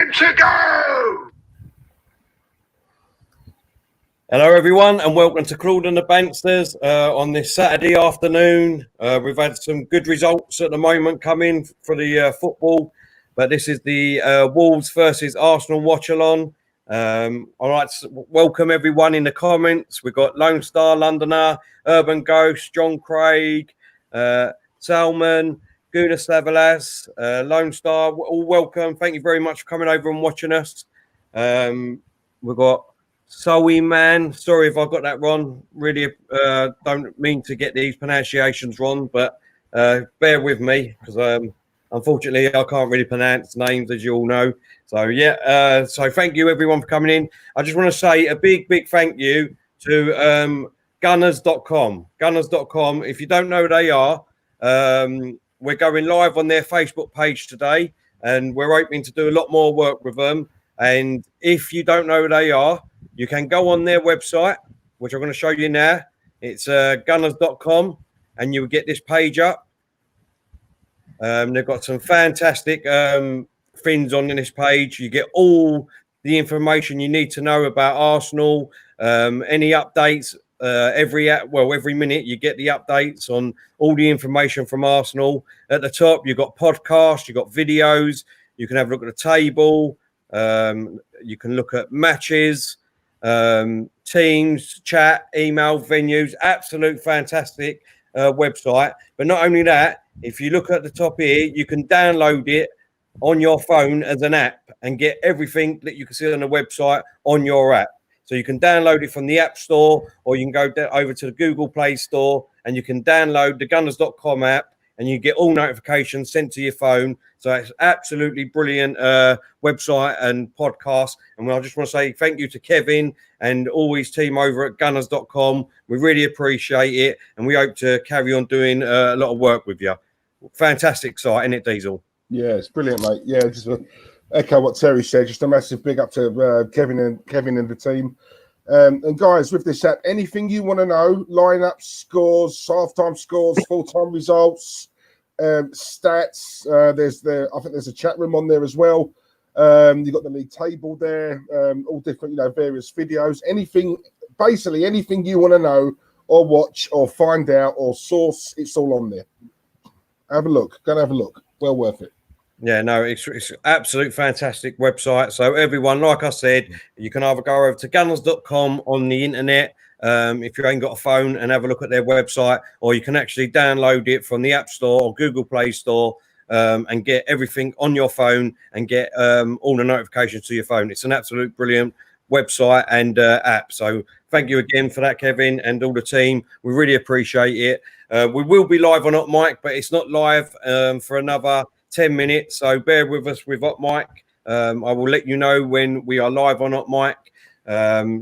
Time to go! Hello, everyone, and welcome to Claude and the Bansters on this Saturday afternoon. We've had some good results at the moment coming for the football, but this is the Wolves versus Arsenal Watchalong. I'd like to welcome everyone in the comments. We've got Lone Star Londoner, Urban Ghost, John Craig, Salman, Guna Slavalas, Lone Star, all welcome. Thank you very much for coming over and watching us. We've got Soey Man, sorry if I got that wrong. Really don't mean to get these pronunciations wrong, but bear with me because unfortunately I can't really pronounce names, as you all know. So yeah, so thank you everyone for coming in. I just want to say a big thank you to Gunners.com. Gunners.com. If you don't know who they are, we're going live on their Facebook page today, and we're hoping to do a lot more work with them. And if you don't know who they are, you can go on their website, which I'm going to show you now. It's gunners.com, and you will get this page up. They've got some fantastic things on this page. You get all the information you need to know about Arsenal, any updates. Every minute you get the updates on all the information from Arsenal. At the top, you've got podcasts, you've got videos. You can have a look at the table. You can look at matches. Teams, chat, email, venues, absolute fantastic website. But not only that, if you look at the top here, you can download it on your phone as an app and get everything that you can see on the website on your app. So you can download it from the App Store, or you can go over to the Google Play Store and you can download the Gunners.com app, and you get all notifications sent to your phone. So it's absolutely brilliant website and podcast. And I just want to say thank you to Kevin and all his team over at Gunners.com. We really appreciate it, and we hope to carry on doing a lot of work with you. Fantastic site, isn't it, Diesel? Yeah, it's brilliant, mate. Yeah, just echo what Terry said. Just a massive big up to Kevin and the team. And guys, with this app, anything you want to know, lineups, scores, halftime scores, full-time results, stats. I think there's a chat room on there as well. You've got the league table there, all different, various videos. Basically anything you want to know or watch or find out or source, it's all on there. Have a look. Go and have a look. Well worth it. Yeah, no, it's absolute fantastic website. So everyone, like I said, you can either go over to gunners.com on the internet if you ain't got a phone and have a look at their website, or you can actually download it from the App Store or Google Play Store and get everything on your phone and get all the notifications to your phone. It's an absolute brilliant website and app. So thank you again for that, Kevin, and all the team. We really appreciate it. We will be live on Hot Mic, but it's not live for another 10 minutes, so bear with us with Hot Mic. I will let you know when we are live on Hot Mic.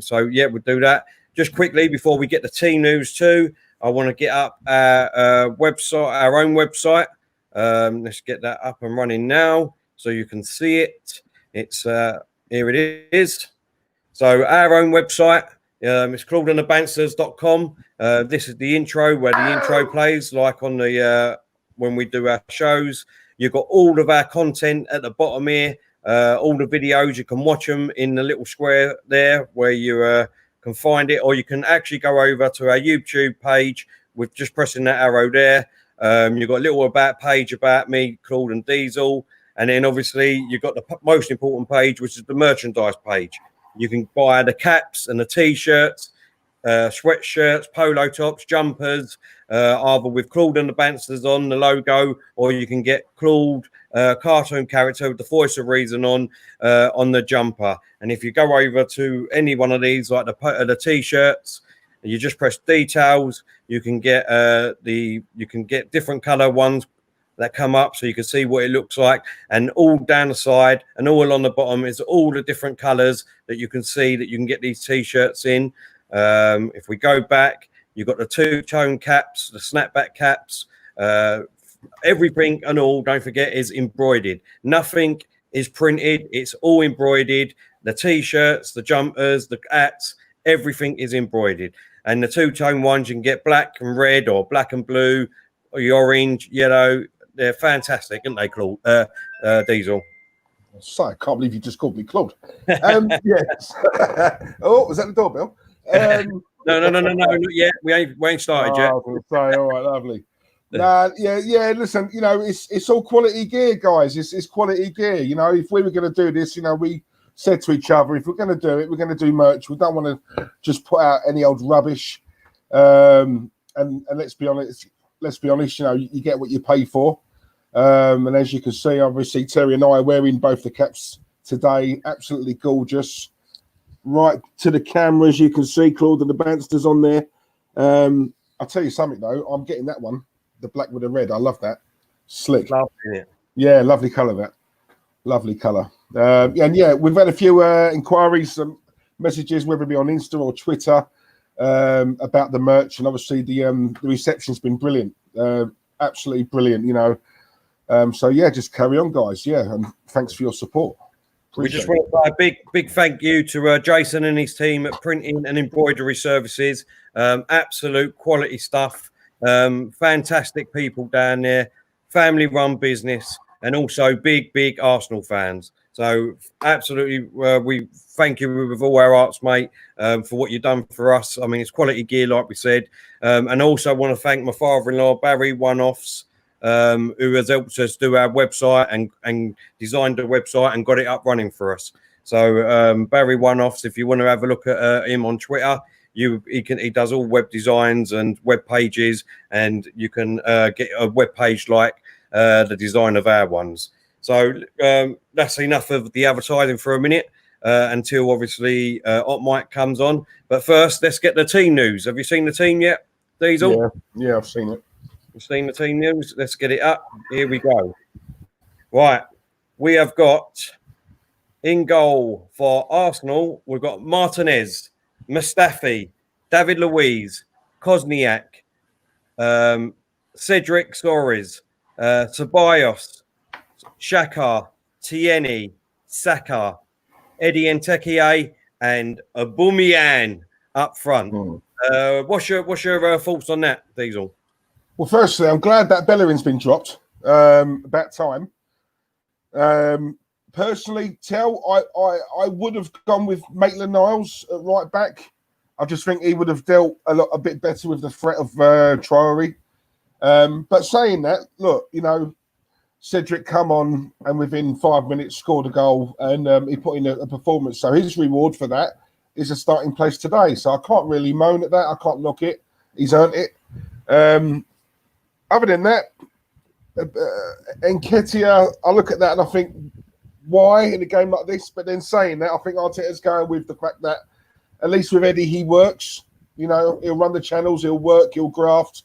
So yeah, we'll do that. Just quickly before we get the team news too, I want to get up our website, our own website. Let's get that up and running now so you can see it. It's here it is. So our own website, it's claudeandthebansters.com. This is the intro where the intro plays, like on the when we do our shows. You've got all of our content at the bottom here, all the videos. You can watch them in the little square there where you can find it, or you can actually go over to our YouTube page with just pressing that arrow there. You've got a little about page about me, Claude and Diesel, and then obviously you've got the most important page, which is the merchandise page. You can buy the caps and the T-shirts, sweatshirts, polo tops, jumpers, either with Claude and the Bansters on the logo, or you can get Claude, cartoon character with the voice of reason on the jumper. And if you go over to any one of these, like the T-shirts, you just press details. You can get different color ones that come up, so you can see what it looks like, and all down the side and all along the bottom is all the different colors that you can see that you can get these T-shirts in. If we go back, you've got the two-tone caps, the snapback caps, everything and all, don't forget, is embroidered. Nothing is printed. It's all embroidered. The T-shirts, the jumpers, the hats, everything is embroidered. And the two-tone ones, you can get black and red or black and blue or orange, yellow. They're fantastic, aren't they, Claude? Diesel? So I can't believe you just called me Claude. Yes. Oh, was that the doorbell? No, not yet. We ain't started yet. I was going to say, all right, lovely. Nah, yeah. Listen, it's all quality gear, guys. It's quality gear. If we were going to do this, we said to each other, if we're going to do it, we're going to do merch. We don't want to just put out any old rubbish. And let's be honest. You get what you pay for. And as you can see, obviously, Terry and I are wearing both the caps today. Absolutely gorgeous. Right to the camera, as you can see, Claude and the Bansta's on there. I'll tell you something, though. I'm getting that one, the black with the red. I love that. Slick. Lovely, it. Yeah, lovely colour, that. Lovely colour. We've had a few inquiries, messages, whether it be on Insta or Twitter, about the merch. And obviously, the reception's been brilliant. Absolutely brilliant, just carry on, guys. Yeah, and thanks for your support. We just want to say a big thank you to Jason and his team at Printing and Embroidery Services. Absolute quality stuff. Fantastic people down there. Family-run business, and also big Arsenal fans. So absolutely, we thank you with all our hearts, mate, for what you've done for us. I mean, it's quality gear, like we said. And also want to thank my father-in-law, Barry One-Offs, who has helped us do our website and designed the website and got it up running for us. So Barry One-Offs, if you want to have a look at him on Twitter, he does all web designs and web pages, and you can get a web page like the design of our ones. So that's enough of the advertising for a minute until obviously Hot Mike comes on. But first, let's get the team news. Have you seen the team yet, Diesel? Yeah, I've seen it. You've seen the team news? Let's get it up. Here we go. Right. We have got in goal for Arsenal, we've got Martinez, Mustafi, David Luiz, Kosniak, Cedric Soares, Ceballos, Xhaka, Tierney, Saka, Eddie Nketiah, and Aubameyang up front. What's your thoughts on that, Diesel? Well, firstly, I'm glad that Bellerin's been dropped. About time. Personally, I would have gone with Maitland-Niles at right back. I just think he would have dealt a bit better with the threat of Traore. But saying that, look, Cedric come on and within 5 minutes scored a goal, and he put in a performance. So his reward for that is a starting place today. So I can't really moan at that. I can't knock it. He's earned it. Other than that, Nketiah, I look at that and I think, why in a game like this? But then saying that, I think Arteta's going with the fact that at least with Eddie, he works. He'll run the channels, he'll work, he'll graft,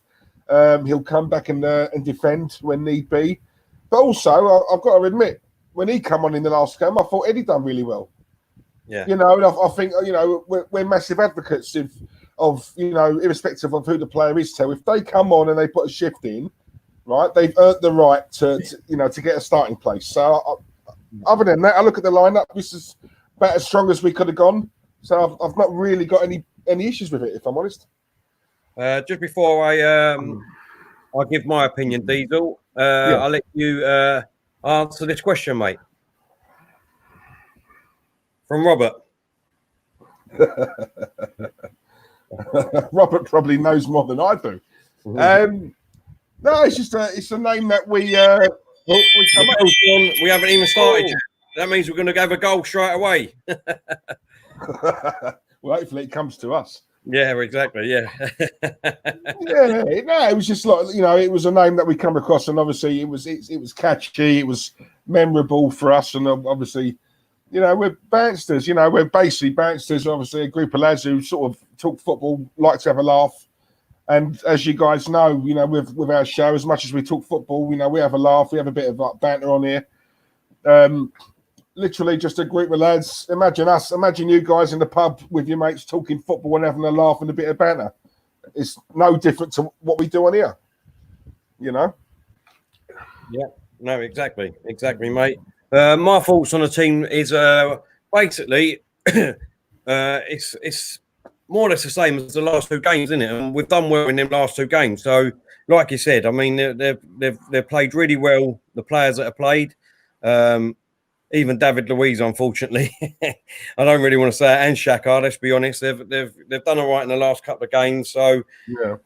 he'll come back and defend when need be. But also, I've got to admit, when he come on in the last game, I thought Eddie done really well. Yeah. And I think, we're massive advocates of irrespective of who the player is. So if they come on and they put a shift in, right, they've earned the right to get a starting place. So other than that, I look at the lineup. This is about as strong as we could have gone. So I've not really got any issues with it, if I'm honest. Just before I give my opinion, Diesel, I'll let you answer this question, mate. From Robert. Robert probably knows more than I do. No, it's a name that we come up. We haven't even started yet. That means we're going to have a goal straight away. Well, hopefully it comes to us. Yeah, exactly. Yeah. It was just like, it was a name that we come across, and obviously it was catchy, it was memorable for us, and obviously, we're Bansters, we're basically Bansters, obviously a group of lads who sort of talk football, like to have a laugh. And as you guys know, with our show, as much as we talk football, we have a laugh, we have a bit of banter on here. Literally just a group of lads. Imagine you guys in the pub with your mates talking football and having a laugh and a bit of banter. It's no different to what we do on here, Yeah, no, exactly, mate. My thoughts on the team is basically it's more or less the same as the last two games, isn't it? And we've done well in them last two games. So, like you said, I mean, they've played really well. The players that have played, even David Luiz, unfortunately. I don't really want to say it, and Xhaka, let's be honest. They've done all right in the last couple of games. So,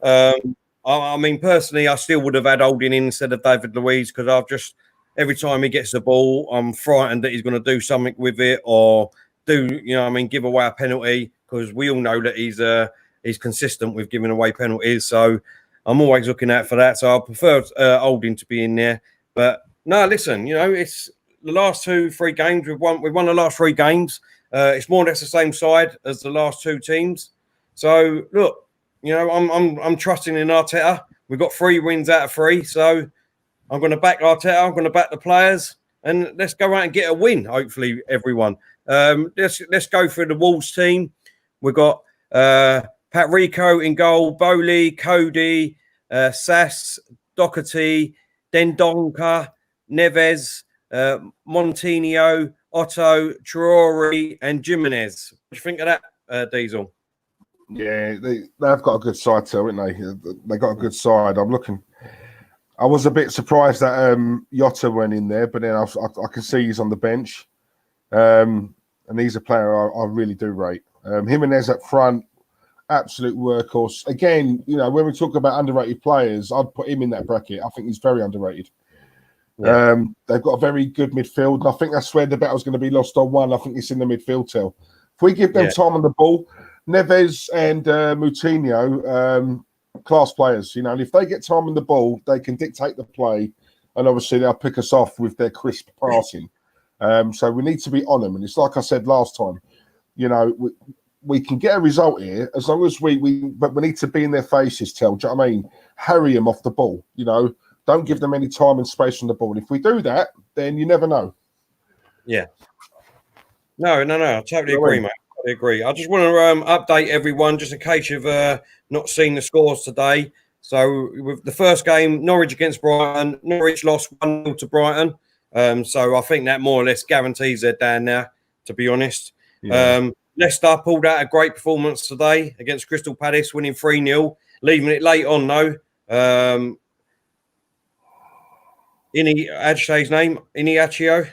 I mean, personally, I still would have had Holding in instead of David Luiz because I've just, every time he gets the ball, I'm frightened that he's going to do something with it or give away a penalty, because we all know that he's consistent with giving away penalties. So I'm always looking out for that. So I prefer Holding to be in there. But no, listen, it's the last 2-3 games we've won. We've won the last 3 games. It's more or less the same side as the last 2 teams. So look, I'm trusting in Arteta. We've got 3 wins out of 3. So I'm going to back Arteta. I'm going to back the players, and let's go out and get a win. Hopefully, everyone. Let's go through the Wolves team. We've got Pat Rico in goal, Bowley, Cody, Sass, Doherty, Dendonka, Neves, Montinho, Otto, Traore, and Jimenez. What do you think of that, Diesel? Yeah, they've got a good side too, haven't they? They got a good side. I was a bit surprised that Jota went in there, but then I can see he's on the bench. And he's a player I really do rate. Jimenez up front, absolute workhorse. Again, when we talk about underrated players, I'd put him in that bracket. I think he's very underrated. Yeah. They've got a very good midfield, and I think that's where the battle's going to be lost on one. I think it's in the midfield till. If we give them time on the ball, Neves and Moutinho, class players, and if they get time on the ball, they can dictate the play, and obviously they'll pick us off with their crisp passing. So we need to be on them, and it's like I said last time, we can get a result here as long as but we need to be in their faces. Do you know what I mean? Harry them off the ball. Don't give them any time and space on the ball. And if we do that, then you never know. Yeah. No, I totally agree, mate. I agree. I just want to update everyone, just in case you've not seen the scores today. So with the first game, Norwich against Brighton, Norwich lost 1-0 to Brighton. So I think that more or less guarantees they're down now, to be honest. Yeah. Leicester pulled out a great performance today against Crystal Palace, winning 3-0, leaving it late on, though. How'd name? Iniaccio?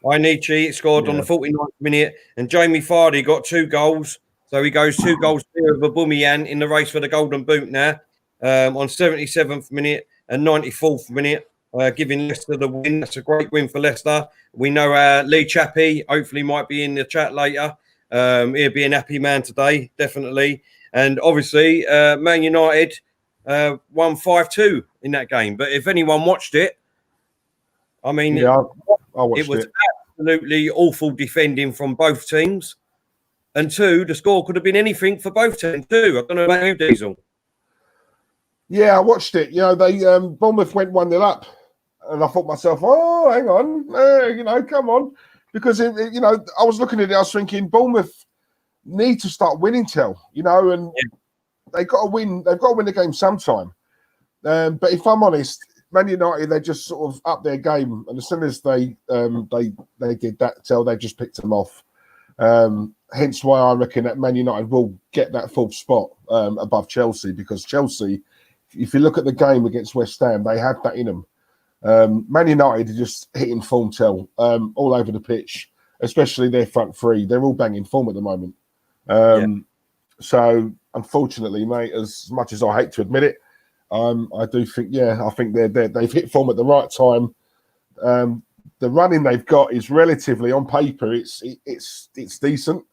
Inichi scored on the 49th minute, and Jamie Vardy got 2 goals. So he goes 2 goals clear of Aubameyang in the race for the Golden Boot now, on 77th minute and 94th minute, giving Leicester the win. That's a great win for Leicester. We know Lee Chappie hopefully might be in the chat later. He'll be an happy man today, definitely. And obviously, Man United won 5-2 in that game. But if anyone watched it, I mean, I watched it was absolutely awful defending from both teams. And 2, the score could have been anything for both teams too. I don't know about you, Diesel. Yeah, I watched it. They Bournemouth went 1-0 up, and I thought to myself, oh, hang on, come on, because I was looking at it, I was thinking Bournemouth need to start winning, and they got to win. They've got to win the game sometime. But if I'm honest, Man United, they just sort of upped their game, and as soon as they did that, they just picked them off. Hence why I reckon that Man United will get that 4th spot above Chelsea, because Chelsea, if you look at the game against West Ham, they had that in them. Man United are just hitting form all over the pitch, especially their front 3. They're all banging form at the moment. So, unfortunately, mate, as much as I hate to admit it, I do think, I think they've hit form at the right time. The running they've got is relatively, on paper, it's decent.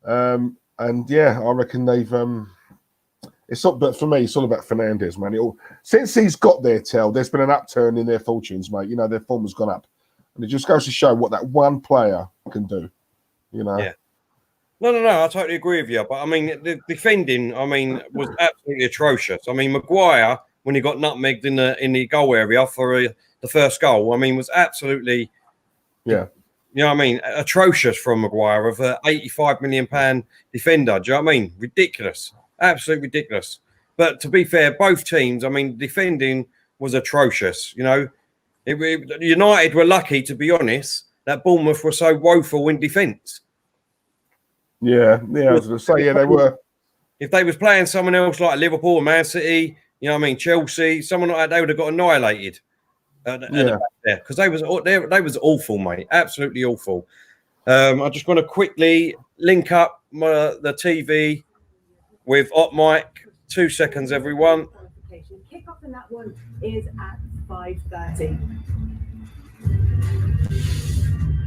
And I reckon they've. It's not, but for me, it's all about Fernandes, man. Since he's got there, there's been an upturn in their fortunes, mate. Their form has gone up, and it just goes to show what that one player can do. Yeah. No. I totally agree with you. But I mean, the defending, was absolutely atrocious. Maguire, when he got nutmegged in the goal area for the first goal, was absolutely, atrocious from Maguire of an £85 million defender. Do you know what I mean? Ridiculous. Absolutely ridiculous. But to be fair, both teams, defending was atrocious. United were lucky, to be honest, that Bournemouth were so woeful in defence. Yeah, I was going to say, they were. If they was playing someone else like Liverpool or Man City, Chelsea, someone like that, they would have got annihilated. at the back there, because they was awful, mate. Absolutely awful. I just want to quickly link up the TV with Opmic. 2 seconds, everyone. Kick-off in that one is at 5:30.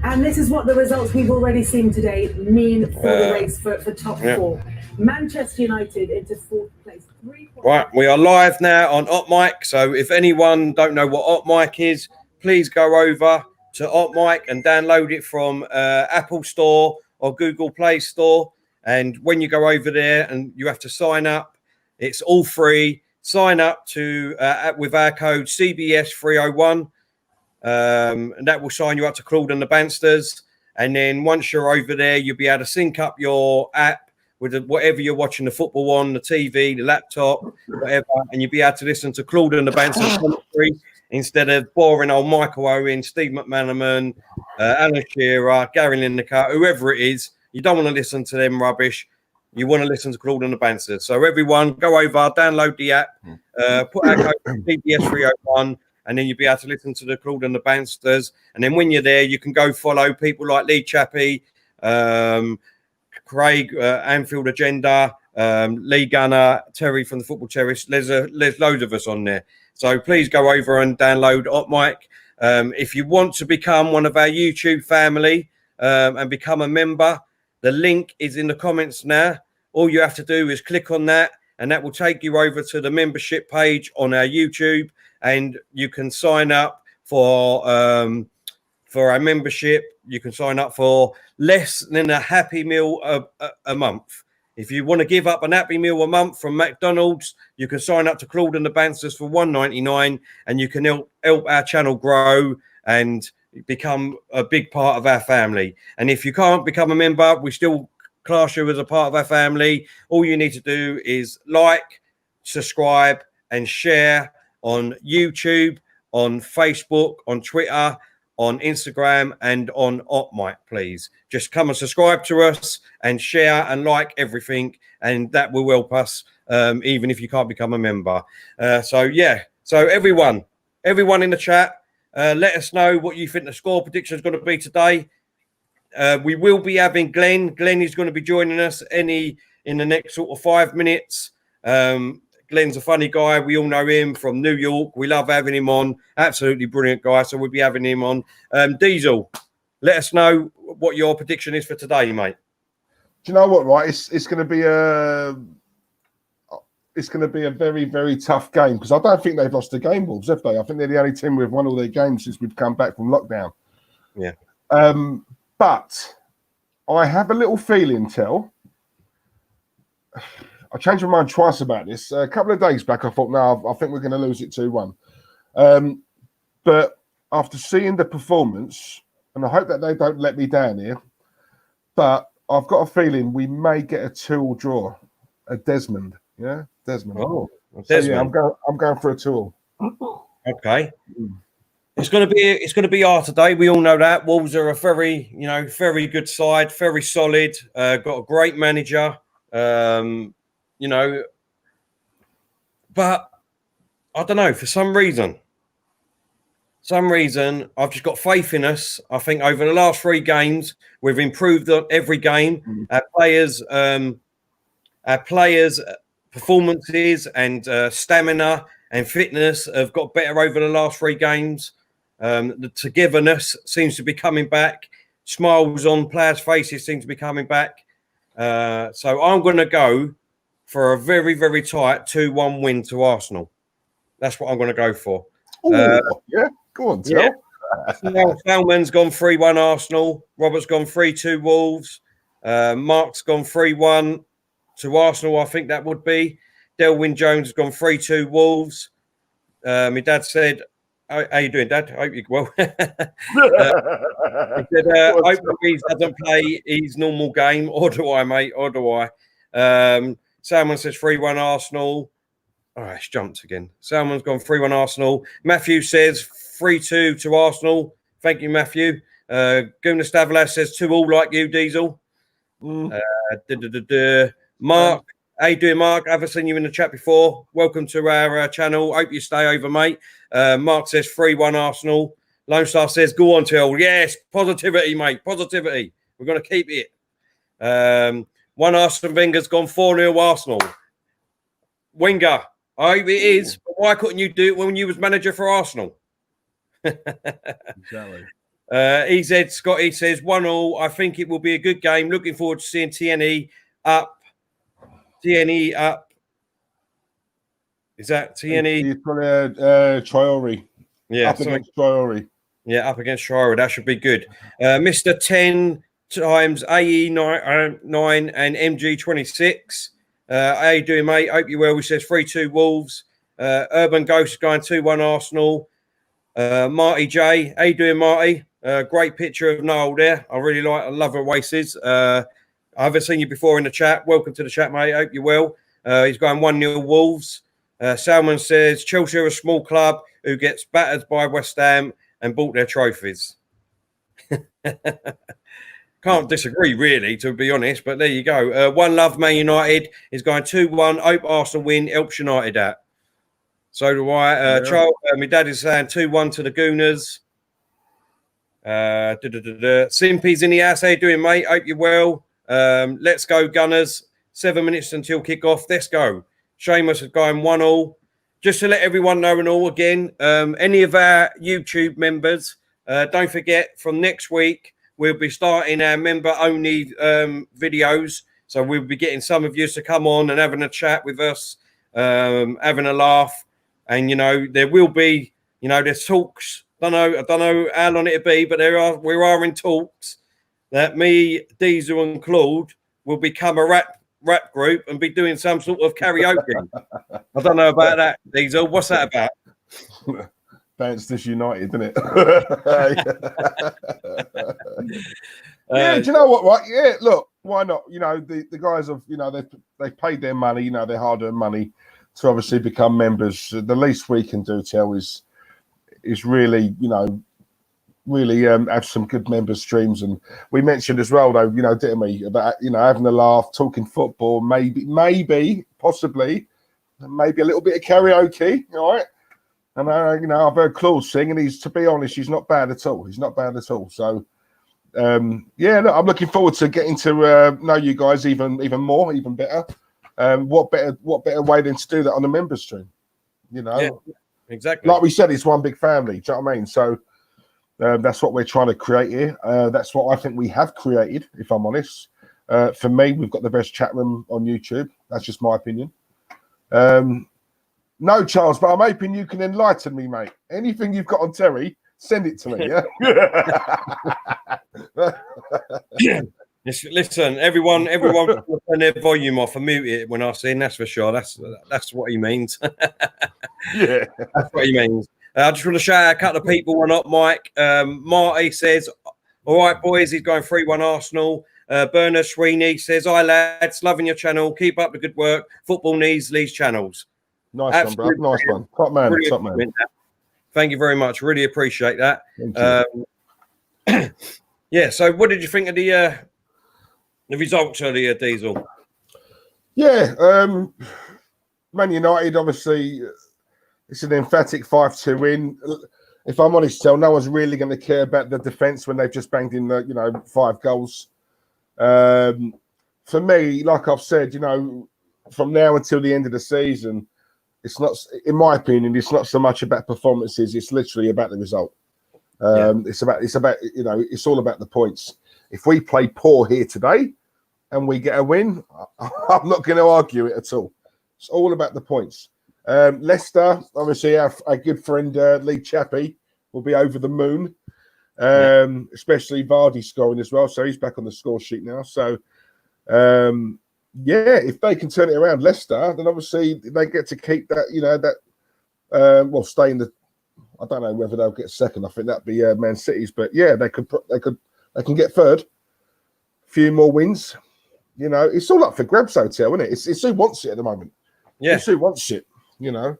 And this is what the results we've already seen today mean for the race for top four. Manchester United into fourth place. Right, we are live now on Opmic. So if anyone don't know what Opmic is, please go over to Opmic and download it from Apple Store or Google Play Store. And when you go over there and you have to sign up, it's all free. Sign up to with our code CBS301. And that will sign you up to Claude and the Banstas. And then once you're over there, you'll be able to sync up your app with whatever you're watching the football on, the TV, the laptop, whatever, and you'll be able to listen to Claude and the Banstas commentary instead of boring old Michael Owen, Steve McManaman, Alan Shearer, Gary Lineker, whoever it is. You don't want to listen to them rubbish. You want to listen to Claude and the Banstas. So everyone, go over, download the app, put our code CBS301, and then you'll be able to listen to the Claude and the Banstas. And then when you're there, you can go follow people like Lee Chappie, Craig, Anfield Agenda, Lee Gunner, Terry from the Football Terrace. There's loads of us on there. So please go over and download Opmic. If you want to become one of our YouTube family and become a member, the link is in the comments now. All you have to do is click on that, and that will take you over to the membership page on our YouTube, and you can sign up for our membership. You can sign up for less than a Happy Meal a month. If you want to give up an Happy Meal a month from McDonald's, you can sign up to Claude and the Banstas for $1.99, and you can help our channel grow and become a big part of our family. And if you can't become a member, we still class you as a part of our family. All you need to do is like, subscribe, and share on YouTube, on Facebook, on Twitter, on Instagram, and on Opmic, please. Just come and subscribe to us and share and like everything, and that will help us, even if you can't become a member. So everyone in the chat, let us know what you think the score prediction is going to be today. We will be having Glenn. Glenn is going to be joining us in the next sort of 5 minutes. Glenn's a funny guy. We all know him from New York. We love having him on. Absolutely brilliant guy. So we'll be having him on. Diesel, let us know what your prediction is for today, mate. Do you know what? Right, it's going to be a very, very tough game, because I don't think they've lost a game, Wolves, have they? I think they're the only team who've won all their games since we've come back from lockdown. Yeah. But I have a little feeling, Tel. I changed my mind twice about this. A couple of days back, I thought, no, I think we're going to lose it 2-1. But after seeing the performance, and I hope that they don't let me down here, but I've got a feeling we may get a 2-2 draw. A Desmond, yeah, Desmond. Oh, Desmond. So, yeah, I'm going for a 2-2. Okay. It's going to be hard today. We all know that Wolves are a very good side, very solid. Got a great manager. But I don't know, for some reason, I've just got faith in us. I think over the last 3 games, we've improved on every game. Our players' performances and stamina and fitness have got better over the last 3 games. The togetherness seems to be coming back. Smiles on players' faces seem to be coming back. So I'm going to go for a very, very tight 2-1 win to Arsenal. That's what I'm going to go for. Yeah, go on, Tel. Yeah. Salman's gone 3-1 Arsenal. Robert's gone 3-2 Wolves. Mark's gone 3-1 to Arsenal, I think that would be. Delwyn Jones has gone 3-2 Wolves. My dad said, how you doing, Dad? I hope you're well. He said, I hope Louise doesn't play his normal game. Or do I, mate? Or do I? Salman says 3-1 Arsenal. All right, it's jumped again. Salman's gone 3-1 Arsenal. Matthew says 3-2 to Arsenal. Thank you, Matthew. Gunnar Stavlas says 2-2 like you, Diesel. Mark How you doing, Mark? I haven't seen you in the chat before. Welcome to our channel. Hope you stay over, mate. Mark says 3-1 Arsenal. Lone Star says, go on, Till. Yes, positivity, mate. Positivity. We're going to keep it. One Arsene Wenger's gone 4-0 Arsenal. Wenger, I hope it is. But why couldn't you do it when you was manager for Arsenal? Exactly. EZ Scotty says 1-1. I think it will be a good game. Looking forward to seeing TNE up. TNE up. Is that TNE? He's got Traore. Yeah, up against Traore. Yeah, up against Traore. That should be good. Mr. 10 times AE9 and MG26. How you doing, mate? Hope you're well. He says 3-2 Wolves. Urban Ghost going 2-1 Arsenal. Marty J. How you doing, Marty? Great picture of Noel there. I love Oasis. I haven't seen you before in the chat. Welcome to the chat, mate. Hope you're well. He's going 1-0 Wolves. Salman says Chelsea are a small club who gets battered by West Ham and bought their trophies. Can't disagree, really, to be honest, but there you go. One Love Man United is going 2-1. Hope Arsenal win. Helps United out. So do I. Charles, my dad is saying 2-1 to the Gooners. Simpy's in the house. How you doing, mate? Hope you're well. Let's go, Gunners. 7 minutes until kick-off. Let's go. Seamus is going 1-1. Just to let everyone know and all again, any of our YouTube members, don't forget, from next week, we'll be starting our member-only videos. So we'll be getting some of you to come on and having a chat with us, having a laugh. And, you know, there will be, you know, there's talks. I don't know how long it'll be, but we are in talks that me, Diesel and Claude will become a rap group and be doing some sort of karaoke. I don't know about that, Diesel. What's that about? Bansta United, isn't it? Yeah, do you know what? Right? Yeah, look, why not? You know, the guys have, you know, they paid their money, you know, their hard-earned money to obviously become members. The least we can do, Tel, is really, you know, really have some good member streams. And we mentioned as well, though, you know, didn't we, about, you know, having a laugh, talking football, maybe, possibly, maybe a little bit of karaoke, all right? And you know, I've heard Claude sing, and to be honest, he's not bad at all. He's not bad at all. So, yeah, look, I'm looking forward to getting to know you guys even more, even better. What better way than to do that on the member stream? You know, yeah, exactly. Like we said, it's one big family. Do you know what I mean? So that's what we're trying to create here. That's what I think we have created, if I'm honest. For me, we've got the best chat room on YouTube. That's just my opinion. No, Charles, but I'm hoping you can enlighten me, mate. Anything you've got on Terry, send it to me, yeah? Listen, everyone turn their volume off and mute it when I sing, that's for sure. That's what he means. Yeah. That's what he means. I just want to shout out a couple of people. One up, Mike. Marty says, all right, boys, he's going 3-1 Arsenal. Bernard Sweeney says, hi, lads, loving your channel. Keep up the good work. Football needs these channels. Nice Absolutely one, bro. Nice one. Top man. Really top man. Thank you very much. Really appreciate that. Yeah, so what did you think of the results earlier, Diesel? Yeah, Man United, obviously, it's an emphatic 5-2 win. If I'm honest, Tel, no one's really going to care about the defence when they've just banged in the, you know, 5 goals. For me, like I've said, you know, from now until the end of the season, it's not, in my opinion, it's not so much about performances. It's literally about the result. It's about, you know, it's all about the points. If we play poor here today and we get a win, I'm not going to argue it at all. It's all about the points. Leicester, obviously, our good friend Lee Chappie will be over the moon, especially Vardy scoring as well. So he's back on the score sheet now. So, yeah, if they can turn it around, Leicester, then obviously they get to keep that, you know, that, well, stay in the, I don't know whether they'll get second. I think that'd be Man City's, but yeah, they can get third. Few more wins. You know, it's all up for grabs, Hotel, isn't it? It's who wants it at the moment. Yeah. It's who wants it, you know.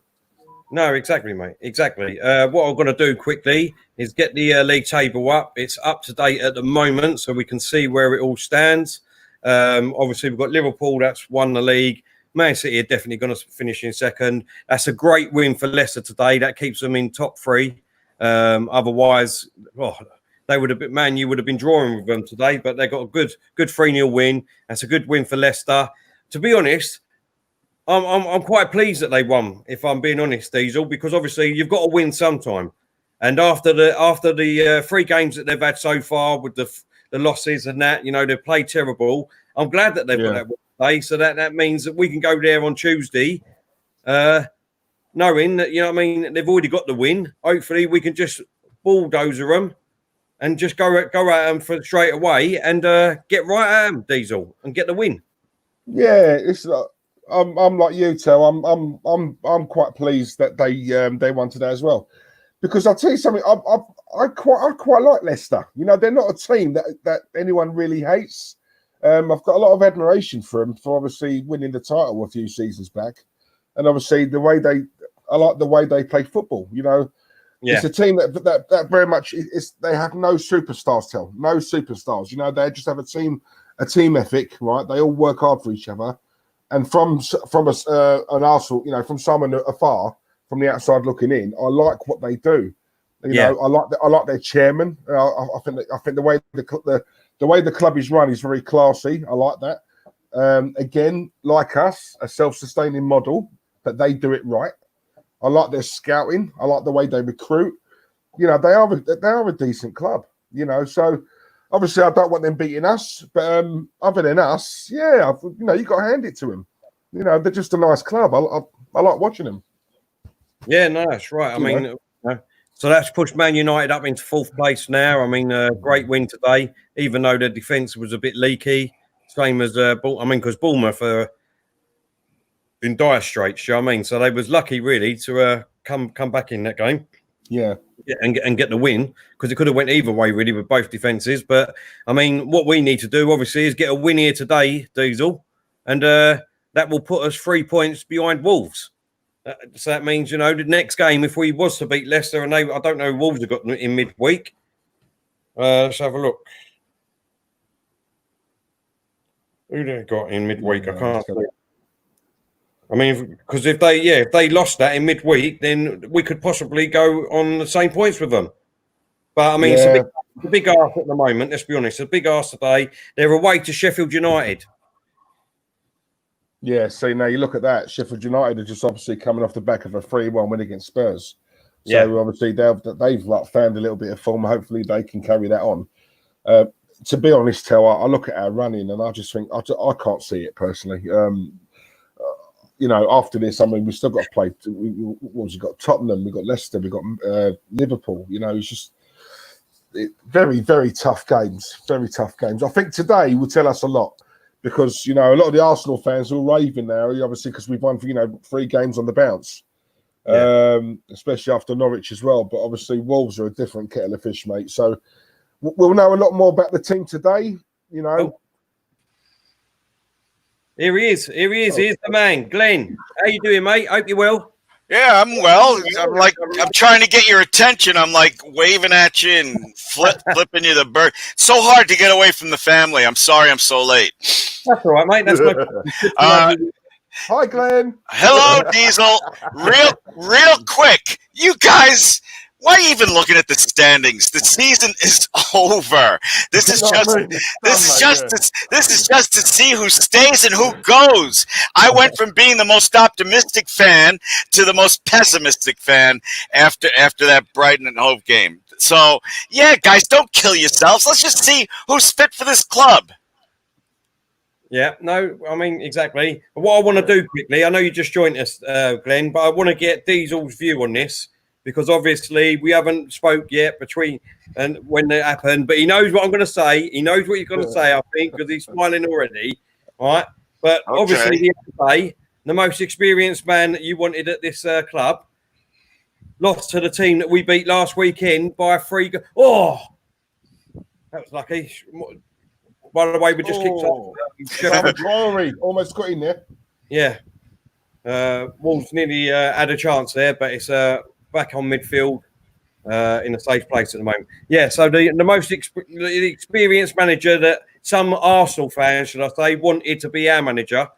No, exactly, mate. Exactly. What I'm going to do quickly is get the league table up. It's up to date at the moment, so we can see where it all stands. Obviously, we've got Liverpool, that's won the league. Man City are definitely going to finish in second. That's a great win for Leicester today. That keeps them in top 3. Otherwise, they would have been, Man, you would have been drawing with them today, but they got a good 3-0 win. That's a good win for Leicester. To be honest, I'm quite pleased that they won, if I'm being honest, Diesel, because obviously you've got to win sometime. And after the 3 games that they've had so far with the losses and that, they've played terrible. I'm glad that they've got that win today, so that means that we can go there on Tuesday, knowing that, they've already got the win. Hopefully we can just bulldozer them and just go at them for straight away and get right at them, Diesel, and get the win. Yeah, it's I'm like you, Tel. I'm quite pleased that they won today as well, because I'll tell you something. I quite like Leicester. They're not a team that anyone really hates. I've got a lot of admiration for them for obviously winning the title a few seasons back, and obviously I like the way they play football. It's a team that very much is. They have no superstars, Tel. No superstars. They just have a team ethic, right? They all work hard for each other. And from an Arsenal, from someone afar, from the outside looking in, I like what they do. I like their chairman. I think the way the club is run is very classy. I like that. Again, like us, a self-sustaining model, but they do it right. I like their scouting. I like the way they recruit. They are a decent club. So. Obviously, I don't want them beating us, but other than us, you got to hand it to them. They're just a nice club. I like watching them. Yeah, no, that's right. So that's pushed Man United up into 4th place now. Great win today, even though their defence was a bit leaky. Same as because Bournemouth are in dire straits. So they was lucky really to come back in that game. Yeah. And get the win, because it could have went either way really with both defences. But what we need to do obviously is get a win here today, Diesel, and that will put us 3 points behind Wolves. So that means the next game, if we was to beat Leicester, and I don't know, Wolves have got in midweek. Let's have a look. Who they got in midweek? I can't see. Because if they lost that in midweek, then we could possibly go on the same points with them. But it's a big arse at the moment. Let's be honest, a big arse today. They're away to Sheffield United. Yeah, see, now you look at that. Sheffield United are just obviously coming off the back of a 3-1 win against Spurs. So obviously they've found a little bit of form. Hopefully they can carry that on. To be honest, Tel, I look at our running and I just think I can't see it personally. After this, we've still got to play. We've got Tottenham, we've got Leicester, we've got Liverpool. It's just very, very tough games. Very tough games. I think today will tell us a lot, because a lot of the Arsenal fans are all raving now, obviously, because we've won 3 games on the bounce, especially after Norwich as well. But obviously, Wolves are a different kettle of fish, mate. So we'll know a lot more about the team today. Here he is. Here's the man, Glenn. How you doing, mate? Hope you're well. Yeah, I'm well. I'm trying to get your attention. I'm waving at you and flipping you the bird. It's so hard to get away from the family. I'm sorry I'm so late. That's all right, mate. That's no problem. Hi, Glenn. Hello, Diesel. Real quick. You guys, why are you even looking at the standings? The season is over. This is just to see who stays and who goes. I went from being the most optimistic fan to the most pessimistic fan after that Brighton and Hove game. So, guys, don't kill yourselves. Let's just see who's fit for this club. Yeah, no, exactly. But what I want to do quickly, I know you just joined us, Glenn, but I want to get Diesel's view on this, because obviously we haven't spoke yet and when it happened, but he knows what I'm going to say. He knows what you're going to say, I think, because he's smiling already, right? But obviously the other day, the most experienced man that you wanted at this club lost to the team that we beat last weekend by 3 goals. Oh, that was lucky. By the way, we just kicked off. Glory almost got in there. Yeah. Wolves nearly had a chance there, but it's back on midfield in a safe place at the moment. Yeah, so the most experienced manager that some Arsenal fans, should I say, wanted to be our manager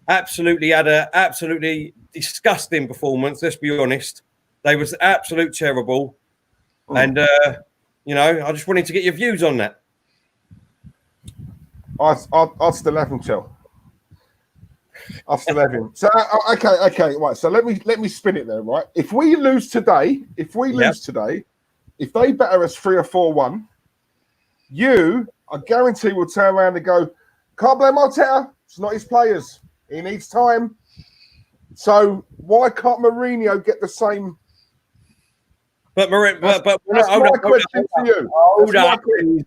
absolutely had a absolutely disgusting performance. Let's be honest, they was absolute terrible, and you know, I just wanted to get your views on that. I'd still have him, Chel. I'll still have him. So okay, right. So let me spin it there, right? If we lose today, if they batter us 3 or 4-1, I guarantee will turn around and go, can't blame Arteta. It's not his players. He needs time. So why can't Mourinho get the same? But That's my question to you.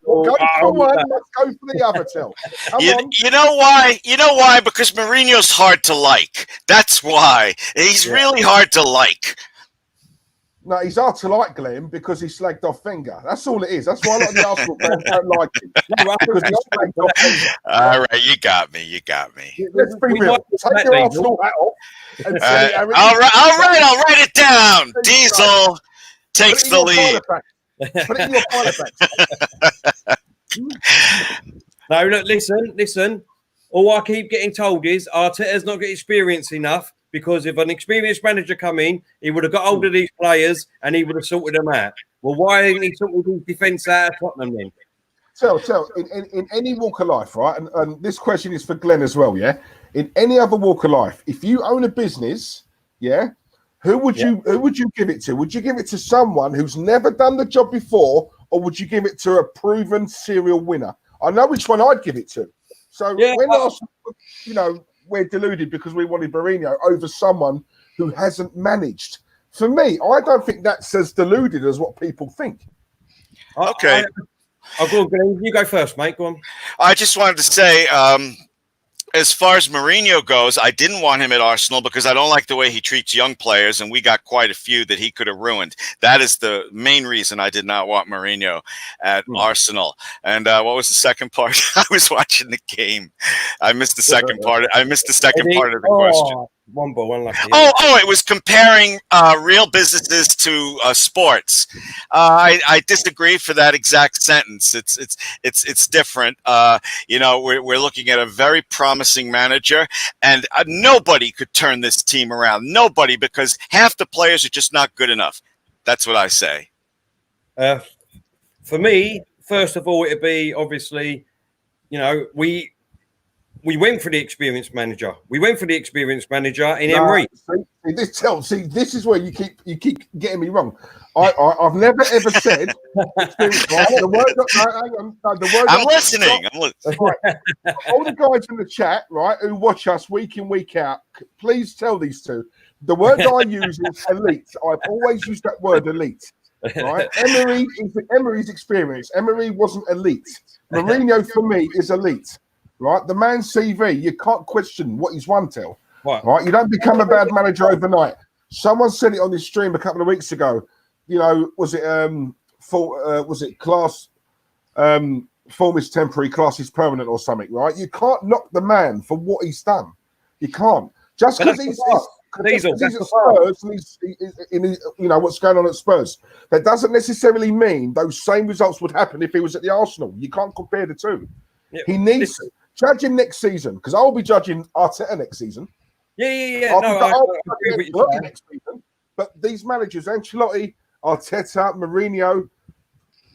Go for one. Let's go for the other, Till. You know why? You know why? Because Mourinho's hard to like. That's why. He's really hard to like. No, he's hard to like, Glenn, because he slagged off Wenger. That's all it is. That's why a lot of the Arsenal fans don't like him. Because he slagged off Wenger. All right, you got me. Let's be real. Take your Arsenal hat off. And say, all right, I'll write it down. Diesel takes the lead. Put it in your pilot bags. No, look, listen. All I keep getting told is Arteta's not got experience enough, because if an experienced manager come in, he would have got hold of these players and he would have sorted them out. Well, why didn't he sort his defence out of Tottenham then? So in any walk of life, right? And this question is for Glenn as well, yeah? In any other walk of life, if you own a business, yeah, who would you give it to? Would you give it to someone who's never done the job before, or would you give it to a proven serial winner? I know which one I'd give it to. So when Arsenal, you know, we're deluded because we wanted Mourinho over someone who hasn't managed. For me, I don't think that's as deluded as what people think. Okay. I'll go on, Glenn. You go first, mate. Go on. I just wanted to say, as far as Mourinho goes, I didn't want him at Arsenal because I don't like the way he treats young players, and we got quite a few that he could have ruined. That is the main reason I did not want Mourinho at Arsenal. And what was the second part? I was watching the game. I missed the second part. I missed the second part of the question. One ball, one lucky. Oh, it was comparing real businesses to sports. I disagree for that exact sentence. It's different. You know, we're looking at a very promising manager, and nobody could turn this team around. Nobody, because half the players are just not good enough. That's what I say. For me, first of all, it'd be obviously, you know, we went for the experienced manager. We went for the experienced manager in Emery. This is where you keep getting me wrong. I've never ever said. The word. I'm listening. Right. All the guys in the chat, right, who watch us week in, week out, please tell these two. The word I use is elite. I've always used that word elite. Right, Emery's experience. Emery wasn't elite. Mourinho for me is elite. Right, the man's CV, you can't question what he's won till. Right, you don't become a bad manager overnight. Someone said it on this stream a couple of weeks ago. You know, was it class? Form is temporary, class is permanent, or something. Right, you can't knock the man for what he's done. You can't just because he's at Spurs and he's you know what's going on at Spurs. That doesn't necessarily mean those same results would happen if he was at the Arsenal. You can't compare the two. Yeah. He needs to judge him next season, because I'll be judging Arteta next season. Yeah. I'll be judging next season. But these managers, Ancelotti, Arteta, Mourinho,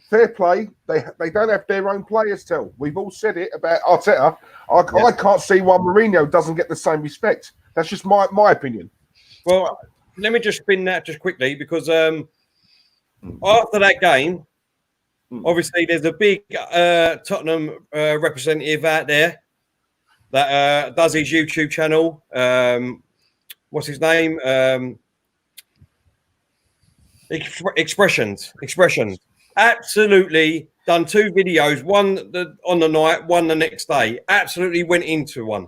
fair play. They don't have their own players. We've all said it about Arteta. I can't see why Mourinho doesn't get the same respect. That's just my opinion. Well, let me just spin that just quickly, because after that game, obviously there's a big Tottenham representative out there that does his YouTube channel. What's his name? Expressions. Absolutely done 2 videos, one on the night, one the next day. Absolutely went into one.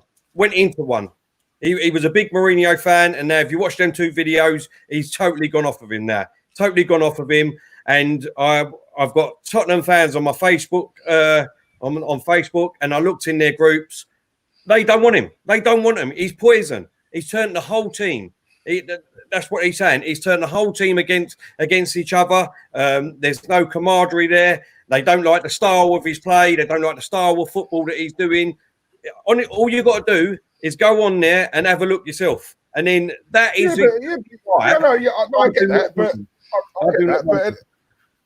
He was a big Mourinho fan, and now if you watch them 2 videos, he's totally gone off of him now. And I've got Tottenham fans on my Facebook, on Facebook, and I looked in their groups. They don't want him. He's poison. He's turned the whole team. That's what he's saying. He's turned the whole team against each other. There's no camaraderie there. They don't like the style of his play. They don't like the style of football that he's doing. All you got to do Yeah. go on there and have a look yourself. And then that is I get that, but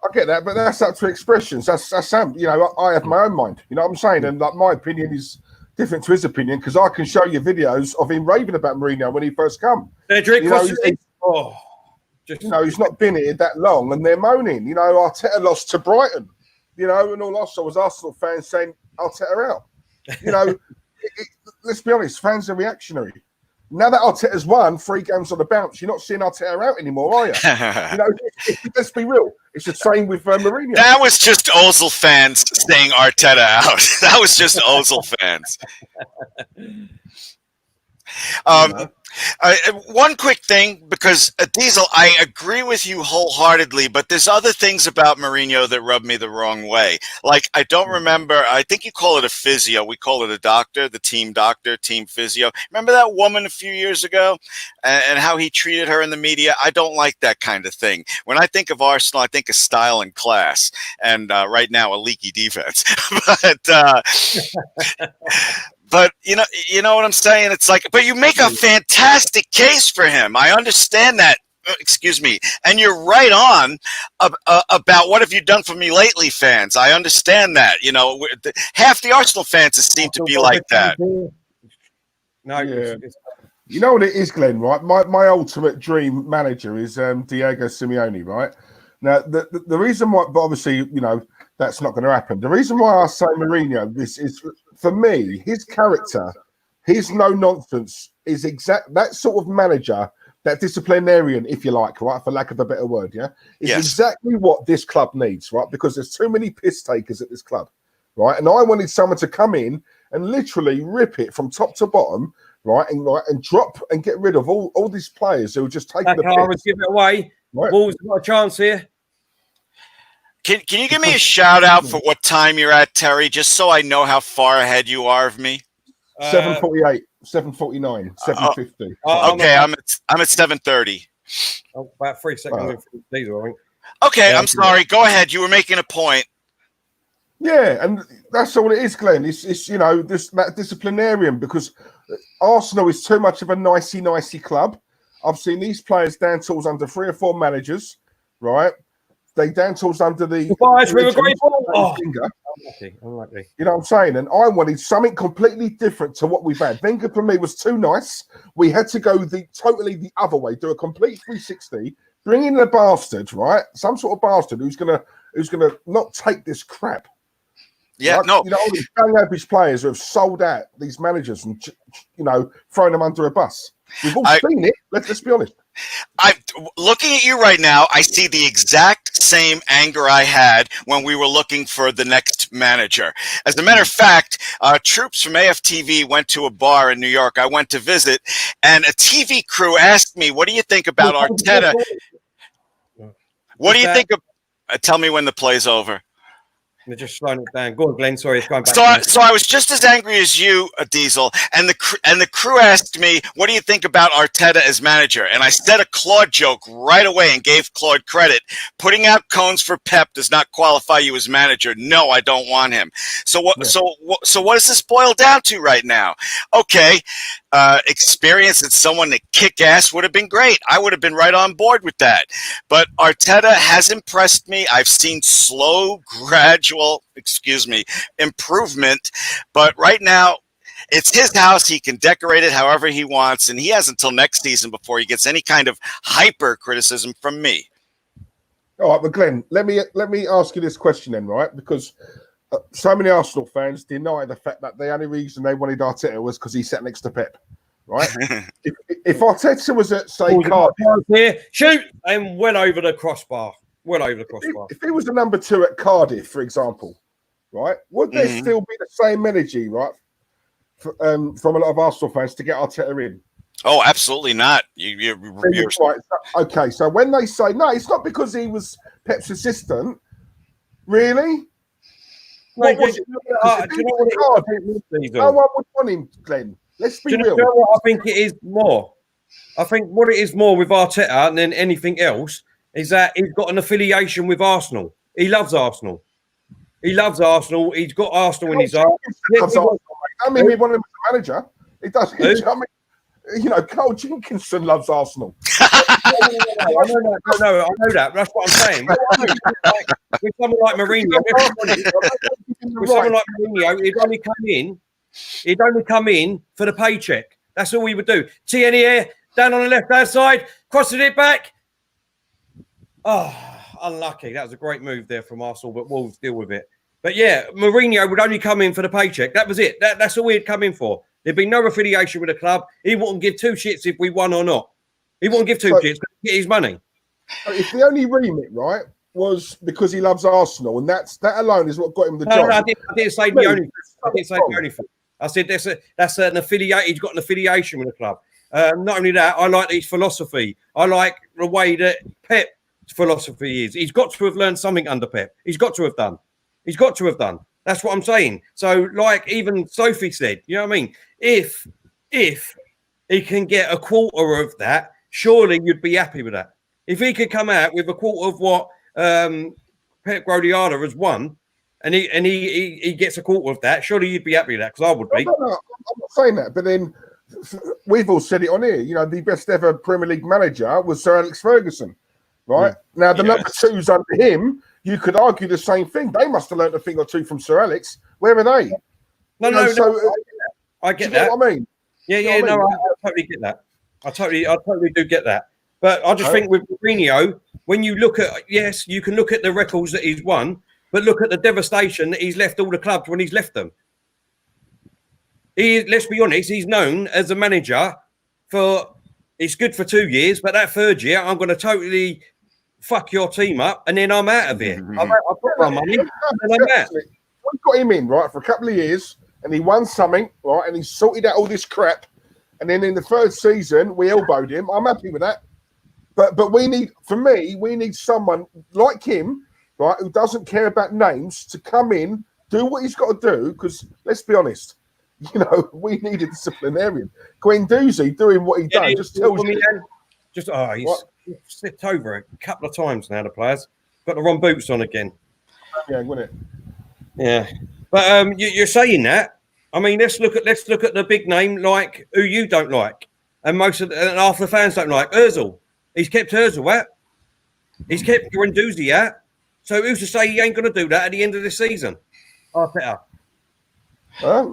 I get that, but that's up to expressions. That's you know, I have my own mind. You know what I'm saying? And like my opinion is different to his opinion because I can show you videos of him raving about Mourinho when he first come. Cedric, you know, he's not been here that long, and they're moaning. You know, Arteta lost to Brighton. You know, and all I saw was Arsenal fans saying Arteta out. You know, let's be honest, fans are reactionary. Now that Arteta's won 3 games on the bounce, you're not seeing Arteta out anymore, are you? You know, let's be real. It's the same with Mourinho. That was just Ozil fans saying Arteta out. That was just Ozil fans. One quick thing, because Diesel, I agree with you wholeheartedly, but there's other things about Mourinho that rub me the wrong way. Like, I don't remember, I think you call it a physio. We call it a doctor, the team doctor, team physio. Remember that woman a few years ago and how he treated her in the media? I don't like that kind of thing. When I think of Arsenal, I think of style and class, and right now a leaky defense. But you know what I'm saying? It's like, but you make a fantastic case for him. I understand that. Excuse me. And you're right on about what have you done for me lately, fans. I understand that. You know, half the Arsenal fans seem to be like that. No, yeah. You know what it is, Glenn, right? My ultimate dream manager is Diego Simeone, right? Now, the reason why, but obviously, you know, that's not going to happen. The reason why I say Mourinho, this is, for me, his character, his no-nonsense is that sort of manager, that disciplinarian, if you like, right, for lack of a better word, yeah? Is exactly what this club needs, right? Because there's too many piss takers at this club, right? And I wanted someone to come in and literally rip it from top to bottom, right? And drop and get rid of all these players who are just taking the piss. Give it away. Right. Wolves got a chance here. Can you give me a shout out for what time you're at, Terry, just so I know how far ahead you are of me? 7:48, 7:49, 7:50. Okay, I'm at 7:30. Oh, about 3 seconds. I think. Okay, I'm sorry. Go ahead. You were making a point. Yeah, and that's all it is, Glenn. It's you know, that disciplinarian, because Arsenal is too much of a nicey club. I've seen these players down tools under 3 or 4 managers, right? They down tools under the finger. Unlucky. You know what I'm saying? And I wanted something completely different to what we've had. Wenger for me was too nice. We had to go totally the other way, do a complete 360, bring in a bastard, right? Some sort of bastard who's gonna not take this crap. Yeah, right? no. You know, all these young average players who have sold out these managers and, you know, thrown them under a bus. We've all seen it. Let's be honest. Looking at you right now, I see the exact same anger I had when we were looking for the next manager. As a matter of fact, troops from AFTV went to a bar in New York. I went to visit, and a TV crew asked me, "What do you think about Arteta? What do you think of?" Tell me when the play's over. They're just slowing it down. Go on, Glenn. Sorry, it's going back. So I was just as angry as you, Diesel, and the crew asked me, "What do you think about Arteta as manager?" And I said a Claude joke right away and gave Claude credit. Putting out cones for Pep does not qualify you as manager. No, I don't want him. So what? Yeah. So what does this boil down to right now? Okay. Experience and someone to kick ass would have been great. I would have been right on board with that. But Arteta has impressed me. I've seen slow, gradual, improvement. But right now, it's his house. He can decorate it however he wants, and he has until next season before he gets any kind of hyper criticism from me. All right, but Glenn, let me ask you this question then, right? Because so many Arsenal fans deny the fact that the only reason they wanted Arteta was because he sat next to Pep, right? if Arteta was at, say, Cardiff, shoot, and went over the crossbar. If he was the number 2 at Cardiff, for example, right, would there still be the same energy, right, from a lot of Arsenal fans to get Arteta in? Oh, absolutely not. You're right. Okay, so when they say, no, it's not because he was Pep's assistant, really? No one would want him, Glenn. Let's be real. You know what I think it is more? I think what it is more with Arteta than anything else is that he's got an affiliation with Arsenal. He loves Arsenal. He's got Arsenal in his heart. I mean, we want him as a manager. He does. I mean, you know, Carl Jenkinson loves Arsenal. I know that. That's what I'm saying. With someone like Mourinho, he'd only come in for the paycheck. That's all he would do. Tierney here, down on the left-hand side, crossing it back. Oh, unlucky. That was a great move there from Arsenal, but Wolves deal with it. But yeah, Mourinho would only come in for the paycheck. That was it. That's all he'd come in for. There'd be no affiliation with the club. He wouldn't give two shits if we won or not. He wouldn't give two shits because he get his money. If the only remit, right, was because he loves Arsenal, and that alone is what got him the job. No, I didn't say the only thing. I didn't say the only thing. I said that's an affiliate. He's got an affiliation with the club. Not only that, I like his philosophy. I like the way that Pep's philosophy is. He's got to have learned something under Pep. He's got to have done. That's what I'm saying. So, like even Sophie said, you know what I mean? If he can get a quarter of that, surely you'd be happy with that. If he could come out with a quarter of what Pep Guardiola has won, and he gets a quarter of that, surely you'd be happy with that, because I would be. No, I'm not saying that, but then we've all said it on here. You know, the best ever Premier League manager was Sir Alex Ferguson, right? Now, the number twos under him, you could argue the same thing. They must have learned a thing or two from Sir Alex. Where are they? I get that. What I mean? I totally get that. I totally do get that. But I just think with Mourinho, when you look at, yes, you can look at the records that he's won, but look at the devastation that he's left all the clubs when he's left them. Let's be honest, he's known as a manager for, it's good for 2 years, but that third year, I'm going to totally fuck your team up, and then I'm out of it. I've got my money, and I'm out. We got him in, right, for a couple of years, and he won something, right, and he sorted out all this crap, and then in the third season, we elbowed him. I'm happy with that. But we need someone like him, right, who doesn't care about names, to come in, do what he's got to do, because let's be honest, you know, we need a disciplinarian. Guendouzi doing what he does just tells me. He's slipped over a couple of times now, the players. Got the wrong boots on again. Yeah, wouldn't it? Yeah. But you're saying that. I mean, let's look at the big name, like who you don't like. And half the fans don't like. Ozil. He's kept Ozil out. He's kept Guendouzi out. So who's to say he ain't going to do that at the end of the season? Arteta. No.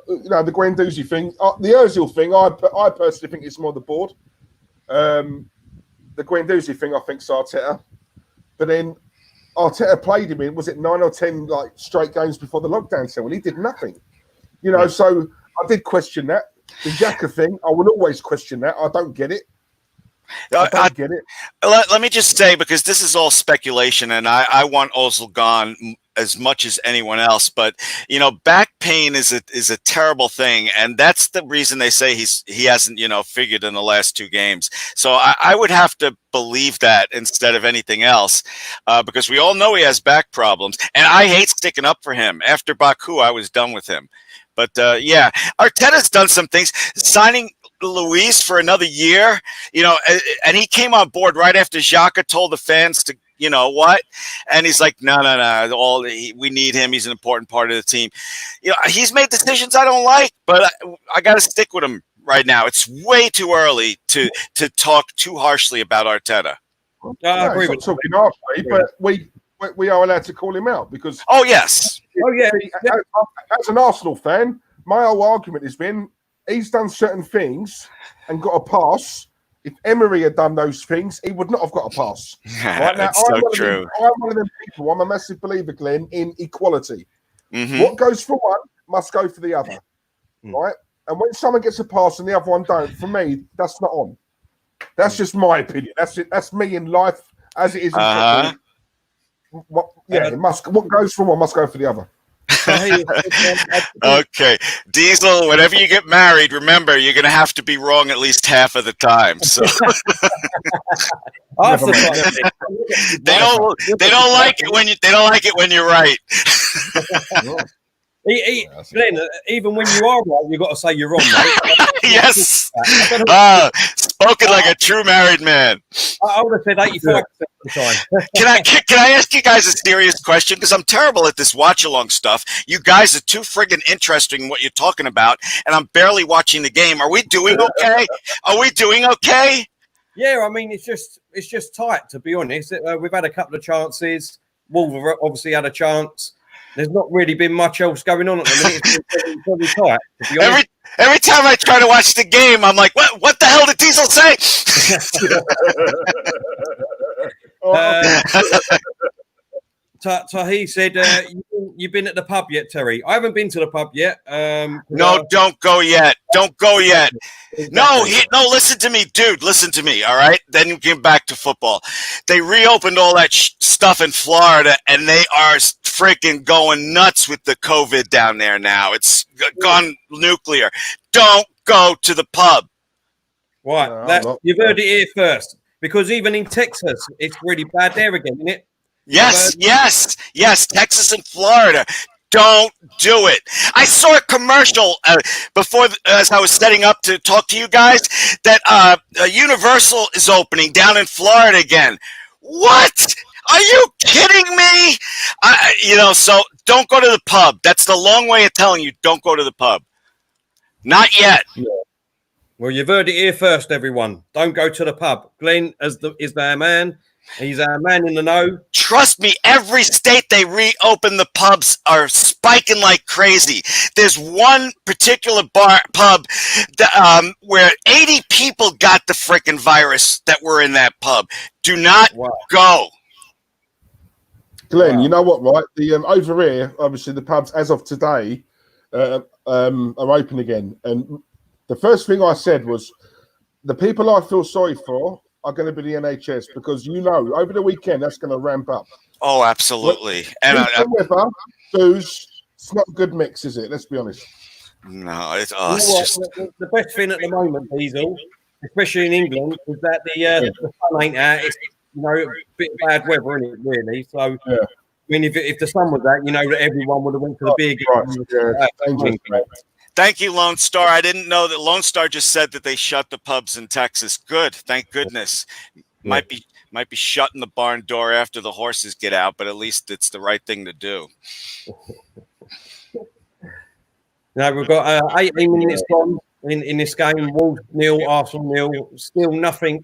You know, the Guendouzi thing, the Ozil thing, I personally think it's more the board. The Guendouzi thing, I think, is Arteta. But then Arteta played him in, was it 9 or 10 like straight games before the lockdown? So he did nothing. You know, so I did question that. The Xhaka thing, I will always question that. I don't get it. I get it. Let me just say, because this is all speculation, and I want Ozil gone as much as anyone else. But you know, back pain is a terrible thing, and that's the reason they say he hasn't figured in the last 2 games. So I would have to believe that instead of anything else, because we all know he has back problems, and I hate sticking up for him. After Baku, I was done with him. But Arteta's done some things, signing Luis for another year, and he came on board right after Xhaka told the fans to, and he's like, no, we need him. He's an important part of the team. He's made decisions I don't like, but I got to stick with him right now. It's way too early to talk too harshly about Arteta. I agree with talking harshly, but we are allowed to call him out because. Oh yes. As an Arsenal fan, my whole argument has been he's done certain things and got a pass. If Emery had done those things, he would not have got a pass. Right now, That's so true. I'm one of them people. I'm a massive believer, Glenn, in equality. Mm-hmm. What goes for one must go for the other, right? And when someone gets a pass and the other one don't, for me, that's not on. That's just my opinion. That's it. That's me in life as it is in football. What goes for one must go for the other. Okay, Diesel, whenever you get married, remember you're going to have to be wrong at least half of the time. So they don't like it when you're right. Glenn, even when you are right, you've got to say you're wrong, mate. Yes. Spoken like a true married man. I would have said 85% of the time. Can I ask you guys a serious question? Because I'm terrible at this watch-along stuff. You guys are too friggin' interesting in what you're talking about, and I'm barely watching the game. Are we doing okay? Are we doing okay? Yeah, I mean, it's just tight, to be honest. We've had a couple of chances. Wolves have obviously had a chance. There's not really been much else going on at the minute. It's probably tight, to be honest. Every time I try to watch the game, I'm like, what the hell did Diesel say? Tahi said, you've been at the pub yet, Terry? I haven't been to the pub yet. No, don't go yet. Don't go yet. No, listen to me, dude. Listen to me, all right? Then you get back to football. They reopened all that stuff in Florida, and they are freaking going nuts with the COVID down there now. It's gone nuclear. Don't go to the pub. Right. You've heard it here first. Because even in Texas, it's really bad there again, isn't it? Yes. Texas and Florida. Don't do it. I saw a commercial before as I was setting up to talk to you guys that Universal is opening down in Florida again. What? Are you kidding me? So don't go to the pub. That's the long way of telling you don't go to the pub. Not yet. Yeah. Well, you've heard it here first, everyone. Don't go to the pub. Glenn is their man. He's our man in the know. Trust me, every state they reopen the pubs are spiking like crazy. There's one particular pub where 80 people got the freaking virus that were in that pub. Do not go. Glenn, you know what, right? The over here, obviously, the pubs as of today are open again. And the first thing I said was, the people I feel sorry for are going to be the NHS, because over the weekend that's going to ramp up. Oh, absolutely. And weather, booze, it's not a good mix, is it? Let's be honest. No, it's just the best thing at the moment, Diesel, especially in England, is that the sun ain't out. It's a bit of bad weather, isn't it? Really. So, yeah. I mean, if the sun was out, that everyone would have went to the big. Thank you, Lone Star. I didn't know that. Lone Star just said that they shut the pubs in Texas. Good, thank goodness. Yeah. Might be shutting the barn door after the horses get out, but at least it's the right thing to do. Now we've got 18 minutes gone in this game. Wolves 0, Arsenal 0. Still nothing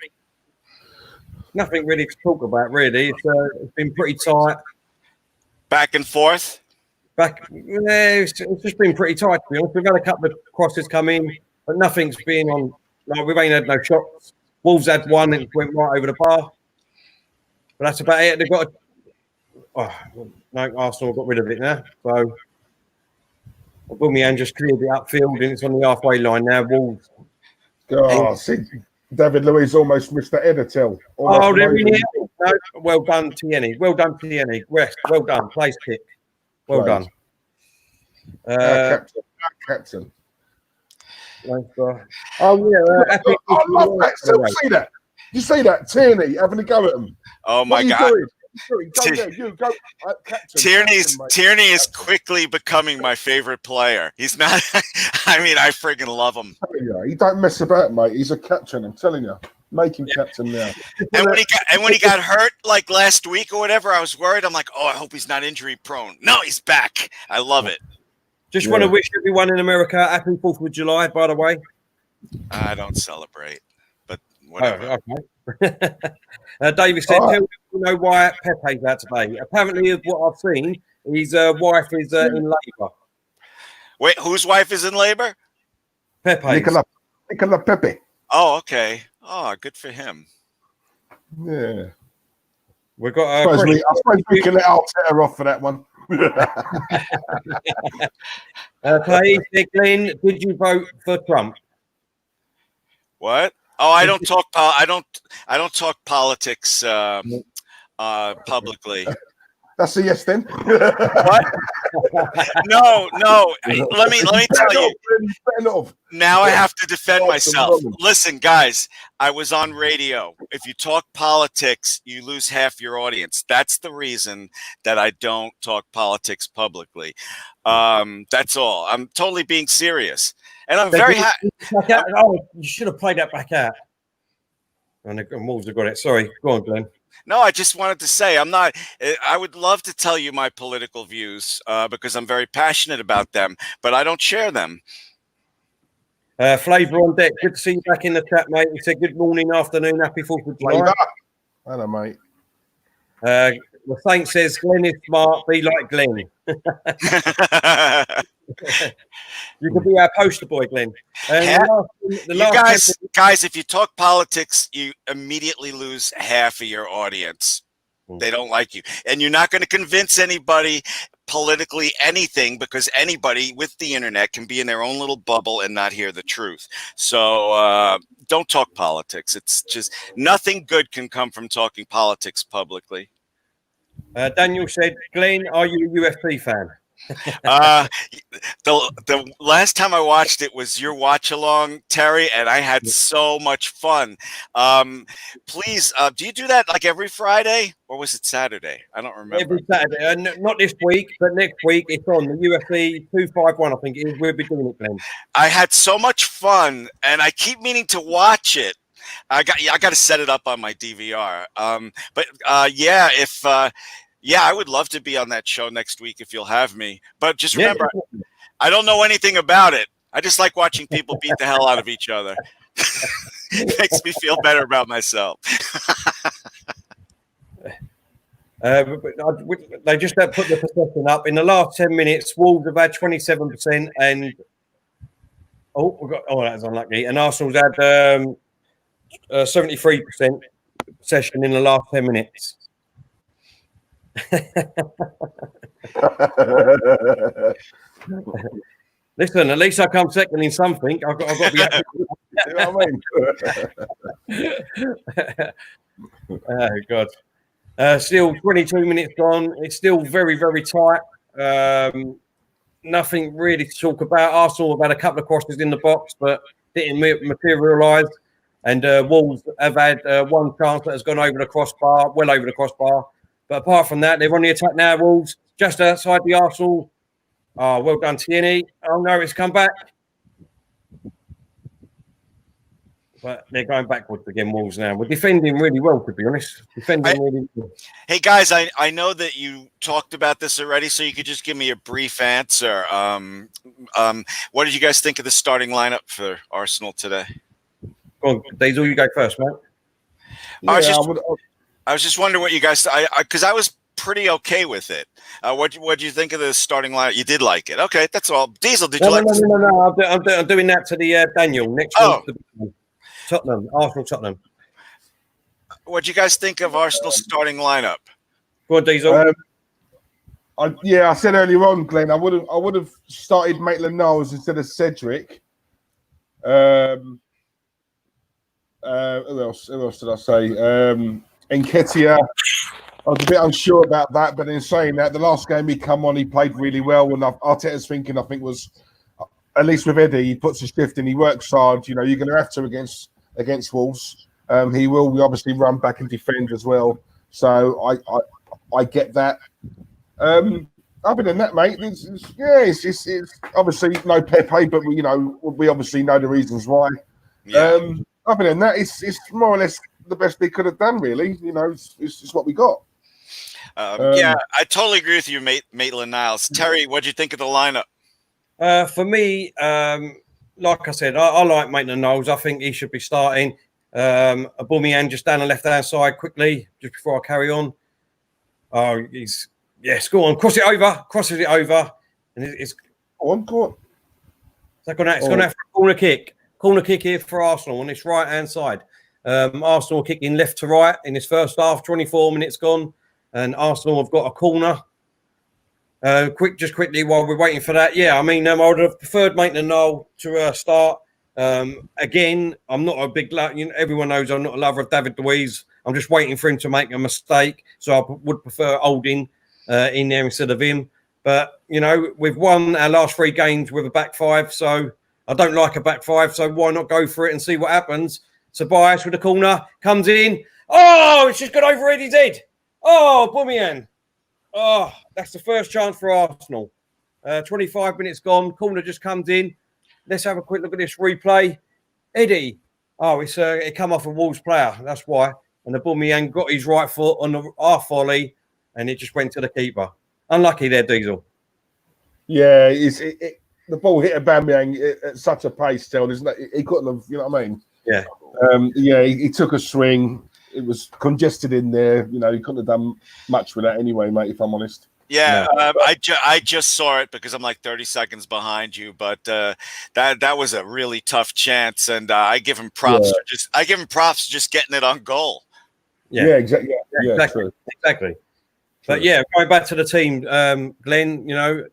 really to talk about. Really, it's been pretty tight. Back and forth. It's just been pretty tight, to be honest. We've had a couple of crosses come in, but nothing's been on. We've ain't had no shots. Wolves had one and it went right over the bar. But that's about it. They've got Arsenal got rid of it now. So Aubameyang just cleared it upfield and it's on the halfway line now. Wolves. See, David Luiz almost missed that header till. They're in here. No, well done, Tierney. Well done, Tierney. West, well done. Place kick. Well done. Captain. I love that. See that? You see that? Tierney having a go at him. Oh my God. Go, Captain. Tierney is quickly becoming my favorite player. He's not. I mean, I friggin' love him. He don't mess about, mate. He's a captain. I'm telling you. Make him captain now. And when he got hurt like last week or whatever, I was worried. I'm like, I hope he's not injury prone. No, he's back. I love it. Just want to wish everyone in America happy 4th of July, by the way. I don't celebrate, but whatever. Okay. David said, tell me why Pepe's out today. Apparently, of what I've seen, his wife is in labour. Wait, whose wife is in labor? Pepe. Nicola Pepe. Oh, okay. Oh, good for him. Yeah. We've got. I suppose we can let Arteta off for that one. Glenn, did you vote for Trump? What? Oh, I don't talk. I don't talk politics publicly. That's a yes then. What? No. Let me tell you. Now I have to defend myself. Listen, guys, I was on radio. If you talk politics, you lose half your audience. That's the reason that I don't talk politics publicly. That's all. I'm totally being serious. And I'm very happy. Oh, you should have played that back out. And the Wolves have got it. Sorry. Go on, Glenn. No, I just wanted to say I would love to tell you my political views because I'm very passionate about them, but I don't share them. Flavor on deck. Good to see you back in the chat, mate. He said good morning, afternoon, happy 4th of July. Hello, mate. The Saint says Glenn is smart, be like Glenn. You could be our poster boy, Glenn. Guys, if you talk politics, you immediately lose half of your audience. They don't like you. And you're not going to convince anybody politically anything because anybody with the internet can be in their own little bubble and not hear the truth. So don't talk politics. It's just nothing good can come from talking politics publicly. Daniel said, Glenn, are you a UFC fan? The last time I watched it was your watch along, Terry, and I had so much fun. Please, do you do that like every Friday or was it Saturday? I don't remember. Every Saturday, not this week, but next week it's on the UFC 251. I think it is. We'll be doing it, Glenn. I had so much fun, and I keep meaning to watch it. I got to set it up on my DVR. Yeah, I would love to be on that show next week if you'll have me. But just remember, I don't know anything about it. I just like watching people beat the hell out of each other. It makes me feel better about myself. They just put the possession up. In the last 10 minutes, Wolves have had 27% and that was unlucky. And Arsenal's had 73% possession in the last 10 minutes. Listen, at least I come second in something. I've got to be happy. You know what I mean? Oh God! Still 22 minutes gone. It's still very, very tight. Nothing really to talk about. Arsenal have had a couple of crosses in the box, but didn't materialise. And Wolves have had one chance that has gone over the crossbar, well over the crossbar. But apart from that, they're on the attack now, Wolves, just outside the Arsenal. Oh, well done, Tierney. Oh, no, it's come back. But they're going backwards again, Wolves now. We're defending really well, to be honest. Really well. Hey, guys, I know that you talked about this already, so you could just give me a brief answer. What did you guys think of the starting lineup for Arsenal today? Go on, Diesel, you go first, mate. I was just wondering what you guys, because I was pretty okay with it. What do you think of the starting lineup? You did like it, okay? That's all. Diesel, did you like it? No. I'm doing that to the Daniel next week. Tottenham, Arsenal, Tottenham. What do you guys think of Arsenal's starting lineup? Go on, Diesel. I said earlier on, Glenn, I would have started Maitland-Niles instead of Cedric. Who else did I say? Nketiah, I was a bit unsure about that, but in saying that, the last game he come on, he played really well. And Arteta's thinking, I think, was at least with Eddie, he puts his shift in, he works hard. You know, you're going to have to against Wolves. He will obviously run back and defend as well. So I get that. Other than that, mate, it's obviously no Pepe, but we obviously know the reasons why. Yeah. Other than that, it's more or less the best they could have done, really. It's what we got. Yeah, I totally agree with you, Maitland-Niles. Terry, what do you think of the lineup? For me, like I said, I like Maitland-Niles. I think he should be starting. Aubameyang just down the left-hand side quickly, just before I carry on. Oh, go on, crosses it over, and it's go on. It's going to have a corner kick. Corner kick here for Arsenal on this right-hand side. Arsenal kicking left to right in this first half, 24 minutes gone, and Arsenal have got a corner. Quickly while we're waiting for that. Yeah, I mean, I would have preferred Maitland-Niles to start. Again, I'm not a big everyone knows I'm not a lover of David Luiz. I'm just waiting for him to make a mistake, so I would prefer Holding. in there instead of him. But, you know, we've won our last 3 games with a back 5, so I don't like a back 5, so why not go for it and see what happens? Tobias with the corner, comes in. Oh, it's just got over Eddie's head. Oh, Aubameyang. Oh, that's the first chance for Arsenal. 25 minutes gone, corner just comes in. Let's have a quick look at this replay. Eddie. Oh, it come off a Wolves player, that's why. And Aubameyang got his right foot on the half volley, and it just went to the keeper. Unlucky there, Diesel. Yeah, the ball hit Aubameyang at such a pace still, isn't it? He couldn't have, you know what I mean? Yeah. He took a swing. It was congested in there. You know, he couldn't have done much with that anyway, mate, if I'm honest. Yeah, I just saw it because I'm like 30 seconds behind you, but that was a really tough chance, and I give him props for just getting it on goal. Yeah, exactly. Yeah, exactly. But yeah, going back to the team, Glenn, I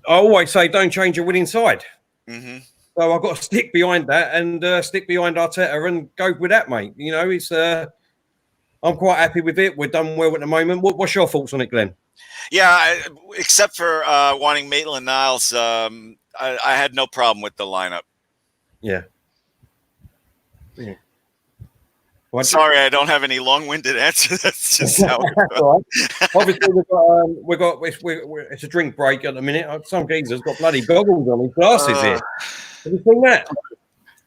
always say don't change your winning side. Mm-hmm. So I've got to stick behind that and stick behind Arteta and go with that, mate. You know, it's I'm quite happy with it. We're done well at the moment. What's your thoughts on it, Glenn? Yeah, except for wanting Maitland-Niles, I had no problem with the lineup. Yeah. Sorry, I don't have any long-winded answer. That's just how it goes. Obviously, we've got it's a drink break at the minute. Some geezer's got bloody goggles on his glasses here. Have you seen that?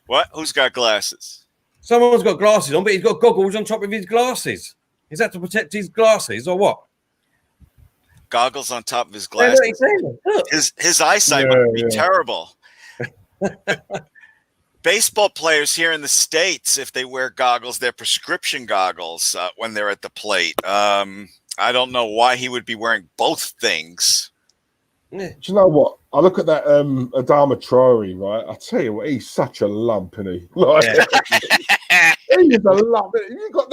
What? Who's got glasses? Someone's got glasses on, but he's got goggles on top of his glasses. Is that to protect his glasses or what? Goggles on top of his glasses. His eyesight would be terrible. Baseball players here in the States, if they wear goggles, they're prescription goggles when they're at the plate. I don't know why he would be wearing both things. Do you know what? I look at that Adama Traore, right? I tell you what, he's such a lump, isn't he? Like, he's a lump. You got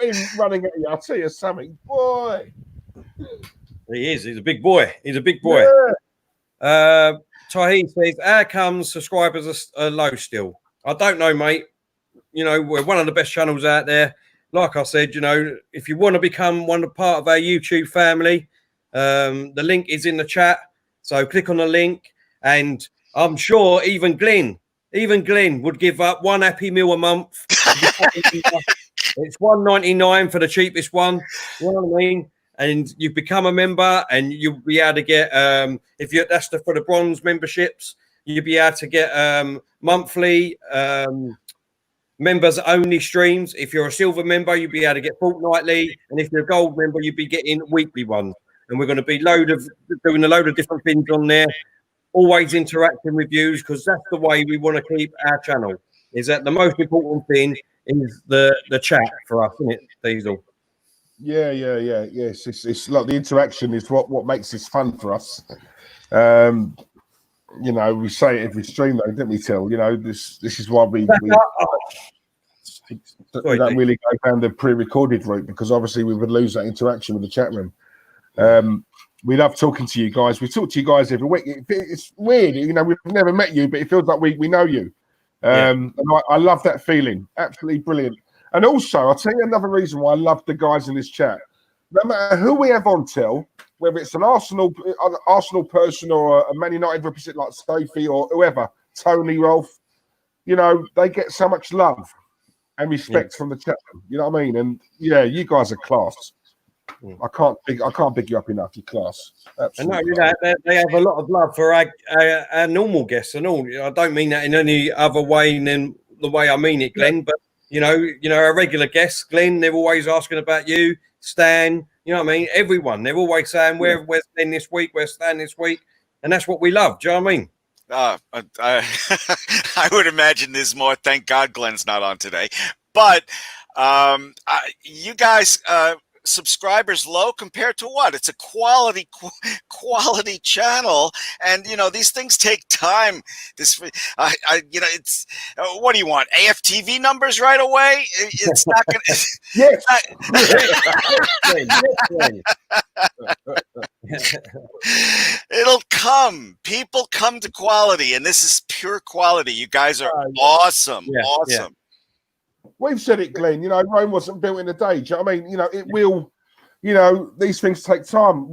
him running at you. I'll tell you something, boy. He is. He's a big boy. Yeah. Tahir says, how comes subscribers are low still? I don't know, mate. You know, we're one of the best channels out there. Like I said, you know, if you want to become part of our YouTube family, the link is in the chat. So click on the link. And I'm sure even Glenn would give up one Happy Meal a month. It's $1.99 for the cheapest one. You know what I mean? And you become a member, and you'll be able to get for the bronze memberships, you'll be able to get monthly members only streams. If you're a silver member, you'll be able to get fortnightly, and if you're a gold member, you'll be getting weekly ones. And we're going to be doing a load of different things on there, always interacting with you, because that's the way we want to keep our channel. Is that the most important thing is the chat for us, isn't it, Diesel? Yeah. It's like the interaction is what makes this fun for us. You know, we say it every stream, though, don't we, Till? You know, this is why we don't really go down the pre-recorded route, because obviously we would lose that interaction with the chat room. We love talking to you guys. We talk to you guys every week. It's weird, you know, we've never met you, but it feels like we know you. And I love that feeling. Absolutely brilliant. And also, I'll tell you another reason why I love the guys in this chat. No matter who we have on, Till, whether it's an Arsenal person or a Man United representative like Sophie or whoever, Tony, Rolf, you know, they get so much love and respect from the chat room. You know what I mean? And yeah, you guys are class. I can't big you up enough. You're class. Absolutely. And they have a lot of love for our normal guests and all. I don't mean that in any other way than the way I mean it, Glenn. But you know, our regular guests, Glenn, they're always asking about you, Stan. You know what I mean? Everyone, they're always saying, "Where's Stan this week? Where's Stan this week?" And that's what we love. Do you know what I mean? I would imagine there's more. Thank God Glenn's not on today. But you guys, subscribers low compared to what? It's a quality channel, and you know these things take time. It's what do you want? AFTV numbers right away? It's not gonna. It'll come. People come to quality, and this is pure quality. You guys are awesome. Awesome. We've said it, Glenn. You know, Rome wasn't built in a day. Do you know what I mean? You know, it will. You know, these things take time.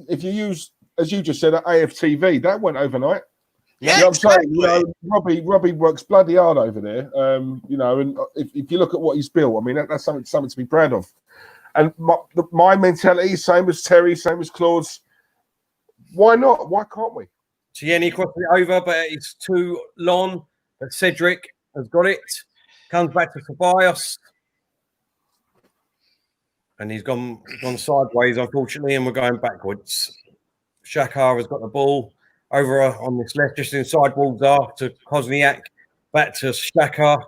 If you use, as you just said, AFTV, that went overnight. Yeah, you know what exactly. I'm saying? You know, Robbie works bloody hard over there. You know, and if you look at what he's built, I mean, that's something to be proud of. And my mentality, same as Terry, same as Claude's. Why not? Why can't we? Tierney crossed it over, but it's too long. But Cedric has got it. Comes back to Tobias. And he's gone sideways, unfortunately, and we're going backwards. Shakar has got the ball over on this left, just inside Wolves to Kosniak. Back to Shakar.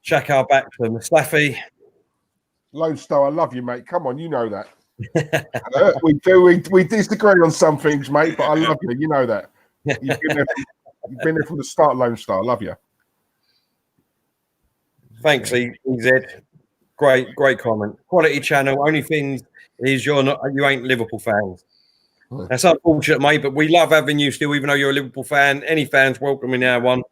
Shakar back to Mustafi. Lone Star, I love you, mate. Come on, you know that. We disagree on some things, mate, but I love you. You know that. You've been there from the start, Lone Star. I love you. Thanks, EZ. Great comment. Quality channel. Only thing is you ain't Liverpool fans. That's unfortunate, mate, but we love having you still, even though you're a Liverpool fan. Any fans welcome in our one.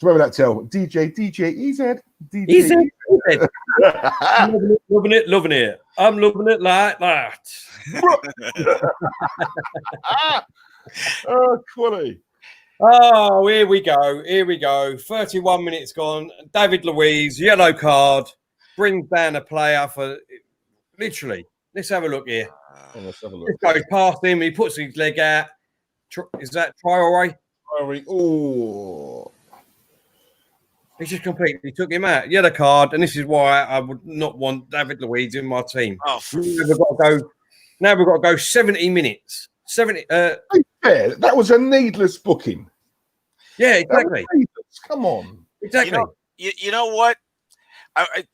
Remember that tell? DJ EZ. DJ EZ. Loving it. I'm loving it like that. Oh, quality. Oh, here we go. 31 minutes gone. David Luiz, yellow card. Brings down a player for literally. Let's have a look here. Let's have a look. This goes past him. He puts his leg out. Is that Traore? Oh. He just completely took him out. Yellow card. And this is why I would not want David Luiz in my team. Oh, now we've got to go 70 minutes. 70. Fair. That was a needless booking. Yeah, exactly. Come on. Exactly. You know what?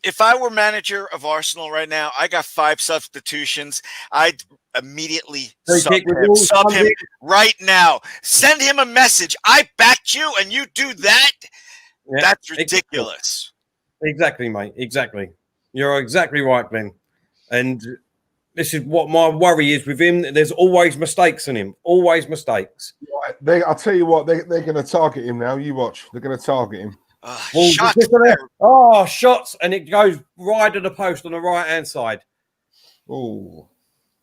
If I were manager of Arsenal right now, I got 5 substitutions. I'd immediately sub him right now. Send him a message. I backed you, and you do that? Yeah, that's ridiculous. Exactly, mate. Exactly. You're exactly right, Ben. And this is what my worry is with him. There's always mistakes in him. Always mistakes. I'll tell you what, they're going to target him now. You watch. They're going to target him. Shots, and it goes wide of the post on the right-hand side. Oh.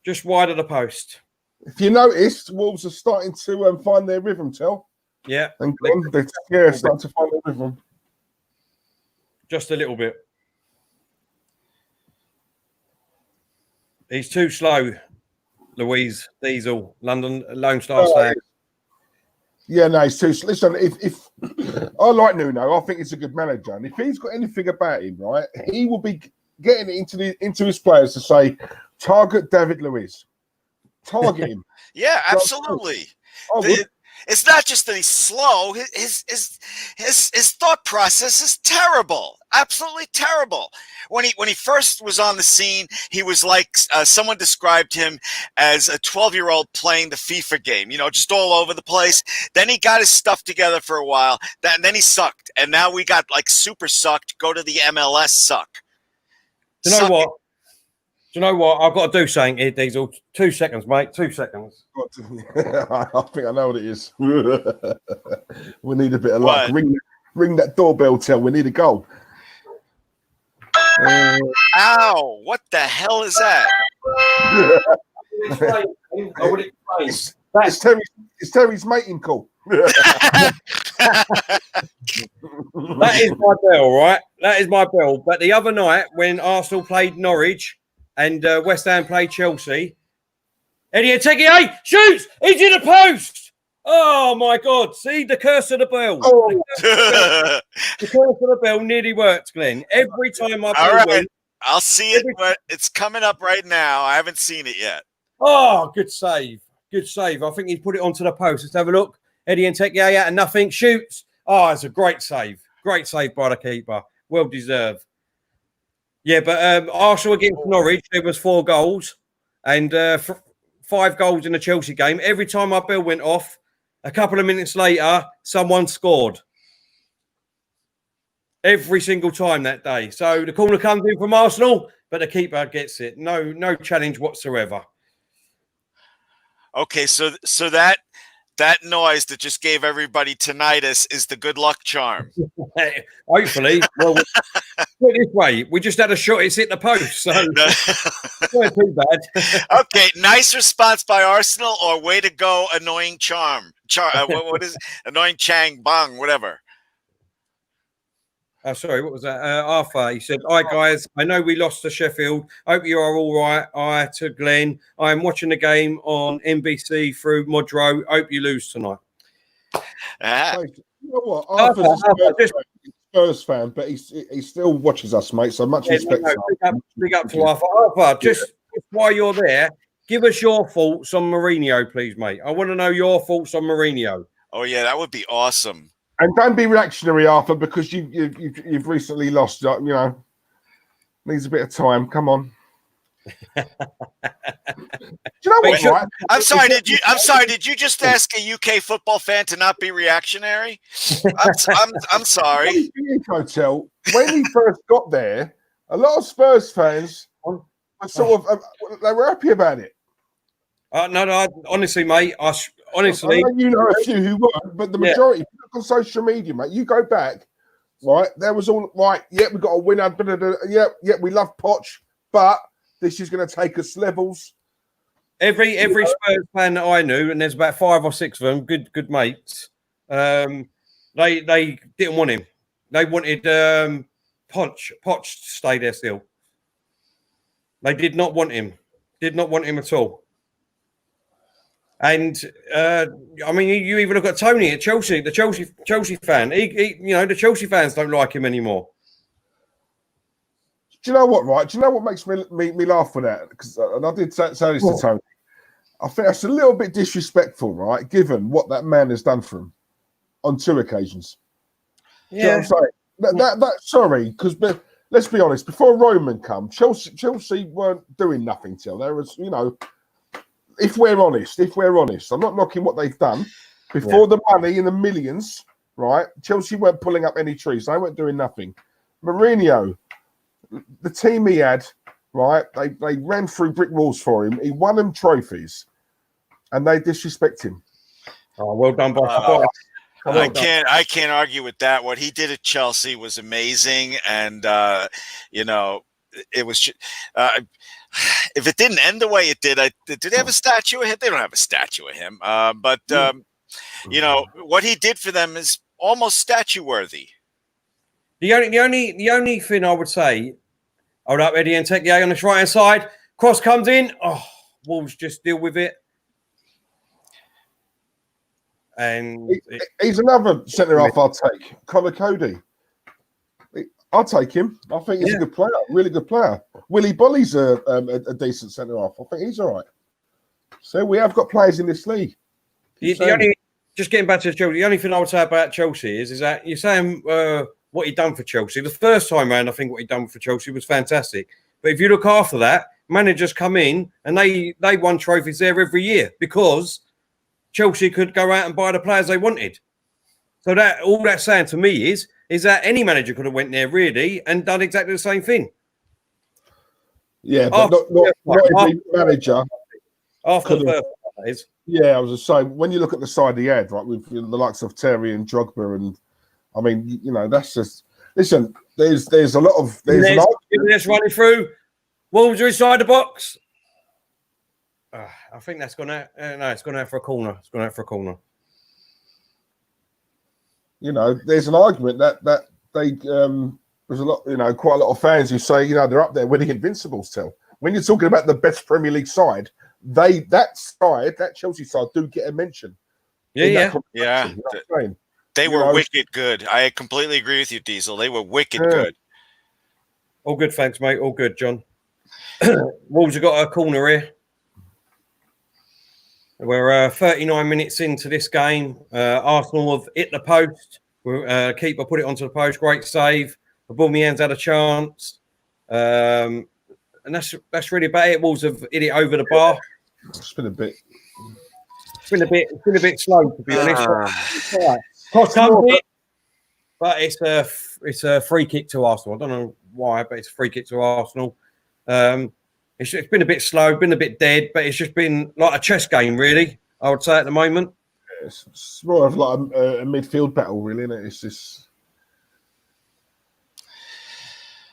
Just wide of the post. If you noticed, Wolves are starting to find their rhythm, Tel. Yeah. And they're starting to find their rhythm. Just a little bit. He's too slow, Louise Diesel, London Lone Star stand. Yeah, no, he's too. Listen, if I like Nuno, I think he's a good manager, and if he's got anything about him, right, he will be getting it into his players to say, target David Luiz, target him. Yeah, absolutely. It's not just that he's slow. His thought process is terrible, absolutely terrible. When he first was on the scene, he was like someone described him as a 12-year-old playing the FIFA game. You know, just all over the place. Then he got his stuff together for a while. Then he sucked, and now we got like super sucked. Go to the MLS suck. Do you know what? Do you know what? I've got to do something here, Diesel. 2 seconds, mate. 2 seconds. I think I know what it is. We need a bit of luck. Ring that doorbell, Tel. We need a goal. Ow! What the hell is that? It's Terry's mating call. That is my bell, right? That is my bell. But the other night when Arsenal played Norwich and West Ham played Chelsea, Eddie Nketiah shoots! He's in the post! Oh, my God. See, the curse of the bell. Oh. The curse of the bell nearly works, Glenn. Every time I went, I'll see it, but it's coming up right now. I haven't seen it yet. Oh, good save. Good save. I think he put it onto the post. Let's have a look. Eddie Nketiah and nothing. Shoots. Oh, it's a great save. Great save by the keeper. Well deserved. Yeah, but Arsenal against Norwich, there was 4 goals and 5 goals in the Chelsea game. Every time my bell went off, a couple of minutes later, someone scored. Every single time that day. So the corner comes in from Arsenal, but the keeper gets it. No challenge whatsoever. Okay, so that That noise that just gave everybody tinnitus is the good luck charm. Hopefully. Well, put it this way, we just had a shot. It's hit the post, so not too bad. Okay, nice response by Arsenal, or way to go, annoying charm. What is it? Annoying Chang Bang, whatever. Oh, sorry, what was that? Arthur, he said, "Hi guys, I know we lost to Sheffield. Hope you are all right. Hi to Glenn. I am watching the game on NBC through Modro. Hope you lose tonight." You know what? Arthur's a Spurs fan, but he still watches us, mate. So much respect. Big up to Arthur. Arthur, just while you're there, give us your thoughts on Mourinho, please, mate. I want to know your thoughts on Mourinho. Oh yeah, that would be awesome. And don't be reactionary, Arthur, because you've recently lost. You know, needs a bit of time. Come on. Do you know what? Right? I'm sorry. Did you just ask a UK football fan to not be reactionary? I'm sorry. Hotel. When he first got there, a lot of Spurs fans were sort of they were happy about it. No, honestly, mate. Honestly, I know you know a few who weren't, but the majority, if you look on social media, mate, you go back, right? There was all right. Yeah, we got a winner. Yeah, we love Poch, but this is going to take us levels. Every Spurs fan that I knew, and there's about 5 or 6 of them, good mates. They didn't want him. They wanted Poch to stay there still. They did not want him. Did not want him at all. And I mean, you even look at Tony at Chelsea, the Chelsea fan. He the Chelsea fans don't like him anymore. Do you know what? Right? Do you know what makes me laugh with that? Because and I did say this to Tony. I think that's a little bit disrespectful, right? Given what that man has done for him on 2 occasions. Yeah, you know what I'm saying? That sorry, because let's be honest. Before Roman come, Chelsea weren't doing nothing till there was, If we're honest, I'm not knocking what they've done. Before the money in the millions, right? Chelsea weren't pulling up any trees. They weren't doing nothing. Mourinho, the team he had, right? They ran through brick walls for him. He won them trophies, and they disrespect him. Oh, well done, boss. I can't argue with that. What he did at Chelsea was amazing, and it was. If it didn't end the way it did, do they have a statue of him? They don't have a statue of him. But what he did for them is almost statue worthy. The only thing I would say, hold up, Eddie and take the A on this right hand side. Cross comes in. Oh, Wolves just deal with it. And he's another centre half I'll take. Connor Cody. I'll take him. I think he's a good player, really good player. Willie Bolly's a decent centre half. I think he's all right. So we have got players in this league. Just getting back to Chelsea, the only thing I would say about Chelsea is that you're saying what he'd done for Chelsea. The first time round, I think what he'd done for Chelsea was fantastic. But if you look after that, managers come in and they won trophies there every year because Chelsea could go out and buy the players they wanted. So that all that's saying to me is that any manager could have went there really and done exactly the same thing. Yeah, but not every manager. After the first that is. Yeah, I was just saying, when you look at the side he had, right, with the likes of Terry and Drogba, and I mean, that's just listen. There's a lot of let's run it through. Wolves are inside the box. I think that's gone out. No, it's gone out for a corner. It's gone out for a corner. There's an argument that they there's a lot, quite a lot of fans who say, they're up there winning Invincibles still. When you're talking about the best Premier League side, that Chelsea side do get a mention. Yeah. They were wicked good. I completely agree with you, Diesel. They were wicked good. All good, thanks, mate. All good, John. Wolves have got a corner here. We're 39 minutes into this game. Arsenal have hit the post. Keeper put it onto the post. Great save. Aubameyang's had a chance. And that's really about it. Wolves have hit it over the bar. It's been a bit slow, to be honest. Cross comes in, but it's a free kick to Arsenal. I don't know why, but it's a free kick to Arsenal. It's been a bit slow, been a bit dead, but it's just been like a chess game, really, I would say, at the moment. It's more of like a midfield battle, really, isn't it? It's just.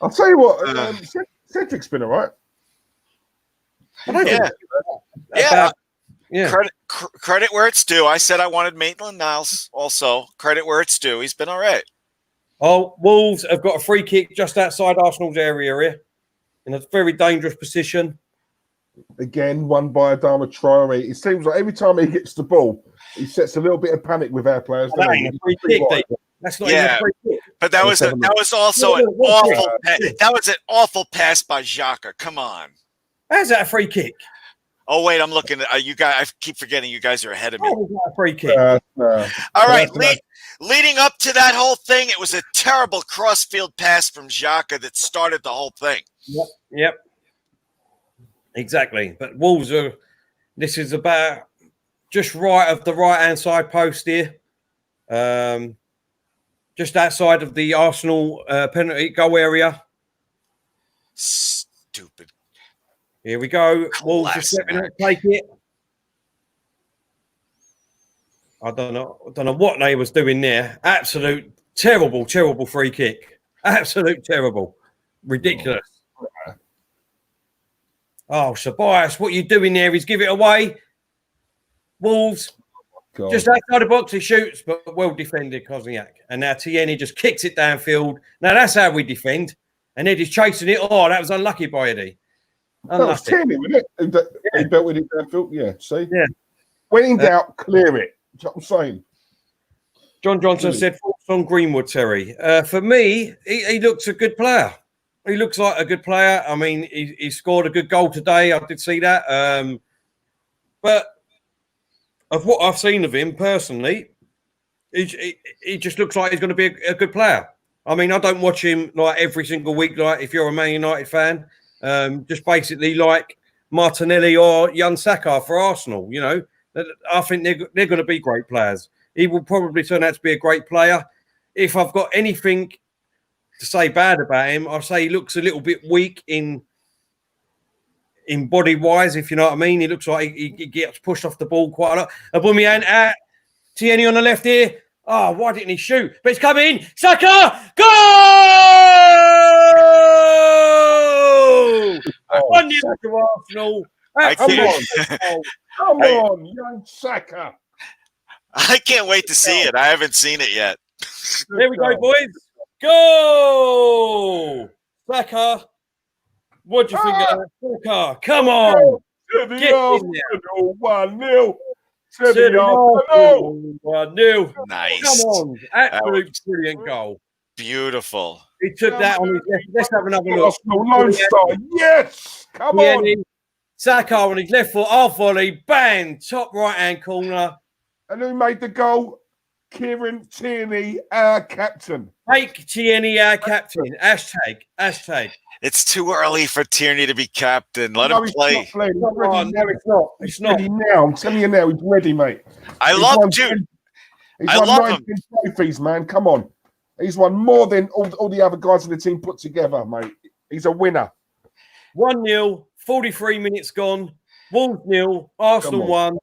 I'll tell you what, Cedric's been all right. Yeah. Credit where it's due. I said I wanted Maitland-Niles also. Credit where it's due. He's been all right. Oh, Wolves have got a free kick just outside Arsenal's area here in a very dangerous position. Again, won by Adama Traore. It seems like every time he gets the ball, he sets a little bit of panic with our players. That ain't a free kick, that's not even a free kick. But that was also an awful. That was an awful pass by Xhaka. Come on. How's that a free kick? Oh wait, I'm looking at you guys. I keep forgetting you guys are ahead of me. How was that a free kick? All right, leading up to that whole thing, it was a terrible cross-field pass from Xhaka that started the whole thing. Yep. Exactly. But Wolves are. This is about just right of the right-hand side post here. Just outside of the Arsenal penalty goal area. Stupid. Here we go. Wolves just stepping up, take it. I don't know what they was doing there. Absolute terrible free kick. Absolute terrible. Ridiculous. Oh, Sabias, what are you doing there? He's give it away. Wolves. Just outside the box, he shoots, but well defended, Kozniak. And now Tierney just kicks it downfield. Now that's how we defend. And Eddie's chasing it. Oh, that was unlucky by Eddie. That was Tierney, wasn't it? He built with it downfield. Yeah, see? Yeah. When in doubt, clear it. That's what I'm saying. John Johnson said, thoughts on Greenwood, Terry. For me, he looks a good player. He looks like a good player. I mean, he scored a good goal today. I did see that. But of what I've seen of him personally, he just looks like he's going to be a good player. I mean, I don't watch him like every single week, like if you're a Man United fan. Just basically like Martinelli or Jan Saka for Arsenal, you know. I think they're going to be great players. He will probably turn out to be a great player. If I've got anything to say bad about him, I'll say he looks a little bit weak in body-wise, if you know what I mean. He looks like he gets pushed off the ball quite a lot. Aubameyang out. Tierney on the left here. Oh, why didn't he shoot? But it's coming. Saka! Goal! 1-0 to Arsenal. Come on, young Saka. I can't wait to see it. I haven't seen it yet. There we go, boys. Go! Saka. What do you think of that? Saka, come on. Get in there. 1-0. 1-0. Nice. Come on. Absolute brilliant goal. Beautiful. He took that on his left. Let's have another look. Lone Star. Yes. Come on. Saka on his left foot. Half volley. Bang. Top right-hand corner. And who made the goal? Kieran Tierney, our captain. Make Tierney our captain. Hashtag. It's too early for Tierney to be captain. Let him play. No, it's not. He's ready now. I'm telling you now, he's ready, mate. I love him. He's won 19 trophies, man. Come on. He's won more than all the other guys in the team put together, mate. He's a winner. 1-0, 43 minutes gone. Wolves 0, Arsenal 1.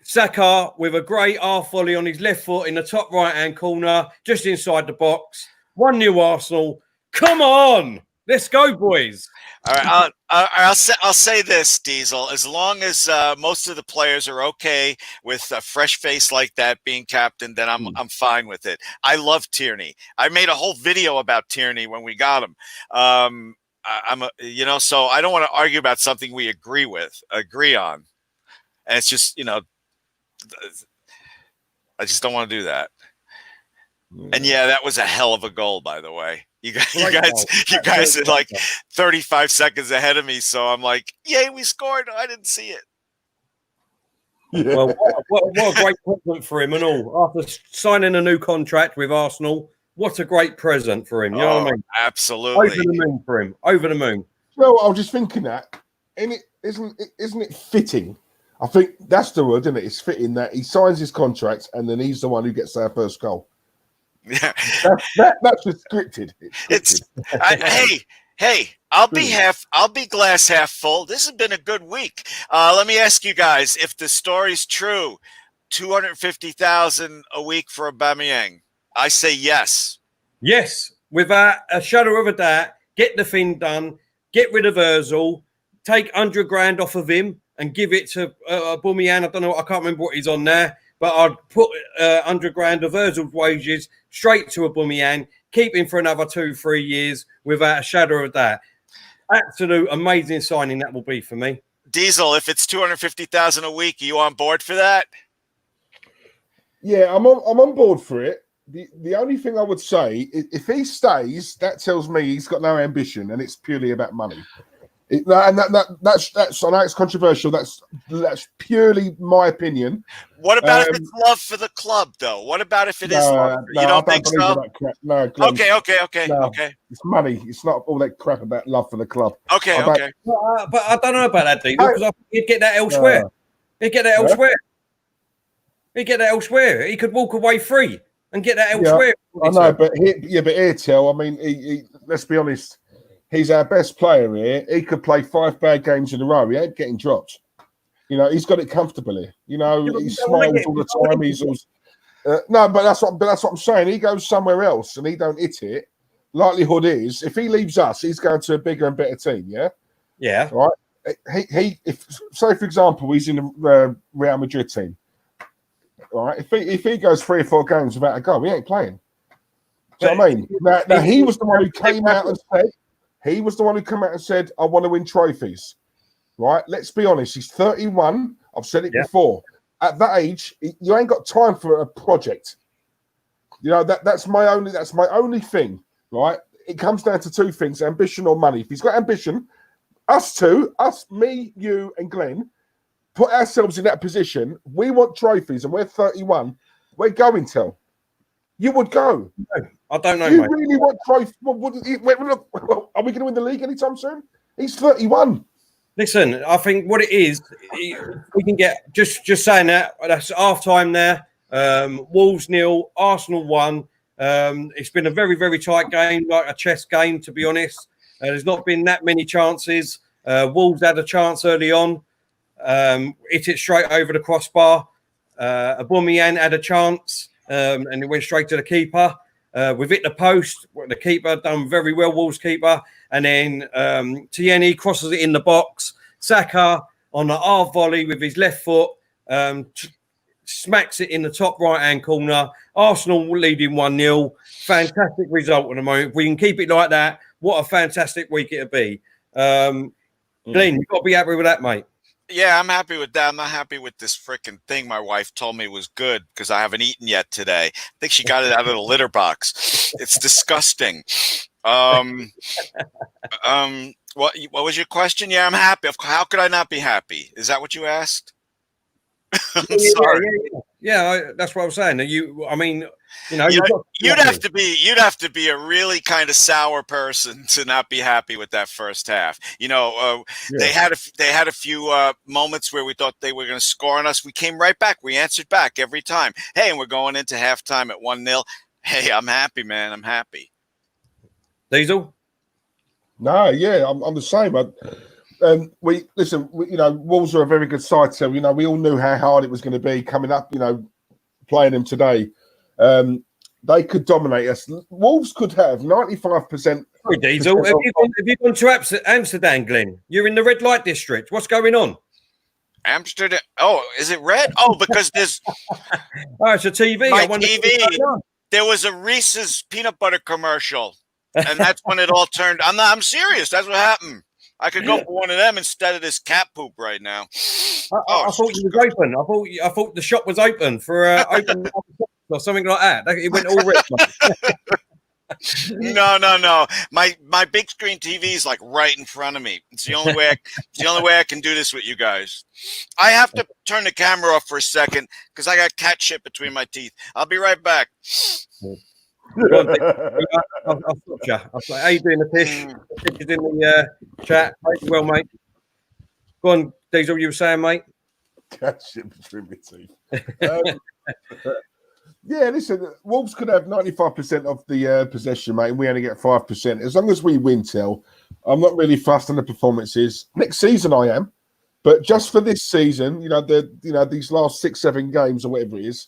Saka with a great half volley on his left foot in the top right-hand corner, just inside the box. 1-0 Arsenal. Come on. Let's go, boys. All right, I'll say this, Diesel. As long as most of the players are okay with a fresh face like that being captain, then I'm fine with it. I love Tierney. I made a whole video about Tierney when we got him. So I don't want to argue about something we agree on, and it's just I just don't want to do that. And yeah, that was a hell of a goal, by the way. You guys are like 35 seconds ahead of me, so I'm like, yay, we scored. I didn't see it. Yeah. Well, what a great present for him and all. After signing a new contract with Arsenal, what a great present for him. You know what I mean? Absolutely. Over the moon for him. Over the moon. Well, I was just thinking that, and isn't it fitting? I think that's the word, isn't it? It's fitting that he signs his contract and then he's the one who gets our first goal. Yeah, that's just scripted. It's hey. I'll be glass half full. This has been a good week. Let me ask you guys: if the story's true, 250,000 a week for Aubameyang? I say yes. Yes, without a shadow of a doubt. Get the thing done. Get rid of Ozil. Take 100 grand off of him and give it to Aubameyang. I don't know. I can't remember what he's on there, but I'd put 100 grand of Ozil's wages straight to Aubameyang. Keep him for another 2-3 years without a shadow of a doubt. Absolute amazing signing that will be for me. Diesel, if it's 250,000 a week, are you on board for that? Yeah, I'm on board for it. The only thing I would say, if he stays, that tells me he's got no ambition and it's purely about money. That's I know it's controversial. That's purely my opinion. What about if it's love for the club, though? What about if it is love? You don't think so? No. Glenn, Okay. It's money. It's not all that crap about love for the club. Okay. But I don't know about that, Dean, because I think he'd get that elsewhere. He'd get that elsewhere. He'd get that elsewhere. He could walk away free and get that elsewhere. I know, but Airtel, I mean, he, let's be honest. He's our best player here. He could play 5 bad games in a row. He ain't getting dropped. You know, he's got it comfortably. You know, he smiles all the time. He's always but that's what I'm saying. He goes somewhere else and he don't hit it. Likelihood is, if he leaves us, he's going to a bigger and better team. Yeah. Right. If say for example, he's in the Real Madrid team. All right. If he goes 3 or 4 games without a goal, he ain't playing. Do you know what I mean? Now he was the one who came out and said. He was the one who came out and said, I want to win trophies, right? Let's be honest. He's 31. I've said it before. At that age, you ain't got time for a project. You know, that's my only thing, right? It comes down to 2 things, ambition or money. If he's got ambition, me, you, and Glenn, put ourselves in that position. We want trophies and we're 31. We're going to. You would go. I don't know, you mate. Really want trophy? Are we going to win the league anytime soon? He's 31. Listen, I think what it is, we can get just saying that's half time there. Wolves 0, Arsenal 1. It's been a very, very tight game, like a chess game, to be honest. There's not been that many chances. Wolves had a chance early on, hit it straight over the crossbar. Aubameyang had a chance, and it went straight to the keeper. We've hit the post. The keeper done very well, Wolves keeper. And then Tierney crosses it in the box. Saka on the half volley with his left foot smacks it in the top right-hand corner. Arsenal leading 1-0. Fantastic result at the moment. If we can keep it like that, what a fantastic week it'll be. Glenn, you've got to be happy with that, mate. Yeah, I'm happy with that. I'm not happy with this freaking thing my wife told me was good because I haven't eaten yet today. I think she got it out of the litter box. It's disgusting. What was your question? Yeah, I'm happy. How could I not be happy? Is that what you asked? I'm sorry. Yeah, that's what I was saying. You'd have to be a really kind of sour person to not be happy with that first half. They had a few moments where we thought they were going to score on us. We came right back. We answered back every time. Hey, and we're going into halftime at 1-0. Hey, I'm happy, man. I'm happy. Diesel? No, yeah, I'm the same. Wolves are a very good side, so we all knew how hard it was going to be coming up. Playing them today, they could dominate us. Wolves could have 95%. Sorry, Diesel. Have you gone to Amsterdam, Glenn? You're in the red light district. What's going on? Amsterdam. Oh, is it red? Oh, because there's. Oh, it's a TV. My TV. There was a Reese's peanut butter commercial, and that's when it all turned. I'm serious. That's what happened. I could go for one of them instead of this cat poop right now. I thought it was open. I thought the shop was open for open or something like that. It went all red. No. My big screen TV is like right in front of me. It's the only way. It's the only way I can do this with you guys. I have to turn the camera off for a second because I got cat shit between my teeth. I'll be right back. I'll stop you. I'll say, how you doing, the fish? The fish is in the chat. Well, mate. Go on, Diesel, you were saying, mate? Cat shit between my teeth. Yeah, listen, Wolves could have 95% of the possession, mate, and we only get 5%. As long as we win, I'm not really fussed on the performances. Next season, I am. But just for this season, these last 6-7 games or whatever it is,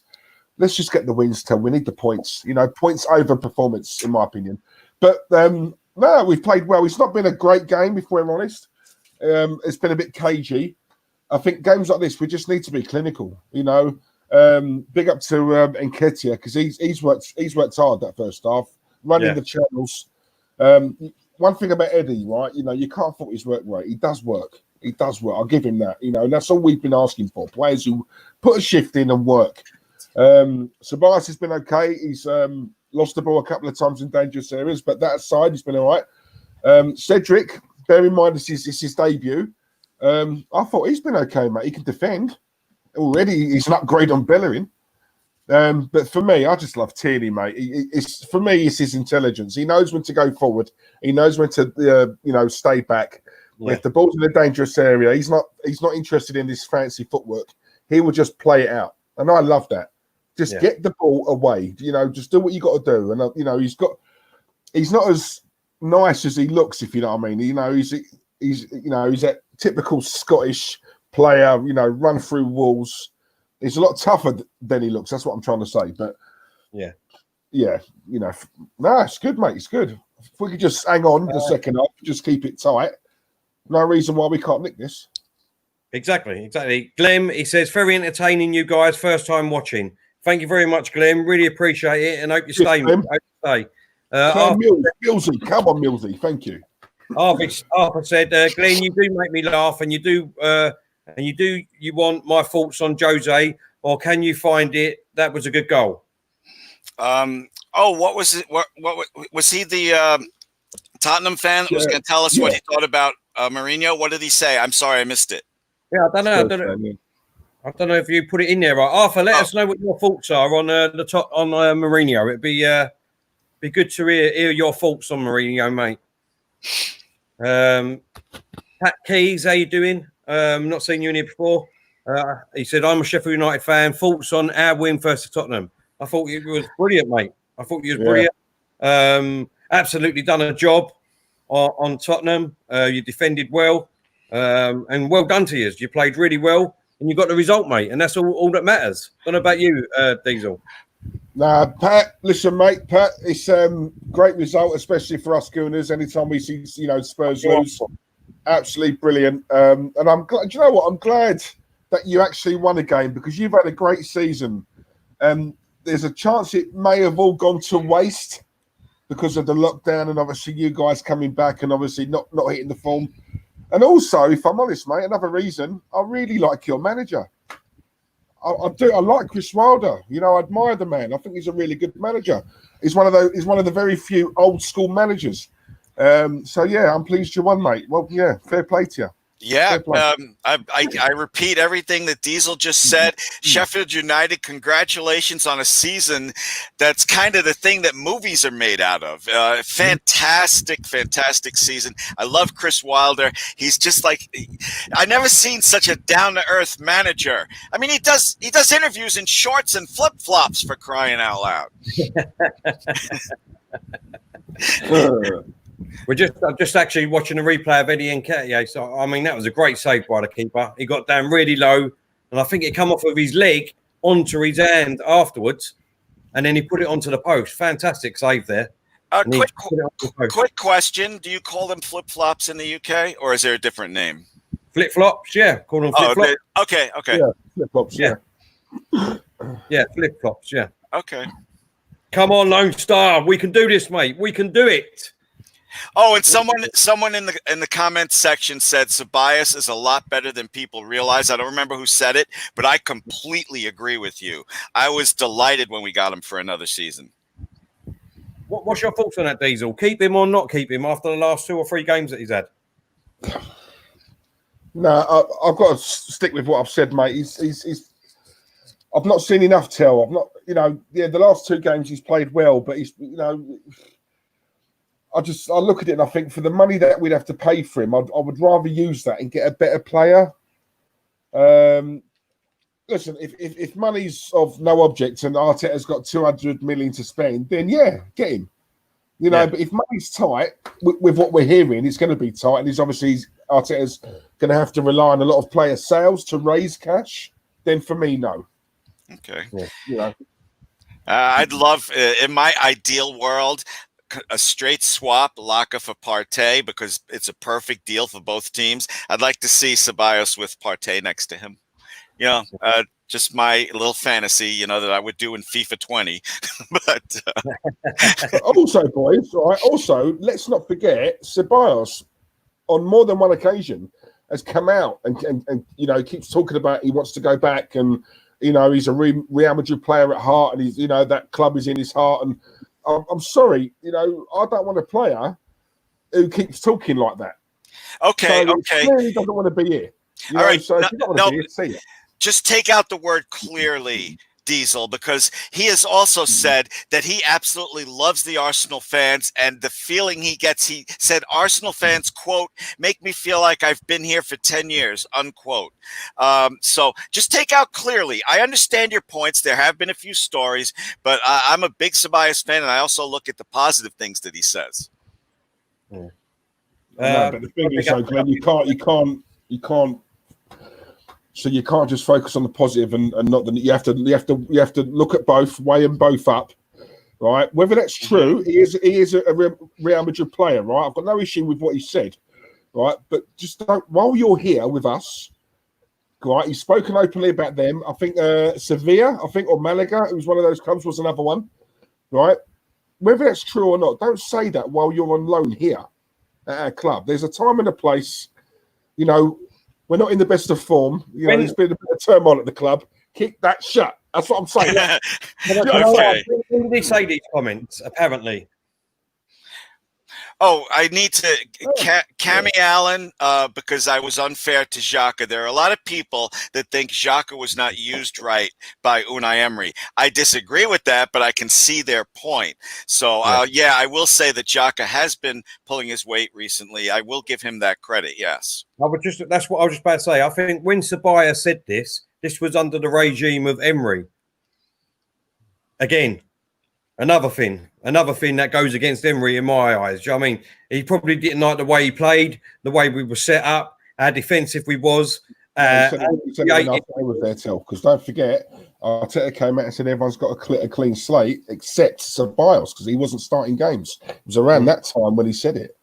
let's just get the wins. We need the points. Points over performance, in my opinion. But no, we've played well. It's not been a great game, if we're honest. It's been a bit cagey. I think games like this, we just need to be clinical. Big up to Nketiah, because he's worked hard that first half, running the channels. One thing about Eddie, right? You can't fault his work rate. He does work. I'll give him that. And that's all we've been asking for. Players who put a shift in and work. Ceballos has been okay. He's lost the ball a couple of times in dangerous areas, but that aside, he's been all right. Cedric, bear in mind, this is his debut. I thought he's been okay, mate. He can defend. Already, he's an upgrade on Bellerin. But for me, I just love Tierney, mate. For me, it's his intelligence. He knows when to go forward. He knows when to, stay back. Yeah. If the ball's in a dangerous area, he's not interested in this fancy footwork. He will just play it out, and I love that. Just get the ball away. Just do what you got to do. And he's not as nice as he looks, if you know what I mean. He's that typical Scottish player. Run through walls. He's a lot tougher than he looks. That's what I'm trying to say. But no, it's good, mate. It's good. If we could just hang on the second half, just keep it tight. No reason why we can't nick this. Exactly. Glenn, he says, very entertaining, you guys. First time watching. Thank you very much, Glenn. Really appreciate it, and hope you stay. Come on, Millsy. Thank you. Arthur said, Glenn, you do make me laugh, and you want my thoughts on Jose, or can you find it? That was a good goal. What was it? What was he the Tottenham fan that was going to tell us what he thought about Mourinho? What did he say? I'm sorry, I missed it. Yeah, I don't know if you put it in there, right? Arthur, let us know what your thoughts are on Mourinho. It'd be good to hear your thoughts on Mourinho, mate. Pat Keys, how you doing? Not seen you in here before. He said, I'm a Sheffield United fan. Thoughts on our win versus Tottenham? I thought you was brilliant, mate. Brilliant. Absolutely done a job on Tottenham. You defended well. And well done to you. You played really well, and you got the result, mate. And that's all that matters. Don't know about you, Diesel. Nah, Pat. Listen, mate. Pat, it's great result, especially for us Gooners. Anytime we see Spurs lose, absolutely brilliant. And I'm glad. Do you know what? I'm glad that you actually won a game, because you've had a great season. There's a chance it may have all gone to waste because of the lockdown, and obviously you guys coming back and obviously not hitting the form. And also, if I'm honest, mate, another reason, I really like your manager. I do. I like Chris Wilder. I admire the man. I think he's a really good manager. He's one of the very few old school managers. So yeah, I'm pleased you won, mate. Well, yeah, fair play to you. Yeah, I repeat everything that Diesel just said. Sheffield United, congratulations on a season that's kind of the thing that movies are made out of. Fantastic season. I love Chris Wilder. He's just like, I never seen such a down-to-earth manager. I mean, he does interviews in shorts and flip-flops, for crying out loud. I'm just actually watching a replay of Eddie Nketiah. So, I mean, that was a great save by the keeper. He got down really low, and I think it come off of his leg onto his hand afterwards, and then he put it onto the post. Fantastic save there. Quick question. Do you call them flip-flops in the UK, or is there a different name? Flip-flops, yeah. Call them flip-flops. Okay. Yeah, flip-flops, yeah. Yeah, flip-flops, yeah. Okay. Come on, Lone Star. We can do this, mate. We can do it. Oh, and someone in the comments section said Ceballos is a lot better than people realize. I don't remember who said it, but I completely agree with you. I was delighted when we got him for another season. What's your thoughts on that, Diesel? Keep him or not keep him after the last 2 or 3 games that he's had? No, I've got to stick with what I've said, mate. He's I've not seen enough tell. I've not, the last 2 games he's played well, but he's, I look at it and I think for the money that we'd have to pay for him, I would rather use that and get a better player. Listen, if money's of no object and Arteta's got 200 million to spend, then yeah, get him. But if money's tight, with what we're hearing, it's going to be tight, and he's obviously Arteta's going to have to rely on a lot of player sales to raise cash, then for me, no. Okay. Yeah, you know. I'd love, in my ideal world, a straight swap, Laka for Partey, because it's a perfect deal for both teams. I'd like to see Ceballos with Partey next to him. You know, just my little fantasy, you know, that I would do in FIFA 20. But also, boys, right? Also, let's not forget Ceballos on more than one occasion has come out and you know, keeps talking about he wants to go back, and you know, he's a Real Madrid player at heart, and he's, you know, that club is in his heart. And I'm sorry, you know, I don't want a player who keeps talking like that. okay, So okay. He doesn't want to be here. You All know, right, so if you don't want to be here, see it. Just take out the word clearly, Diesel, because he has also said that he absolutely loves the Arsenal fans, and the feeling he gets, he said, Arsenal fans, quote, make me feel like I've been here for 10 years, unquote. So just take out clearly. I understand your points. There have been a few stories, but I'm a big Ceballos fan, and I also look at the positive things that he says. No, but the thing is, though, Glenn, you can't. So you can't just focus on the positive and not the. You have to look at both, weigh them both up, right? Whether that's true, he is a Real Madrid player, right? I've got no issue with what he said, right? But just don't, while you're here with us, right? He's spoken openly about them. I think Sevilla, or Malaga, it was one of those clubs, was another one, right? Whether that's true or not, don't say that while you're on loan here at our club. There's a time and a place, you know. We're not in the best of form. You know, there's been a bit of turmoil at the club. Keep that shut. That's what I'm saying. Okay. When did he say these comments? Apparently. Oh, I need to Cammy Allen, because I was unfair to Xhaka. There are a lot of people that think Xhaka was not used right by Unai Emery. I disagree with that, but I can see their point. So, yeah, I will say that Xhaka has been pulling his weight recently. I will give him that credit, yes. That's what I was just about to say. I think when Ceballos said this was under the regime of Emery. Again, another thing that goes against Emery in my eyes. Do you know what I mean? He probably didn't like the way he played, the way we were set up, how defensive we was. He said enough with their tell, because don't forget, Arteta came out and said everyone's got a clean slate except Ceballos, because he wasn't starting games. It was around that time when he said it.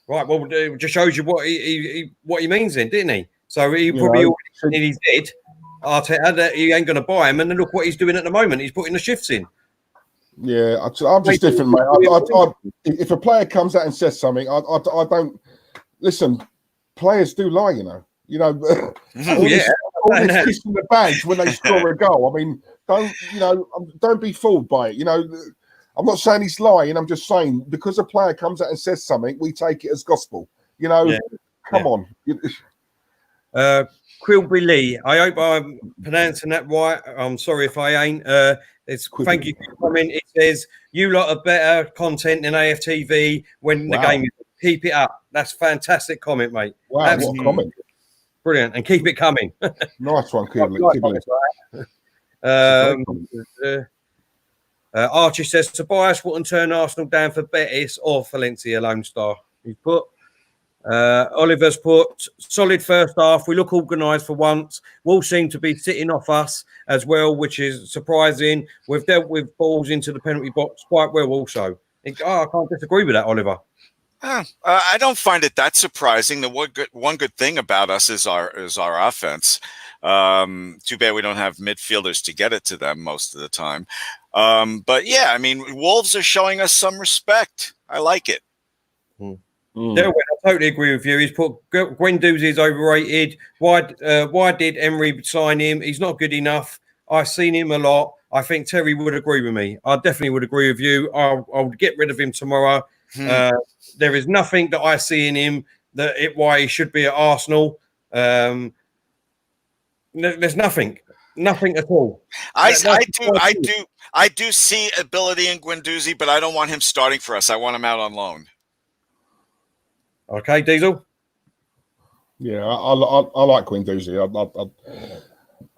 Right. Well, it just shows you what he means then, didn't he? So he probably already said in his head, Arteta, that he ain't going to buy him, and then look what he's doing at the moment. He's putting the shifts in. Yeah, I'm just different, mate. If a player comes out and says something, I don't listen. Players do lie, you know. All this kiss in the badge when they score a goal. I mean, don't be fooled by it. You know, I'm not saying he's lying. I'm just saying because a player comes out and says something, we take it as gospel. You know, come on. Quilby Lee, I hope I'm pronouncing that right. I'm sorry if I ain't. Thank you for your comment. It says, you lot are better content than AFTV when the game is. Keep it up. That's a fantastic comment, mate. Wow, absolutely. What a comment. Brilliant. And keep it coming. Nice one, Archie says, Tobias wouldn't turn Arsenal down for Betis or Valencia Lone Star. He's put. Oliver's put solid first half. We look organised for once. Wolves seem to be sitting off us as well, which is surprising. We've dealt with balls into the penalty box quite well also. I can't disagree with that, Oliver. I don't find it that surprising. The one good thing about us is our offense. Too bad we don't have midfielders to get it to them most of the time. But yeah, I mean, Wolves are showing us some respect. I like it. I totally agree with you. He's put Guendouzi is overrated. Why did Emery sign him? He's not good enough. I've seen him a lot. I think Terry would agree with me. I definitely would agree with you. I'll get rid of him tomorrow. There is nothing that I see in him why he should be at Arsenal. There's nothing at all. I do see ability in Guendouzi, but I don't want him starting for us. I want him out on loan. Okay, Diesel. Yeah, I like Guendouzi.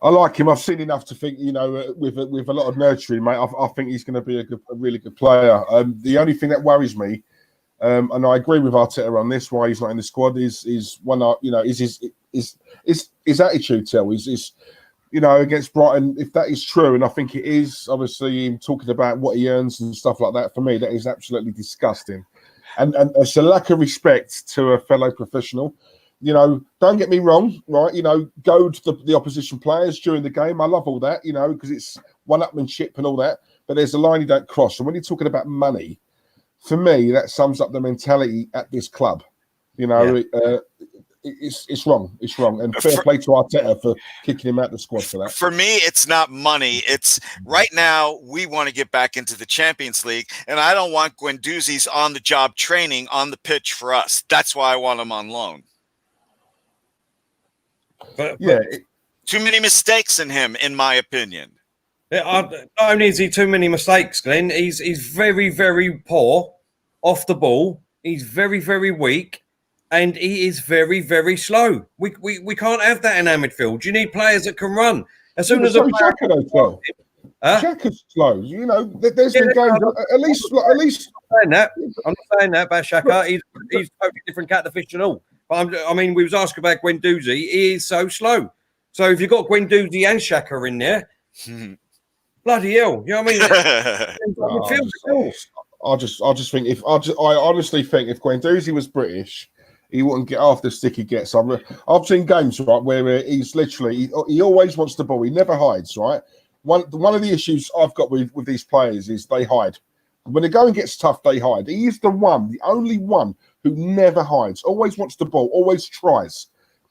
I like him. I've seen enough to think, with a lot of nurturing, mate. I think he's going to be a really good player. The only thing that worries me And I agree with Arteta on this. Why he's not in the squad is one, is his attitude. Tell is against Brighton. If that is true, and I think it is, obviously him talking about what he earns and stuff like that. For me, that is absolutely disgusting, and it's a lack of respect to a fellow professional. Don't get me wrong, right? Goad the opposition players during the game. I love all that, because it's one-upmanship and all that. But there's a line you don't cross. And when you're talking about money, for me, that sums up the mentality at this club. It's wrong. It's wrong. And fair play to Arteta for kicking him out the squad for that. For me, it's not money. It's right now we want to get back into the Champions League, and I don't want Guendouzi's on-the-job training on the pitch for us. That's why I want him on loan. But too many mistakes in him, in my opinion. Not only is he too many mistakes, Glenn, he's very, very poor off the ball. He's very, very weak, and he is very, very slow. We can't have that in our midfield. You need players that can run. As soon as Xhaka's slow. There's been games at least. I'm not saying that about Xhaka. He's totally different cat of fish and all. But we was asking about Guendouzi. He is so slow. So if you've got Guendouzi and Xhaka in there, bloody hell, you know what I mean? I honestly think if Guendouzi was British, he wouldn't get half the stick he gets. I've seen games right where he's literally he always wants the ball. He never hides. Right. One of the issues I've got with these players is they hide. When the going gets tough, they hide. He is the only one who never hides. Always wants the ball. Always tries.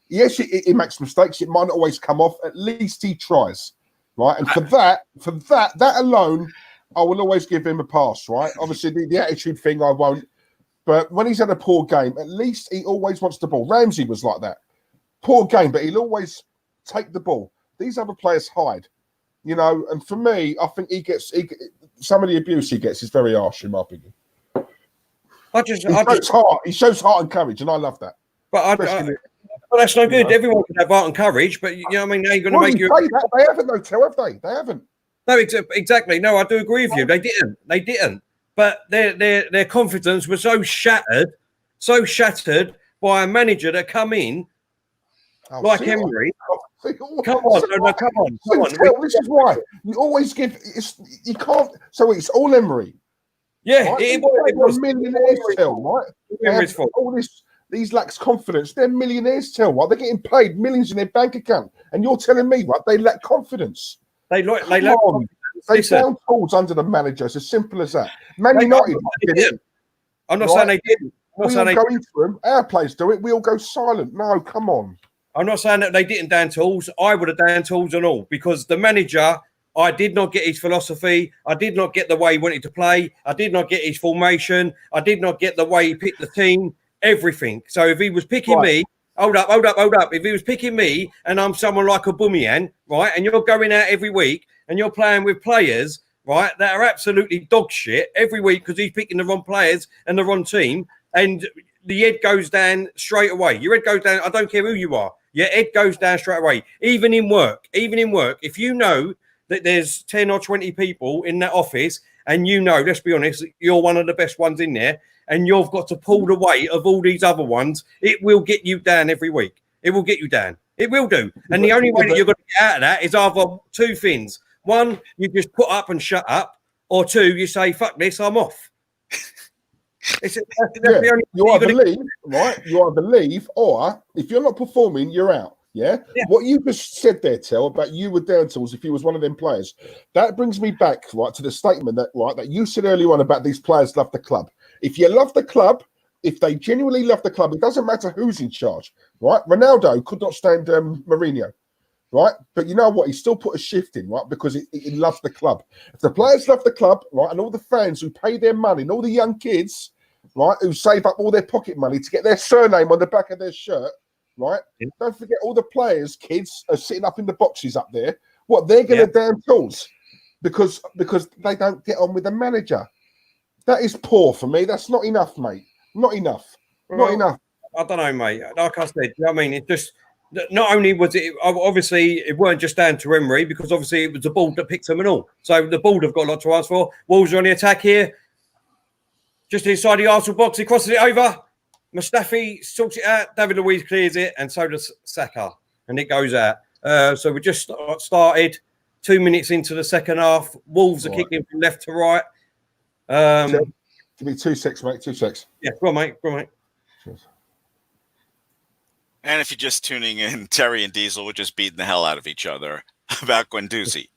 Yes, he makes mistakes. It might not always come off. At least he tries. Right. And for that alone, I will always give him a pass. Right. Obviously, the attitude thing I won't. But when he's had a poor game, at least he always wants the ball. Ramsey was like that. Poor game, but he'll always take the ball. These other players hide. And for me, I think some of the abuse he gets is very harsh, in my opinion. He shows heart and courage, and I love that. But that's no good. Everyone can have heart and courage, but Now you're going to make you. They haven't, though, Tel, have they? They haven't. No, exactly. No, I do agree with you. They didn't. But their confidence was so shattered by a manager that come in like Emery. Come on. This is why you always give. You can't. So it's all Emery. Yeah, right? it was millionaires. Right? All these lacks confidence. They're millionaires. Right? They're getting paid millions in their bank account, and you're telling me what they lack confidence. They lack. They found tools under the manager. It's as simple as that. Man United did it. I'm not saying they didn't. We all go into them. Our players do it. We all go silent. No, come on. I'm not saying that they didn't down tools. I would have down tools and all because the manager, I did not get his philosophy. I did not get the way he wanted to play. I did not get his formation. I did not get the way he picked the team. Everything. So if he was picking me, hold up. If he was picking me and I'm someone like Aubameyang, right, and you're going out every week and you're playing with players, right, that are absolutely dog shit every week because he's picking the wrong players and the wrong team, and the head goes down straight away. Your head goes down. I don't care who you are. Your head goes down straight away. Even in work, if you know that there's 10 or 20 people in that office and let's be honest, you're one of the best ones in there and you've got to pull the weight of all these other ones, it will get you down every week. It will get you down. It will do. And the only way that you're going to get out of that is either two things. One, you just put up and shut up, or two, you say, fuck this, I'm off. You either leave, right? You either leave, or if you're not performing, you're out. Yeah? What you just said there, Tel, about you with down tools, if you was one of them players, that brings me back right to the statement that you said earlier on about these players love the club. If you love the club, if they genuinely love the club, it doesn't matter who's in charge, right? Ronaldo could not stand Mourinho, right? But you know what? He still put a shift in, right? Because he loves the club. If the players love the club, right, and all the fans who pay their money, and all the young kids, right, who save up all their pocket money to get their surname on the back of their shirt, right? Yeah. Don't forget all the players, kids, are sitting up in the boxes up there. What, they're going to damn tools because they don't get on with the manager. That is poor for me. That's not enough, mate. Not enough. Not enough. I don't know, mate. Like I said, you know what I mean? It just, not only was it, obviously, it weren't just down to Emery because obviously it was the board that picked them and all. So the board have got a lot to answer for. Wolves are on the attack here. just inside the Arsenal box. He crosses it over. Mustafi sorts it out. David Luiz clears it, and so does Saka, and it goes out. So we just started 2 minutes into the second half. Wolves are kicking from left to right. Give me 2 secs, mate. 2 secs. Yeah, go on, mate. Go on, mate. Cheers. And if you're just tuning in, Terry and Diesel were just beating the hell out of each other about Guendouzi.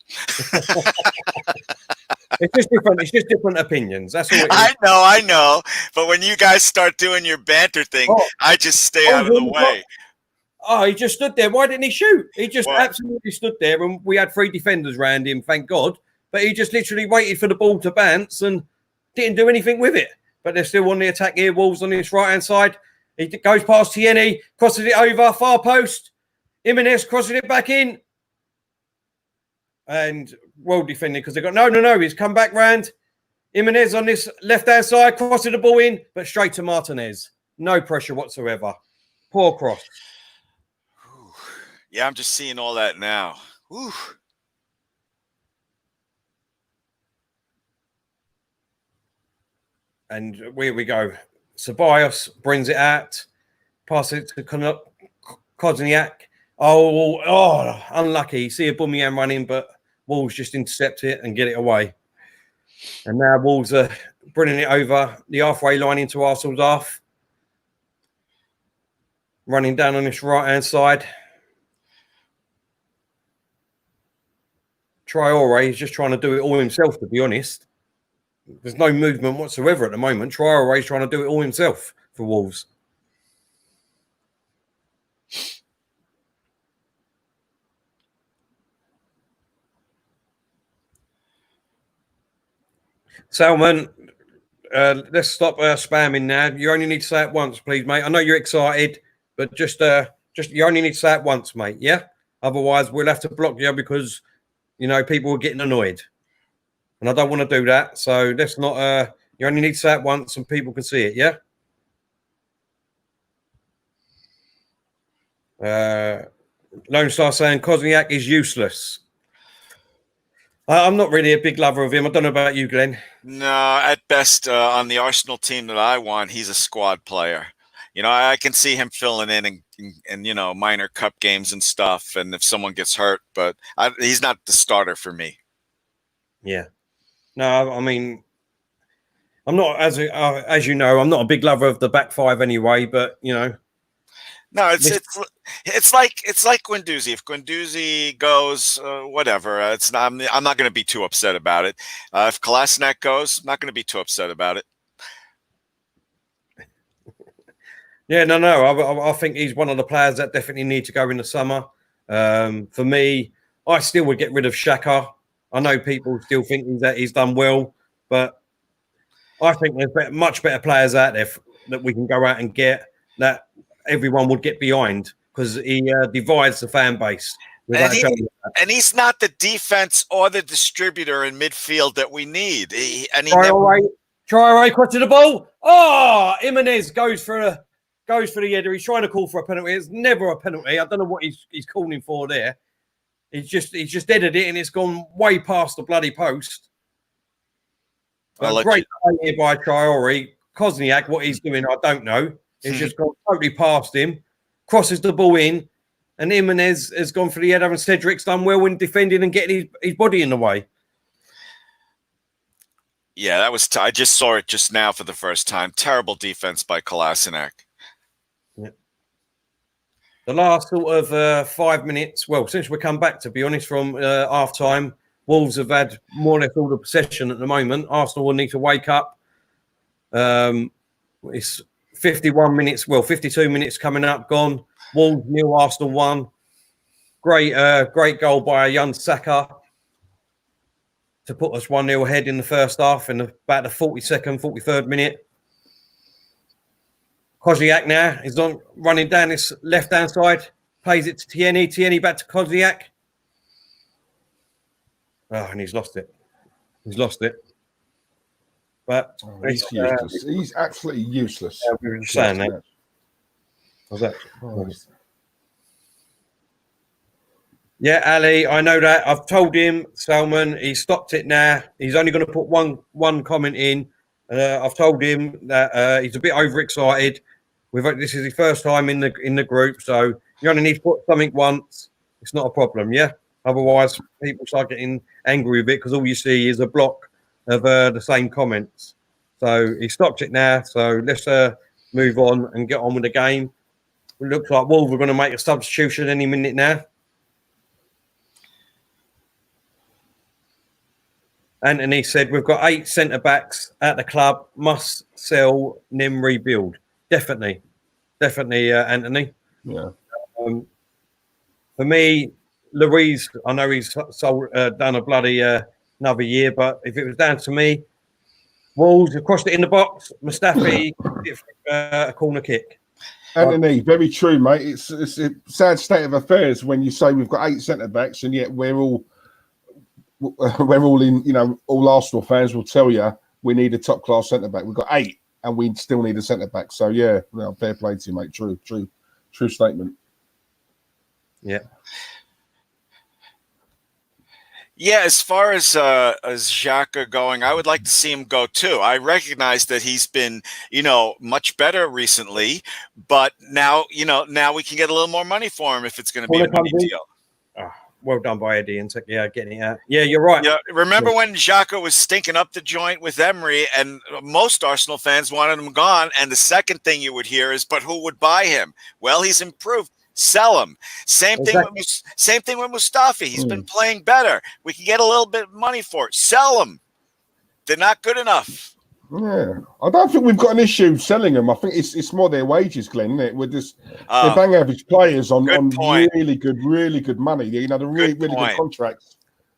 It's just different. It's just different opinions. That's all. It is. I know. But when you guys start doing your banter thing, I just stay out of the way. Oh, he just stood there. Why didn't he shoot? He just absolutely stood there, and we had 3 defenders around him, thank God. But he just literally waited for the ball to bounce and didn't do anything with it. But they're still on the attack here. Wolves on this right-hand side. He goes past Tierney, crosses it over, far post. Jimenez crossing it back in. And well defended because they got no. He's come back round. Jimenez on this left-hand side, crossing the ball in, but straight to Martinez. No pressure whatsoever. Poor cross. Yeah, I'm just seeing all that now. Whew. And here we go. Ceballos brings it out. Pass it to Kozniak. Oh, unlucky. See Aubameyang running, but Wolves just intercept it and get it away. And now Wolves are bringing it over the halfway line into Arsenal's half. Running down on this right-hand side. Traore is just trying to do it all himself, to be honest. There's no movement whatsoever at the moment. Traore is trying to do it all himself for Wolves. Salman, let's stop spamming now. You only need to say it once, please, mate. I know you're excited, but just you only need to say it once, mate. Yeah. Otherwise, we'll have to block you because people are getting annoyed, and I don't want to do that. So let's not. You only need to say it once, and people can see it. Yeah. Lone Star saying Kozniak is useless. I'm not really a big lover of him. I don't know about you, Glenn. No, at best, on the Arsenal team that I want, he's a squad player. I can see him filling in and minor cup games and stuff, and if someone gets hurt, but he's not the starter for me. Yeah. No, I mean, I'm not, as you know, I'm not a big lover of the back five anyway, but, No, it's like Guendouzi. If Guendouzi goes, whatever, I'm not going to be too upset about it. If Kolasinac goes, I'm not going to be too upset about it. Yeah, no. I think he's one of the players that definitely need to go in the summer. For me, I still would get rid of Xhaka. I know people still think that he's done well, but I think there's much better players out there that we can go out and get that everyone would get behind because he divides the fan base. And he's not the defense or the distributor in midfield that we need. Traore cross to the ball. Oh, Jimenez goes for the header. He's trying to call for a penalty. It's never a penalty. I don't know what he's calling for there. He's just headed it and it's gone way past the bloody post. Great play here by Traore. Kozniak, what he's doing, I don't know. He's just gone totally past him, crosses the ball in, and Jimenez has gone for the header, and Cedric's done well in defending and getting his body in the way. Yeah, that was. I just saw it just now for the first time. Terrible defense by Kolasinac. Yeah. The last sort of 5 minutes. Well, since we come back, to be honest, from half time, Wolves have had more or less all the possession at the moment. Arsenal will need to wake up. It's 51 minutes, 52 minutes coming up, gone. Wolves 0, Arsenal 1. Great goal by a young Saka to put us 1-0 ahead in the first half in about the 42nd, 43rd minute. Kozniak now is running down this left-hand side, plays it to Tierney. Tierney back to Kozniak. Oh, and he's lost it. But he's useless. He's absolutely useless. Yeah, we were saying that. Was that? Yeah, Ali, I know that. I've told him, Salman, he stopped it now. He's only going to put one comment in. I've told him that he's a bit overexcited. This is his first time in the group, so you only need to put something once. It's not a problem, yeah. Otherwise, people start getting angry with it because all you see is a block of the same comments. So he stopped it now. So let's move on and get on with the game. It looks like Wolves are going to make a substitution any minute now. Anthony said, we've got 8 centre-backs at the club. Must sell, then rebuild. Definitely, Anthony. Yeah. For me, Louise, I know he's done a bloody another year, but if it was down to me, Wolves have crossed it in the box. Mustafi, a corner kick. Anthony, very true, mate. It's a sad state of affairs when you say we've got 8 centre-backs and yet we're all in, you know, all Arsenal fans will tell you we need a top-class centre-back. We've got 8 and we still need a centre-back. So, yeah, well, fair play to you, mate. True statement. Yeah. Yeah, as far as Xhaka going, I would like to see him go too. I recognize that he's been, you know, much better recently, but now we can get a little more money for him if it's going to be a money deal. Oh, well done by Eddie and getting it out. Yeah, you're right. Yeah, remember when Xhaka was stinking up the joint with Emery, and most Arsenal fans wanted him gone, and the second thing you would hear is, "But who would buy him?" Well, he's improved. Sell him. Same thing with Mustafi. He's been playing better. We can get a little bit of money for it. Sell him. They're not good enough. Yeah, I don't think we've got an issue selling them. I think it's more their wages, Glenn. Isn't it? We're just they're bang average players on really good money. You know, the really good contracts.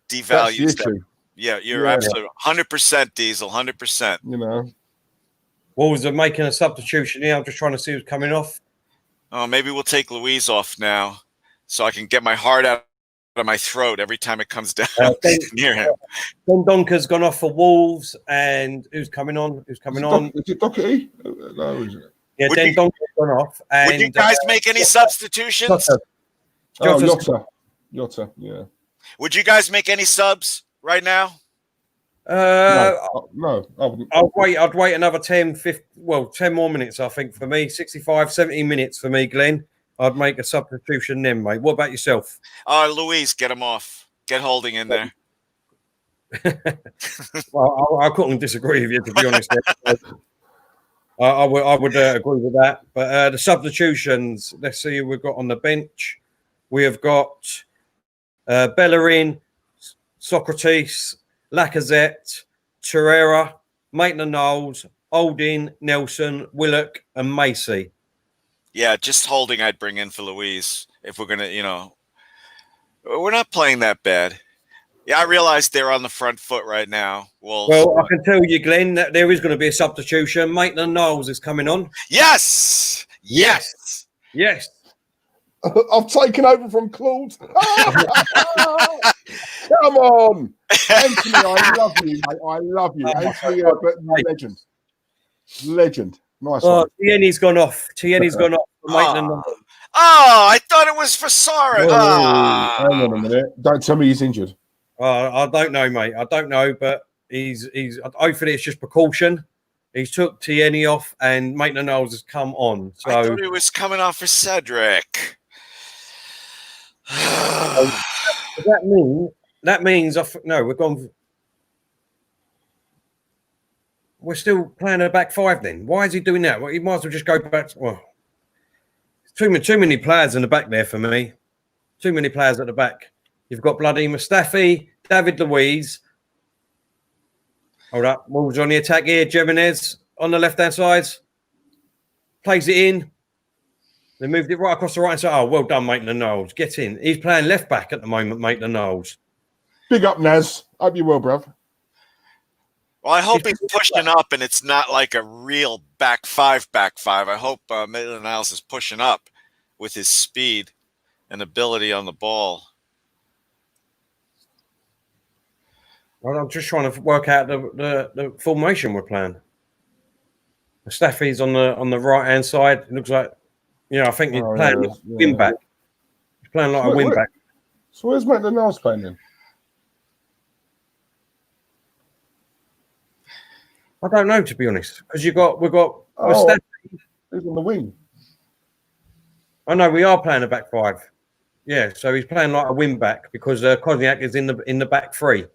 Devalues them. Yeah, you're absolutely 100% Diesel, 100%. You know, Wolves are making a substitution here. I'm just trying to see who's coming off. Oh, maybe we'll take Louise off now so I can get my heart out of my throat every time it comes down near him. Ben Donker's gone off for Wolves, and who's coming on? Is it Doherty? No, is it? Yeah, Ben Donker's gone off. And, would you guys make any substitutions? Jota, yeah. Would you guys make any subs right now? No, I wouldn't. I'd wait another 10 more minutes, I think, for me. 65, 70 minutes for me, Glenn. I'd make a substitution then, mate. What about yourself? Louise, get him off. Get Holding in there. Well, I couldn't disagree with you, to be honest. I would agree with that. But the substitutions, let's see who we've got on the bench. We have got Bellerin, Socrates, Lacazette, Torreira, Maitland-Niles, Holding, Nelson, Willock, and Macy. Yeah, just Holding I'd bring in for Louise if we're going to, we're not playing that bad. Yeah, I realize they're on the front foot right now. Well, I can tell you, Glenn, that there is going to be a substitution. Maitland-Niles is coming on. Yes! I've taken over from Claude. Come on, Anthony, I love you, mate. I love you, Anthony. Legend. Nice one. Tierney's gone off. For Maitland-Niles. I thought it was for Sara. Hang on a minute. Don't tell me he's injured. I don't know, mate. I don't know, but he's. Hopefully, it's just precaution. He's took Tierney off, and Maitland-Niles has come on. So I thought he was coming off for Cedric. That means we're gone. We're still playing a back five then. Why is he doing that? Well, he might as well just go back. Too many players in the back there for me. Too many players at the back. You've got bloody Mustafi, David Luiz. Hold up. Wolves on the attack here. Jimenez on the left-hand side. Plays it in. They moved it right across the right side. Oh, well done, Maitland-Niles. Get in. He's playing left back at the moment, Maitland-Niles. Big up, Naz. Hope you're well, bruv. Well, I hope he's pushing up and it's not like a real back five. I hope Maitland-Niles is pushing up with his speed and ability on the ball. Well, I'm just trying to work out the formation we're playing. Mustafi's on the right-hand side. It looks like, I think he's playing wing back. He's playing like a wing back. So where's Maitland-Niles playing then? I don't know, to be honest, because we've got Oh, he's on the wing. I know we are playing a back five. Yeah, so he's playing like a wing back because Kozniak is in the back three.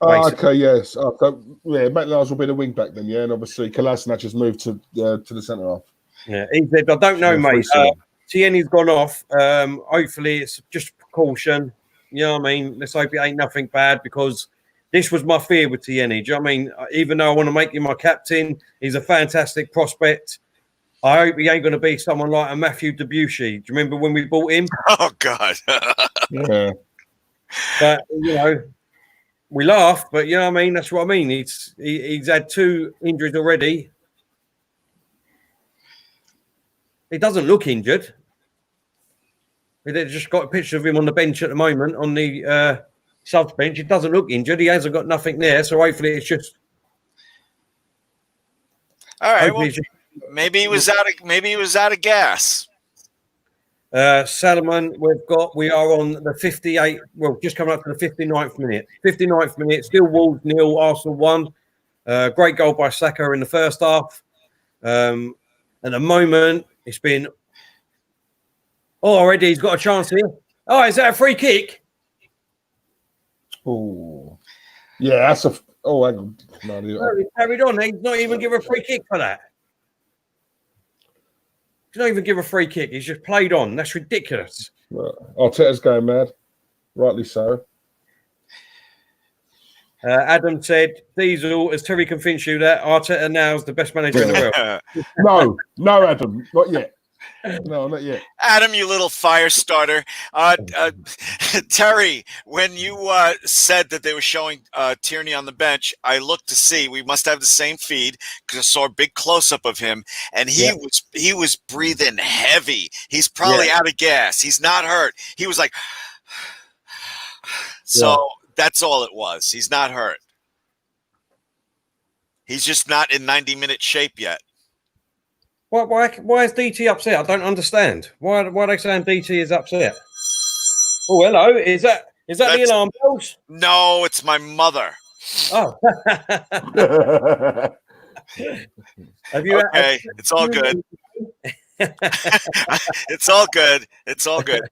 Oh, okay, yes. Oh, so, yeah, Matt-Niles will be the wing back then, yeah, and obviously Kolasinac has moved to the centre half. Yeah, he said, I don't know, Yeah, mate. 3-7. Tierney's gone off. Hopefully, it's just precaution. You know what I mean? Let's hope it ain't nothing bad because this was my fear with Tierney. Do you know what I mean? Even though I want to make him my captain, he's a fantastic prospect. I hope he ain't going to be someone like a Matthew Debussy. Do you remember when we bought him? Oh, God. Yeah. But, you know, we laugh, but you know what I mean? That's what I mean. He's had 2 injuries already. He doesn't look injured. They've just got a picture of him on the bench at the moment, on the subs bench. He doesn't look injured. He hasn't got nothing there. So hopefully it's just... All right, well, maybe he was out of gas. Salomon, we are on the 58, well, just coming up to the 59th minute. 59th minute, still Wolves 0, Arsenal 1. Great goal by Saka in the first half. At the moment, it's been... Oh, already he's got a chance here. Oh, is that a free kick? Oh, yeah, that's a... Oh, hang on. No, He carried on. He's not even give a free kick for that. He's not even give a free kick. He's just played on. That's ridiculous. Arteta's going mad. Rightly so. Adam said, Diesel, as Terry convinced you that Arteta now is the best manager in the world. No, Adam, not yet. No, not yet. Adam, you little fire starter. Terry, when you said that they were showing Tierney on the bench, I looked to see. We must have the same feed because I saw a big close-up of him, and he was breathing heavy. He's probably out of gas. He's not hurt. He was like... So that's all it was. He's not hurt. He's just not in 90-minute shape yet. Why is DT upset? I don't understand. Why are they saying DT is upset? Oh, hello. Is that the alarm bells? No, it's my mother. Oh. Have you? Okay, it's all good. It's all good. It's all good.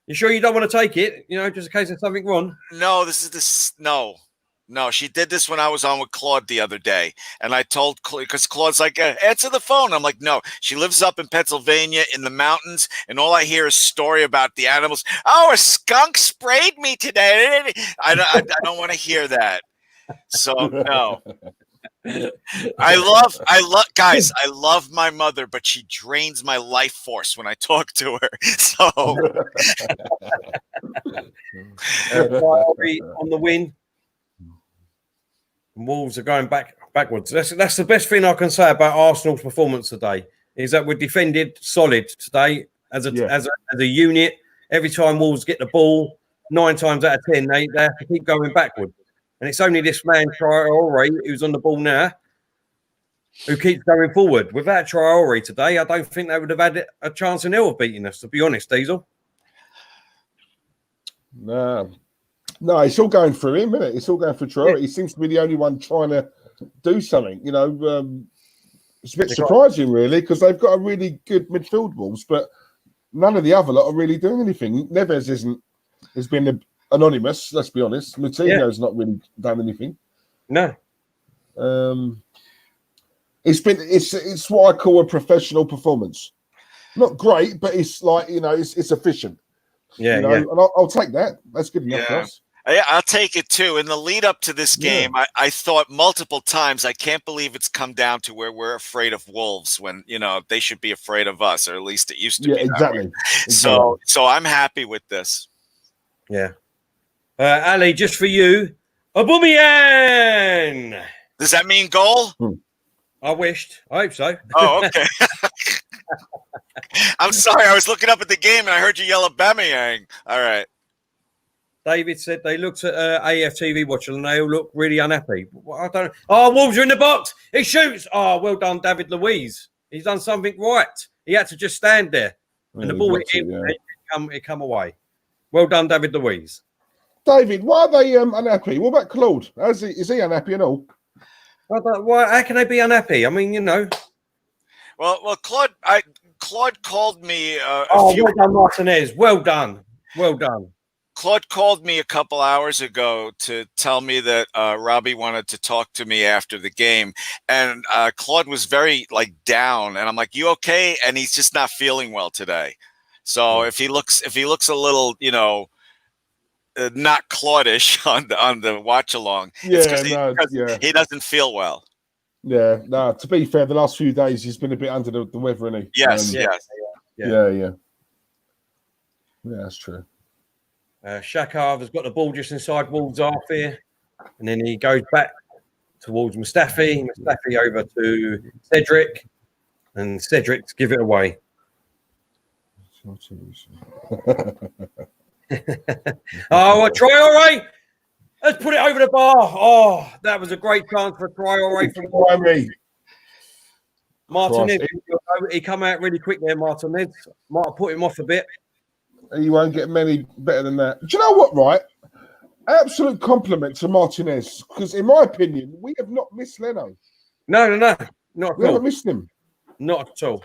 You sure you don't want to take it? You know, just in case there's something wrong. No, No, she did this when I was on with Claude the other day. And I told because Claude's like, answer the phone. I'm like, no, she lives up in Pennsylvania in the mountains. And all I hear is story about the animals. Oh, a skunk sprayed me today. I don't want to hear that. So, no. I love my mother, but she drains my life force when I talk to her. So, on the win. Wolves are going backwards. That's the best thing I can say about Arsenal's performance today is that we're defended solid today as a unit. Every time Wolves get the ball, 9 times out of 10 they have to keep going backwards. And it's only this man Traoré who's on the ball now who keeps going forward. Without Traoré today, I don't think they would have had a chance in hell of beating us. To be honest, Diesel. No, it's all going through him, isn't it? It's all going through Traoré. He seems to be the only one trying to do something. You know, it's a bit surprising, really, because they've got a really good midfield Wolves, but none of the other lot are really doing anything. Neves has been anonymous. Let's be honest. Moutinho's not really done anything. No. It's what I call a professional performance. Not great, but it's like it's efficient. Yeah, and I'll take that. That's good enough for us. Yeah, I'll take it too. In the lead up to this game, I thought multiple times, I can't believe it's come down to where we're afraid of Wolves when, they should be afraid of us, or at least it used to be. Exactly. So I'm happy with this. Yeah. Ali, just for you, Aubameyang. Does that mean goal? I wished. I hope so. Oh, okay. I'm sorry. I was looking up at the game and I heard you yell Aubameyang. All right. David said they looked at AFTV watching and they all look really unhappy. I don't know. Oh, Wolves are in the box. He shoots. Oh, well done, David Luiz. He's done something right. He had to just stand there. And the ball hit him. It come away. Well done, David Luiz. David, why are they unhappy? What about Claude? Is he unhappy and all? Why? How can they be unhappy? I mean, you know. Well, Claude called me. Well done, Martinez. Well done. Well done. Claude called me a couple hours ago to tell me that Robbie wanted to talk to me after the game, and Claude was very down, and I'm like, "You okay?" And he's just not feeling well today. So if he looks a little, not Claudish on the watch along, it's because he doesn't feel well. Yeah, no. To be fair, the last few days he's been a bit under the weather, isn't he? Yes, yeah. That's true. Shakar has got the ball just inside Wolves' half here, and then he goes back towards Mustafi. Mustafi over to Cedric, and Cedric's give it away. Oh, a Traore! Let's put it over the bar. Oh, that was a great chance for Traore from me. Martinez. He come out really quick there, Martinez. Might have put him off a bit. You won't get many better than that. Do you know what, right? Absolute compliment to Martinez, because in my opinion, we have not missed Leno. No, not at all. We haven't missed him. Not at all.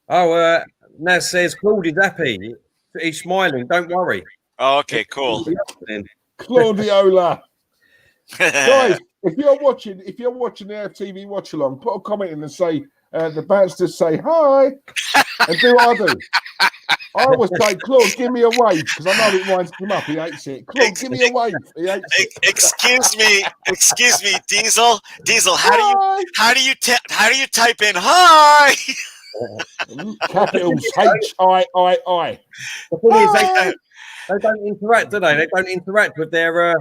Oh, Naz says Claude is happy. He's smiling. Don't worry. Oh, okay, cool. Claudiola. Guys, if you're watching the FTV watch along, put a comment in and say the Bansta say hi, and do what I do. I always say, Claude, give me a wave, because I know it winds him up. He hates it. Claude, give me a wave. He hates it. Excuse me, Diesel. Diesel, how do you type in hi? Capitals HIII. The thing is, they don't interact, do they? They don't interact with their.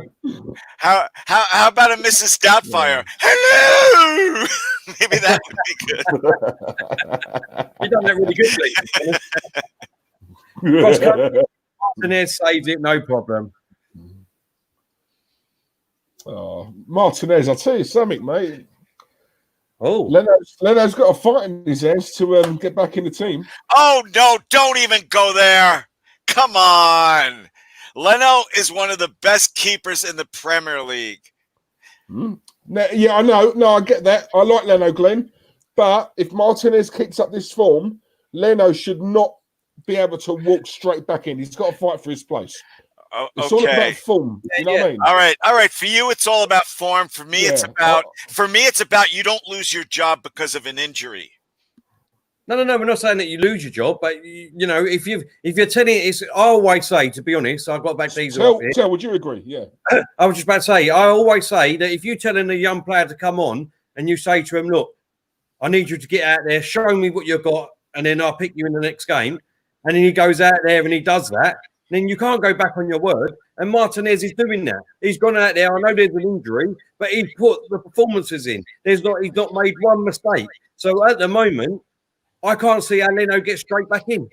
How about a Mrs. Doubtfire? Hello. Maybe that would be good. You done that really good, Martinez saves it, no problem. Oh, Martinez, I'll tell you something, mate. Oh, Leno's got a fight in his hands to get back in the team. Oh no! Don't even go there. Come on, Leno is one of the best keepers in the Premier League. Now, yeah, I know. No, I get that. I like Leno, Glenn. But if Martinez kicks up this form, Leno should not be able to walk straight back in. He's got to fight for his place. It's all about form. You know what I mean? All right. For you, it's all about form. For me, it's about you don't lose your job because of an injury. No. We're not saying that you lose your job, but you know, if you're telling it, I always say, to be honest, I've got back these. Tell, would you agree? Yeah. I was just about to say, I always say that if you're telling a young player to come on and you say to him, look, I need you to get out there, show me what you've got, and then I'll pick you in the next game. And then he goes out there and he does that. Then you can't go back on your word. And Martinez is doing that. He's gone out there. I know there's an injury, but he's put the performances in. He's not made one mistake. So at the moment, I can't see how Leno gets straight back in.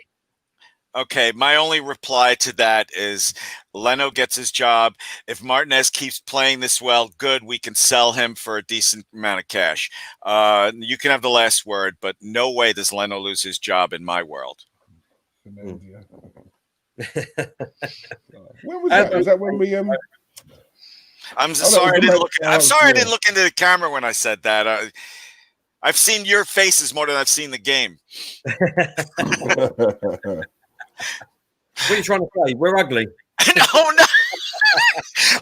Okay, my only reply to that is Leno gets his job. If Martinez keeps playing this well, good, we can sell him for a decent amount of cash. You can have the last word, but no way does Leno lose his job in my world. When was that? Was that when we I'm sorry I didn't look into the camera when I said that. I've seen your faces more than I've seen the game. What are you trying to say? We're ugly. No.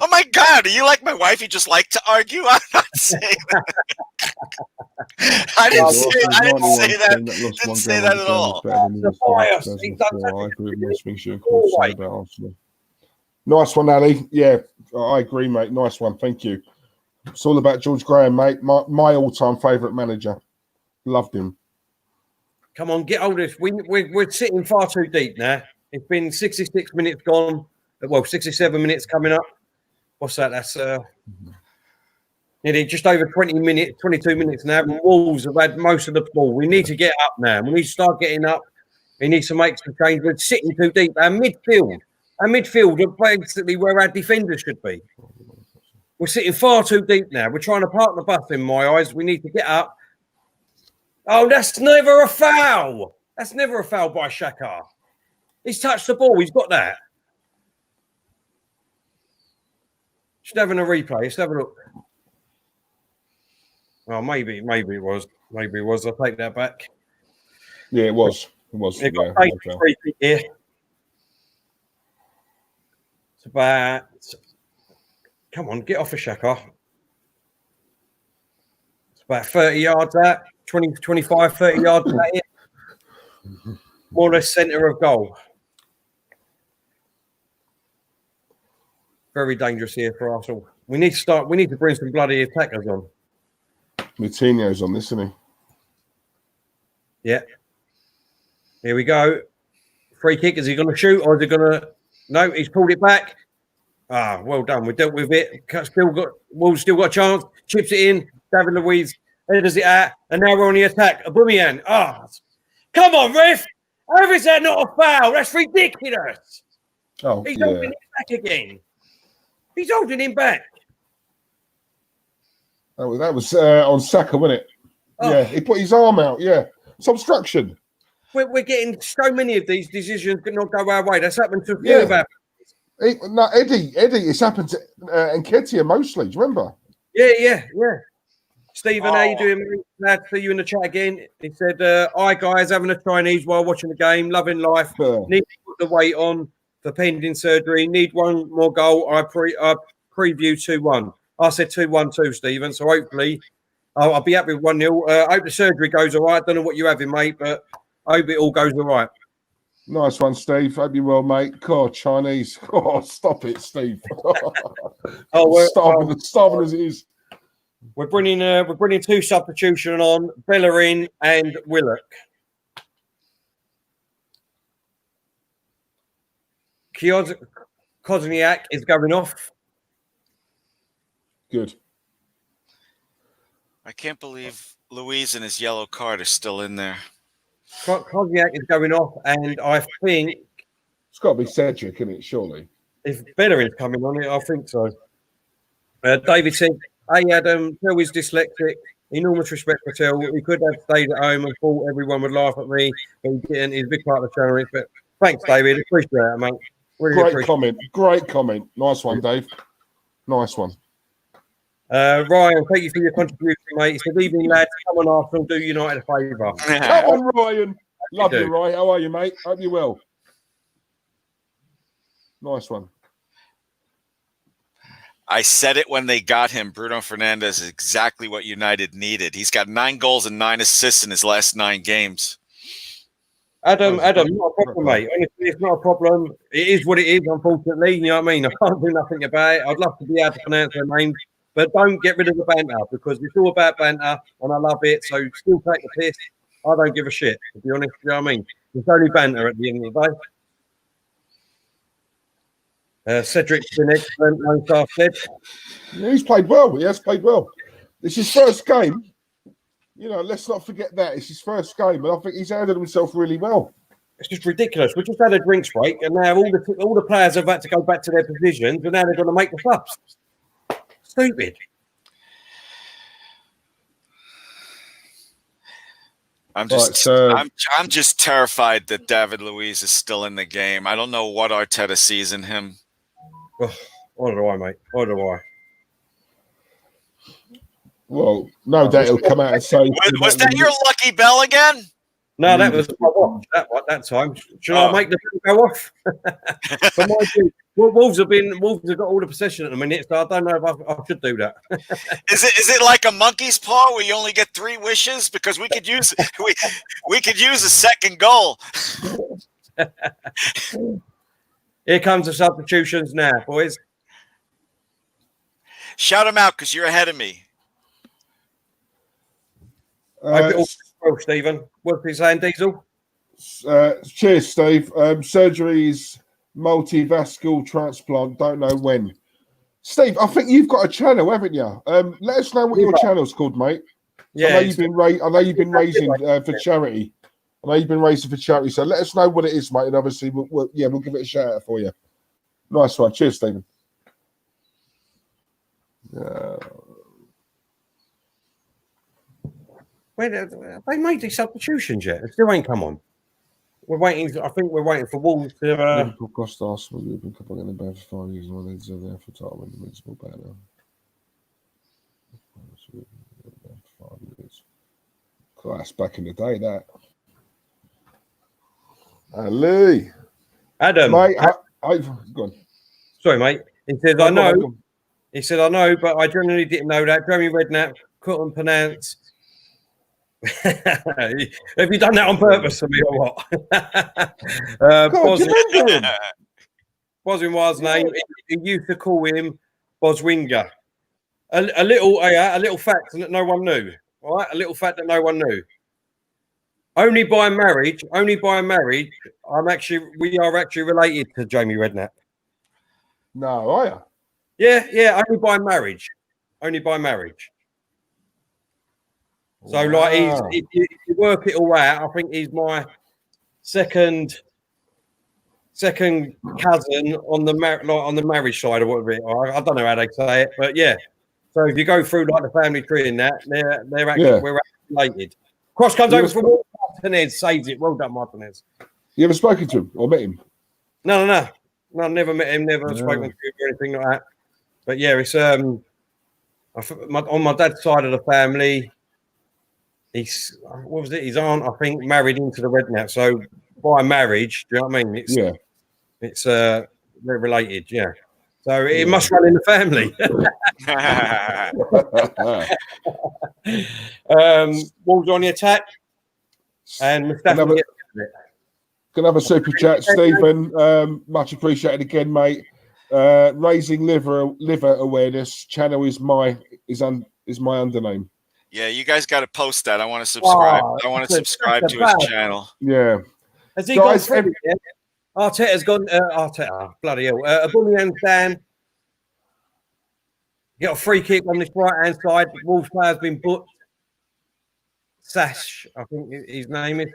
Oh my God! Are you like my wife? You just like to argue? I'm not saying that. I didn't say that. Didn't say that at all. Nice one, Ali. Yeah, I agree, mate. Nice one. Thank you. It's all about George Graham, mate. My all-time favourite manager. Loved him. Come on, get hold of this. We're sitting far too deep now. It's been 66 minutes gone. Well, 67 minutes coming up. What's that? That's nearly just over 22 minutes now. And Wolves have had most of the ball. We need to get up now. We need to start getting up. We need to make some change. We're sitting too deep. Our midfield are basically where our defenders should be. We're sitting far too deep now. We're trying to park the bus in my eyes. We need to get up. Oh, that's never a foul. That's never a foul by Shakar. He's touched the ball. He's got that. Just having a replay. Let's have a look. Oh, maybe it was. Maybe it was. I'll take that back. Yeah, it was. It was. It Yeah, got paid for free kick here. It's about. Come on, get off a Shaka. It's about 30 yards out. 20, 25, 30 yards out here. More or less centre of goal. Very dangerous here for Arsenal. We need to bring some bloody attackers on. Moutinho's on this, isn't he? Yeah. Here we go. Free kick. Is he going to shoot or is he going to? No, he's pulled it back. Ah, well done. We dealt with it. Wolves still got a chance. Chips it in. David Luiz headers it out, and now we're on the attack. Aubameyang. Ah, come on, ref! How is that not a foul? That's ridiculous. Oh, He's holding him back again. He's holding him back. That was on Saka, wasn't it? Oh. Yeah, he put his arm out. Yeah, it's obstruction. We're getting so many of these decisions that not go our way. That's happened to a few of our. No, Eddie, it's happened to Nketiah mostly. Do you remember? Yeah. Stephen, how you doing, mate? Glad to see you in the chat again. He said, hi, guys, having a Chinese while watching the game. Loving life. Need to put the weight on for pending surgery. Need one more goal. I preview 2-1. I said 2-1 too, Stephen. So hopefully I'll be happy with 1-0. Hope the surgery goes all right. Don't know what you're having, mate, but I hope it all goes all right. Nice one, Steve. Hope you're well, mate. God, Chinese. Oh, stop it, Steve. Starving as it is. We're bringing two substitution on, Bellerin and Willock. Kozniak is going off. Good. I can't believe Luiz and his yellow card are still in there. Kozniak is going off, and I think it's got to be Cedric, isn't it? Surely. If Bellerin's coming on it, I think so. David said, "Hey Adam, Till is dyslexic. Enormous respect for Till. He could have stayed at home and thought everyone would laugh at me, but he didn't. He's a big part of the channel. But thanks, David. Appreciate it, mate. Really Great comment. Great comment. Nice one, Dave. Nice one. Ryan, thank you for your contribution, mate. He said, evening, lads. Come on, Arsenal. Do United a favour. Come on, Ryan. Love you, Ryan. How are you, mate? Hope you're well. Nice one. I said it when they got him. Bruno Fernandes is exactly what United needed. He's got 9 goals and 9 assists in his last 9 games. Adam, not a problem, mate. Honestly, it's not a problem. It is what it is, unfortunately. You know what I mean? I can't do nothing about it. I'd love to be able to pronounce their names, but don't get rid of the banter because it's all about banter, and I love it. So still take the piss. I don't give a shit, to be honest. You know what I mean? It's only banter at the end of the day. Cedric's been excellent, no staff said. Yeah, he's played well. He has played well. It's his first game. You know, let's not forget that. It's his first game, and I think he's handled himself really well. It's just ridiculous. We just had a drinks break, and now all the players have had to go back to their positions, and now they're going to make the subs. Stupid. I'm just terrified that David Luiz is still in the game. I don't know what Arteta sees in him. Oh, what do I, mate? What do I? Well, no doubt he'll come out and say... Was that your lucky bell again? No, that was my watch that time. Should I make the bell go off? But mind you, Wolves have got all the possession at the minute, so I don't know if I should do that. Is it like a monkey's paw where you only get 3 wishes? Because we could use a second goal. Here comes the substitutions now, boys. Shout them out because you're ahead of me. Well, Stephen. What's he saying, Diesel? Cheers, Steve. Surgeries, multivascular transplant, don't know when. Steve, I think you've got a channel, haven't you? Let us know what your channel's called, mate. Yeah, I know you've been raising for charity. I know you've been raising for charity, so let us know what it is, mate. And obviously, we'll give it a shout out for you. Nice one. Cheers, Stephen. Wait, have they made these substitutions yet? It still ain't come on. We're waiting. I think we're waiting for Wolves to. Liverpool cost Arsenal. Liverpool Cup against the bad for 5 years. And they deserve their for title when the Invincible banner. God, that's back in the day, that. Lee. Adam. Mate, go on. Sorry, mate. He says, Go I on, know. go on. He said, I know, but I genuinely didn't know that. Jeremy Redknapp couldn't pronounce. Have you done that on purpose for me or what? God, do you remember him? Boswing's name, he used to call him Boswinger. A little fact that no one knew. All right, a little fact that no one knew. Only by marriage, we are actually related to Jamie Redknapp. No, are you? Yeah, only by marriage. Only by marriage. So, like, if you work it all out, I think he's my second cousin on the marriage side or whatever. I don't know how they say it, but yeah. So if you go through like the family tree and that, we're actually related. Cross comes over from Martinez, saves it. Well done, Martinez. You ever spoken to him or met him? No, never met him, never spoken to him or anything like that. But yeah, it's on my dad's side of the family. His aunt, I think, married into the Redknapp. So by marriage, do you know what I mean? It's they're related, yeah. So it must run in the family. Wolves on the attack, and Mustafa gets it. Can have a super chat, Stephen. Much appreciated again, mate. Raising liver awareness channel is my undername. Yeah, you guys got to post that. I want to subscribe. I want to subscribe to his channel. Yeah. Has he gone through it? Arteta's gone. Arteta, bloody hell. Aubameyang's down. Get a free kick on this right-hand side. The Wolves player's been booked. Sash, I think his name is.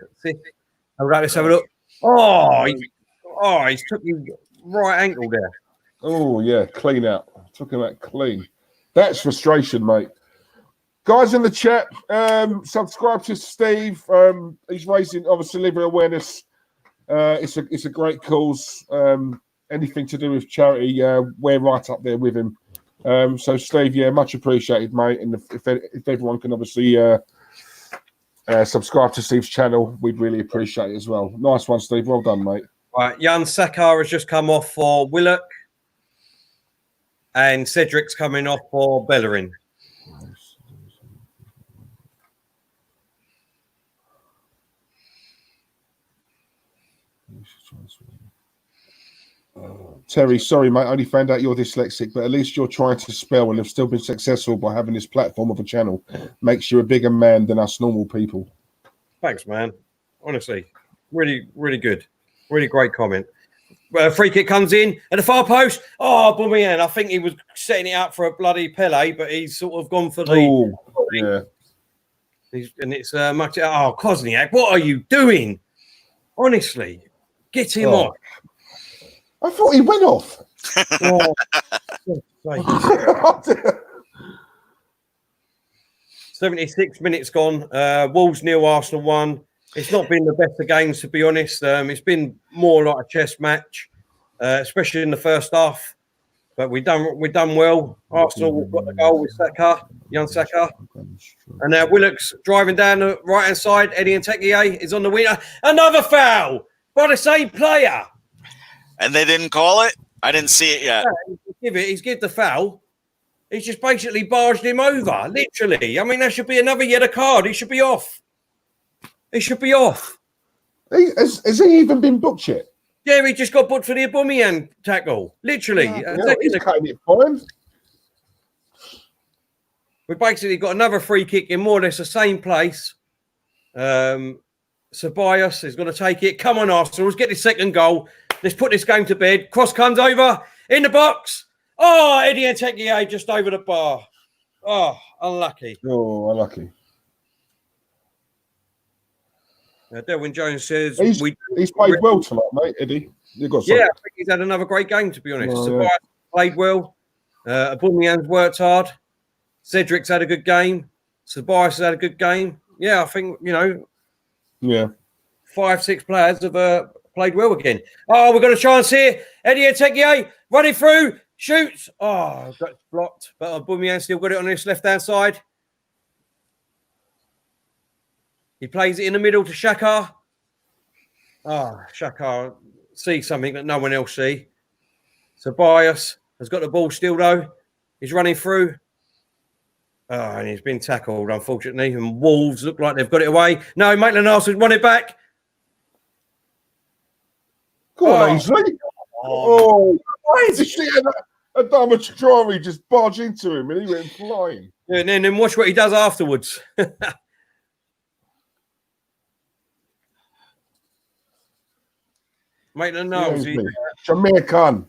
All right, let's have a look. He's took his right ankle there. Oh, yeah, clean out. Took him out clean. That's frustration, mate. Guys in the chat, subscribe to Steve. He's raising, obviously, liver awareness. It's a great cause. Anything to do with charity, we're right up there with him. So, Steve, much appreciated, mate. And if everyone can obviously subscribe to Steve's channel, we'd really appreciate it as well. Nice one, Steve. Well done, mate. Right, Jan Sakar has just come off for Willock, and Cedric's coming off for Bellerin. Terry, sorry, mate. I only found out you're dyslexic, but at least you're trying to spell and have still been successful by having this platform of a channel. Makes you a bigger man than us normal people. Thanks, man. Honestly, really, really good. Really great comment. Free kick comes in at the far post. Aubameyang. I think he was setting it up for a bloody Pele, but he's sort of gone for the. Oh, yeah. And it's much. Kosniak, what are you doing? Honestly, get him off. I thought he went off. 76 minutes gone. Wolves 0, Arsenal 1. It's not been the best of games, to be honest. It's been more like a chess match, especially in the first half. But we've done well. Arsenal got the goal with Saka, young Saka. And now Willock's driving down the right-hand side. Eddie Nketiah is on the winner. Another foul by the same player. And they didn't call it? I didn't see it yet. He's give the foul. He's just basically barged him over, literally. I mean, that should be another yellow card. He should be off. Has he even been booked yet? Yeah, he just got booked for the Aubameyang tackle. Literally. He's cutting it fine. We basically got another free kick in more or less the same place. Ceballos is going to take it. Come on, Arsenal. Let's get this second goal. Let's put this game to bed. Cross comes over in the box. Eddie Nketiah just over the bar. Unlucky. Unlucky. Delwyn Jones says he's played well tonight, mate. Eddie, I think he's had another great game, to be honest. Ceballos played well. Aubameyang's worked hard. Cedric's had a good game. Ceballos has had a good game. Yeah, I think 5-6 players have played well again. We've got a chance here. Eddie Nketiah running through, shoots. Got blocked, but Aubameyang still got it on his left-hand side. He plays it in the middle to Xhaka. Xhaka sees something that no one else see. Tobias has got the ball still, though. He's running through. And he's been tackled, unfortunately. And Wolves look like they've got it away. No, Maitland-Niles won it back. Go on, Ainsley. Why is he Adama Traore just barged into him and he went flying? Yeah, and then watch what he does afterwards. Maitland-Niles. Jamaican.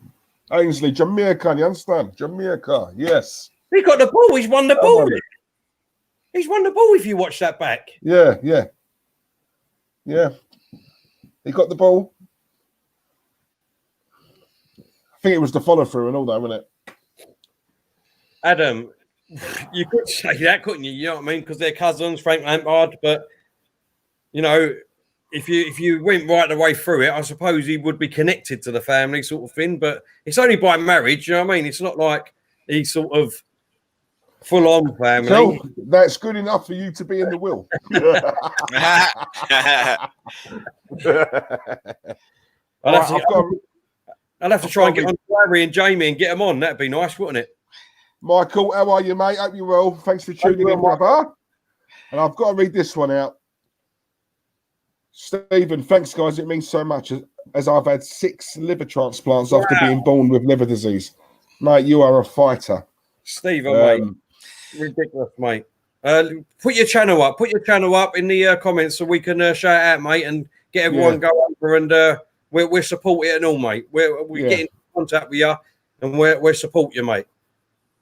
Ainsley, Jamaican, you understand? Jamaica, yes. He got the ball. He's won the ball. He's won the ball if you watch that back. Yeah. He got the ball. I think it was the follow through and all that, wasn't it? Adam, you could say that, couldn't you? You know what I mean? Because they're cousins, Frank Lampard. But, you know, if you went right the way through it, I suppose he would be connected to the family sort of thing. But it's only by marriage, you know what I mean? It's not like he's sort of full-on family. So that's good enough for you to be in the will. I'll have to try and get on Larry and Jamie and get them on. That'd be nice, wouldn't it? Michael, how are you, mate? Hope you're well. Thanks for tuning in, brother. And I've got to read this one out. Stephen, thanks, guys. It means so much as I've had 6 liver transplants after being born with liver disease. Mate, you are a fighter. Stephen, mate. Ridiculous, mate. Put your channel up. Put your channel up in the comments so we can shout out, mate, and get everyone go over and we're supporting it and all, mate. We're getting in contact with you and we're support you, mate.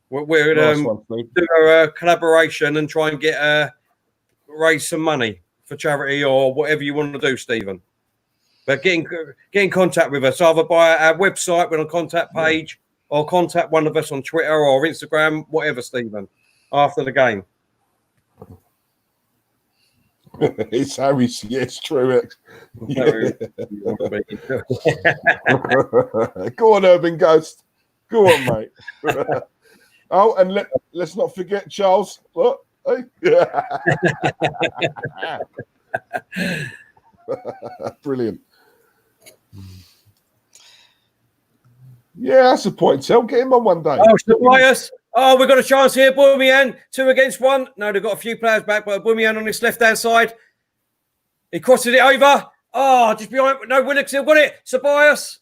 We're do a collaboration and try and get raise some money for charity or whatever you want to do, Stephen. But get in contact with us either by our website, we're on contact page, or contact one of us on Twitter or Instagram, whatever, Stephen, after the game. It's Harry's. Yes, true. Go on, Urban Ghost. Go on, mate. Oh, and let's not forget Charles. What? Hey? Brilliant. Yeah, that's a point. Tell, get him on one day. Oh, Tobias. Oh, we've got a chance here. Aubameyang, 2 against 1. No, they've got a few players back, but Aubameyang on this left-hand side. He crosses it over. Oh, just behind. No, Willock still got it. Tobias.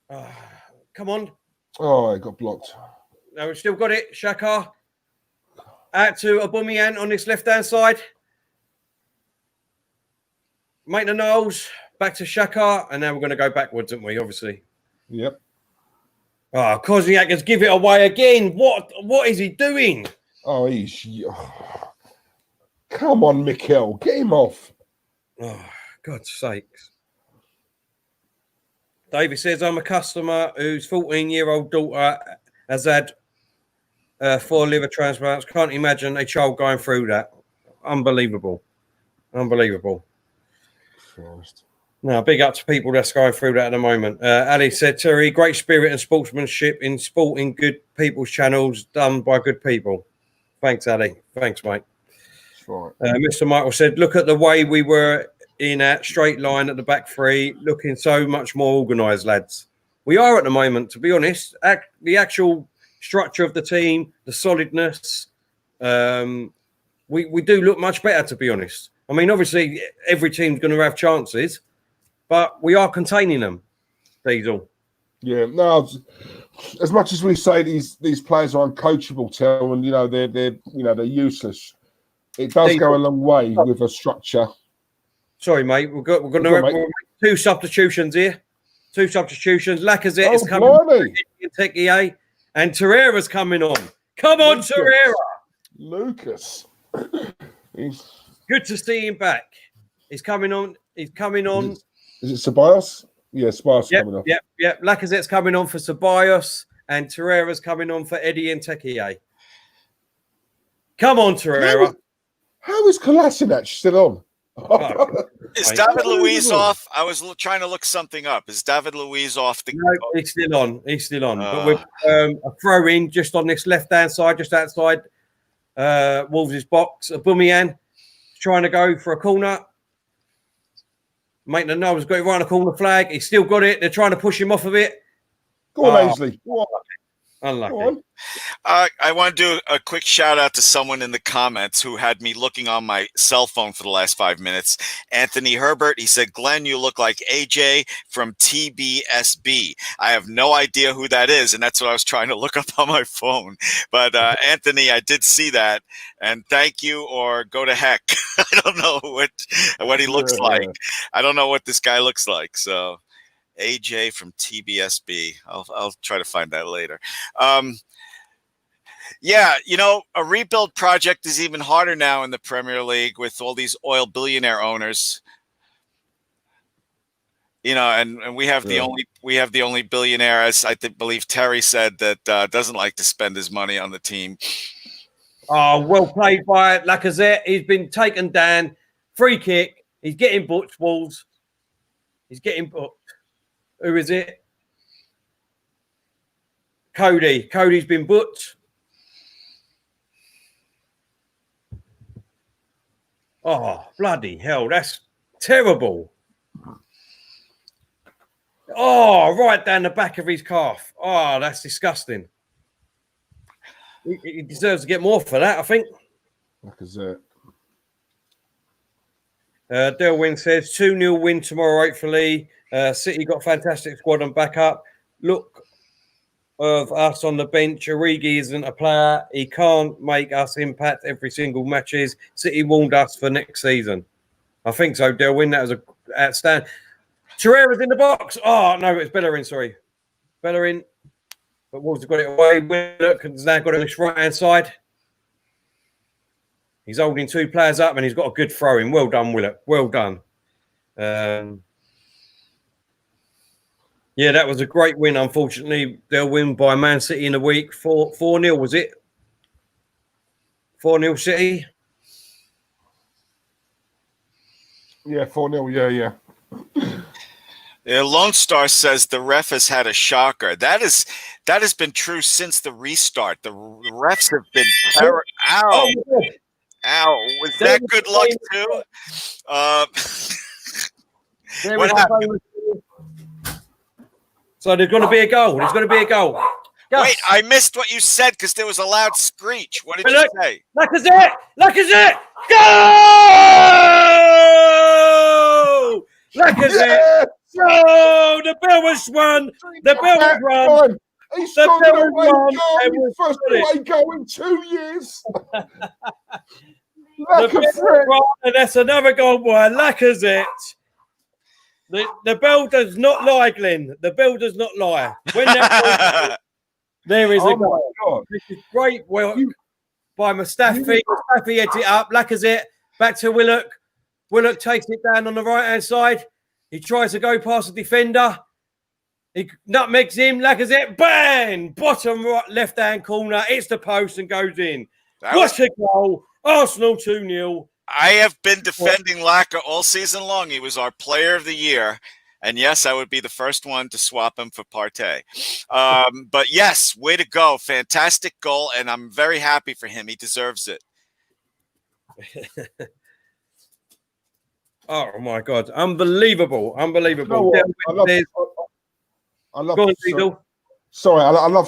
Oh, come on. Oh, it got blocked. No, we've still got it. Xhaka. Out to Aubameyang on this left-hand side. Maitland-Niles. Back to Xhaka. And now we're going to go backwards, aren't we, obviously? Yep. Oh, Kozniak has give it away again. What is he doing? Oh, come on, Mikel. Get him off. Oh, God's sakes. David says, I'm a customer whose 14-year-old daughter has had 4 liver transplants. Can't imagine a child going through that. Unbelievable. First. No, big up to people that's going through that at the moment. Ali said, Terry, great spirit and sportsmanship in sporting good people's channels done by good people. Thanks, Ali. Thanks, mate. That's right. Mr. Michael said, look at the way we were in that straight line at the back 3, looking so much more organised, lads. We are at the moment, to be honest. The actual structure of the team, the solidness, we do look much better, to be honest. I mean, obviously, every team's going to have chances, but we are containing them, Diesel. Yeah, no. As much as we say these players are uncoachable, Tel, and they're useless. It does go a long way with a structure. Sorry, mate. We're going to make 2 substitutions here. 2 substitutions. Lacazette is coming on, and Torreira's coming on. Come on, Torreira. Lucas. Good to see him back. He's coming on. Is it Ceballos? Yeah, Ceballos coming on. Yep. Lacazette's coming on for Ceballos, and Torreira's coming on for Eddie Nketiah. Come on, Torreira. How is Kolasinac still on? Is David Luiz off? I was trying to look something up. Is David Luiz off? No, he's still on. But with a throw in just on this left-hand side, just outside Wolves' box. Aubameyang trying to go for a corner. Maitland Knowles got it right on the corner flag. He's still got it. They're trying to push him off of it. Go on, Ainsley. Go on. Unlucky. Go on. I want to do a quick shout out to someone in the comments who had me looking on my cell phone for the last 5 minutes. Anthony Herbert, he said, Glenn, you look like AJ from TBSB. I have no idea who that is, and that's what I was trying to look up on my phone. But Anthony, I did see that, and thank you, or go to heck. I don't know what he looks like. I don't know what this guy looks like, so AJ from TBSB. I'll try to find that later. Yeah, you know, a rebuild project is even harder now in the Premier League with all these oil billionaire owners. You know, and we have the only billionaire, as I believe Terry said, that doesn't like to spend his money on the team. Oh, well played by Lacazette. He's been taken down. Free kick. He's getting booked, Wolves. He's getting booked. Who is it? Cody. Cody's been booked. Oh, bloody hell. That's terrible. Oh, right down the back of his calf. Oh, that's disgusting. He deserves to get more for that, I think. Lacazette. Delwyn says 2-0 win tomorrow, hopefully. City got fantastic squad and backup. Look of us on the bench. Origi isn't a player. He can't make us impact every single matches. City warned us for next season. I think so, Delwyn. That was a outstanding. Torreira's in the box. Oh, no, it's Bellerin, sorry. Bellerin. But Wolves have got it away. Willock has now got it on his right-hand side. He's holding two players up and he's got a good throw in. Well done, Willock. Well done. Yeah, that was a great win. Unfortunately, they'll win by Man City in the week. 4-0, was it? 4-0 City? Yeah, 4-0. Yeah. Yeah, Lone Star says the ref has had a shocker. That has been true since the restart. The refs have been ow. Ow. Was that good luck too? What happened? So there's going to be a goal. There's going to be a goal. Wait, I missed what you said because there was a loud screech. What did you say? Lacazette! Go! Lacazette! Go! The bell was run. The bell was run. He scored an away goal. First away goal in 2 years. And that's another goal by Lacazette. The bell does not lie, Glenn. The bell does not lie. When that there is a goal. This is great work by Mustafi. Mustafi heads it up. Lacazette back to Willock. Willock takes it down on the right-hand side. He tries to go past the defender. He nutmegs him. Lacazette, bang! Bottom right, left-hand corner. It's the post and goes in. What a goal. Arsenal 2-0. I have been defending Lacazette all season long. He was our player of the year. And yes, I would be the first one to swap him for Partey. But yes, way to go. Fantastic goal. And I'm very happy for him. He deserves it. Oh, my God. Unbelievable. Unbelievable. I love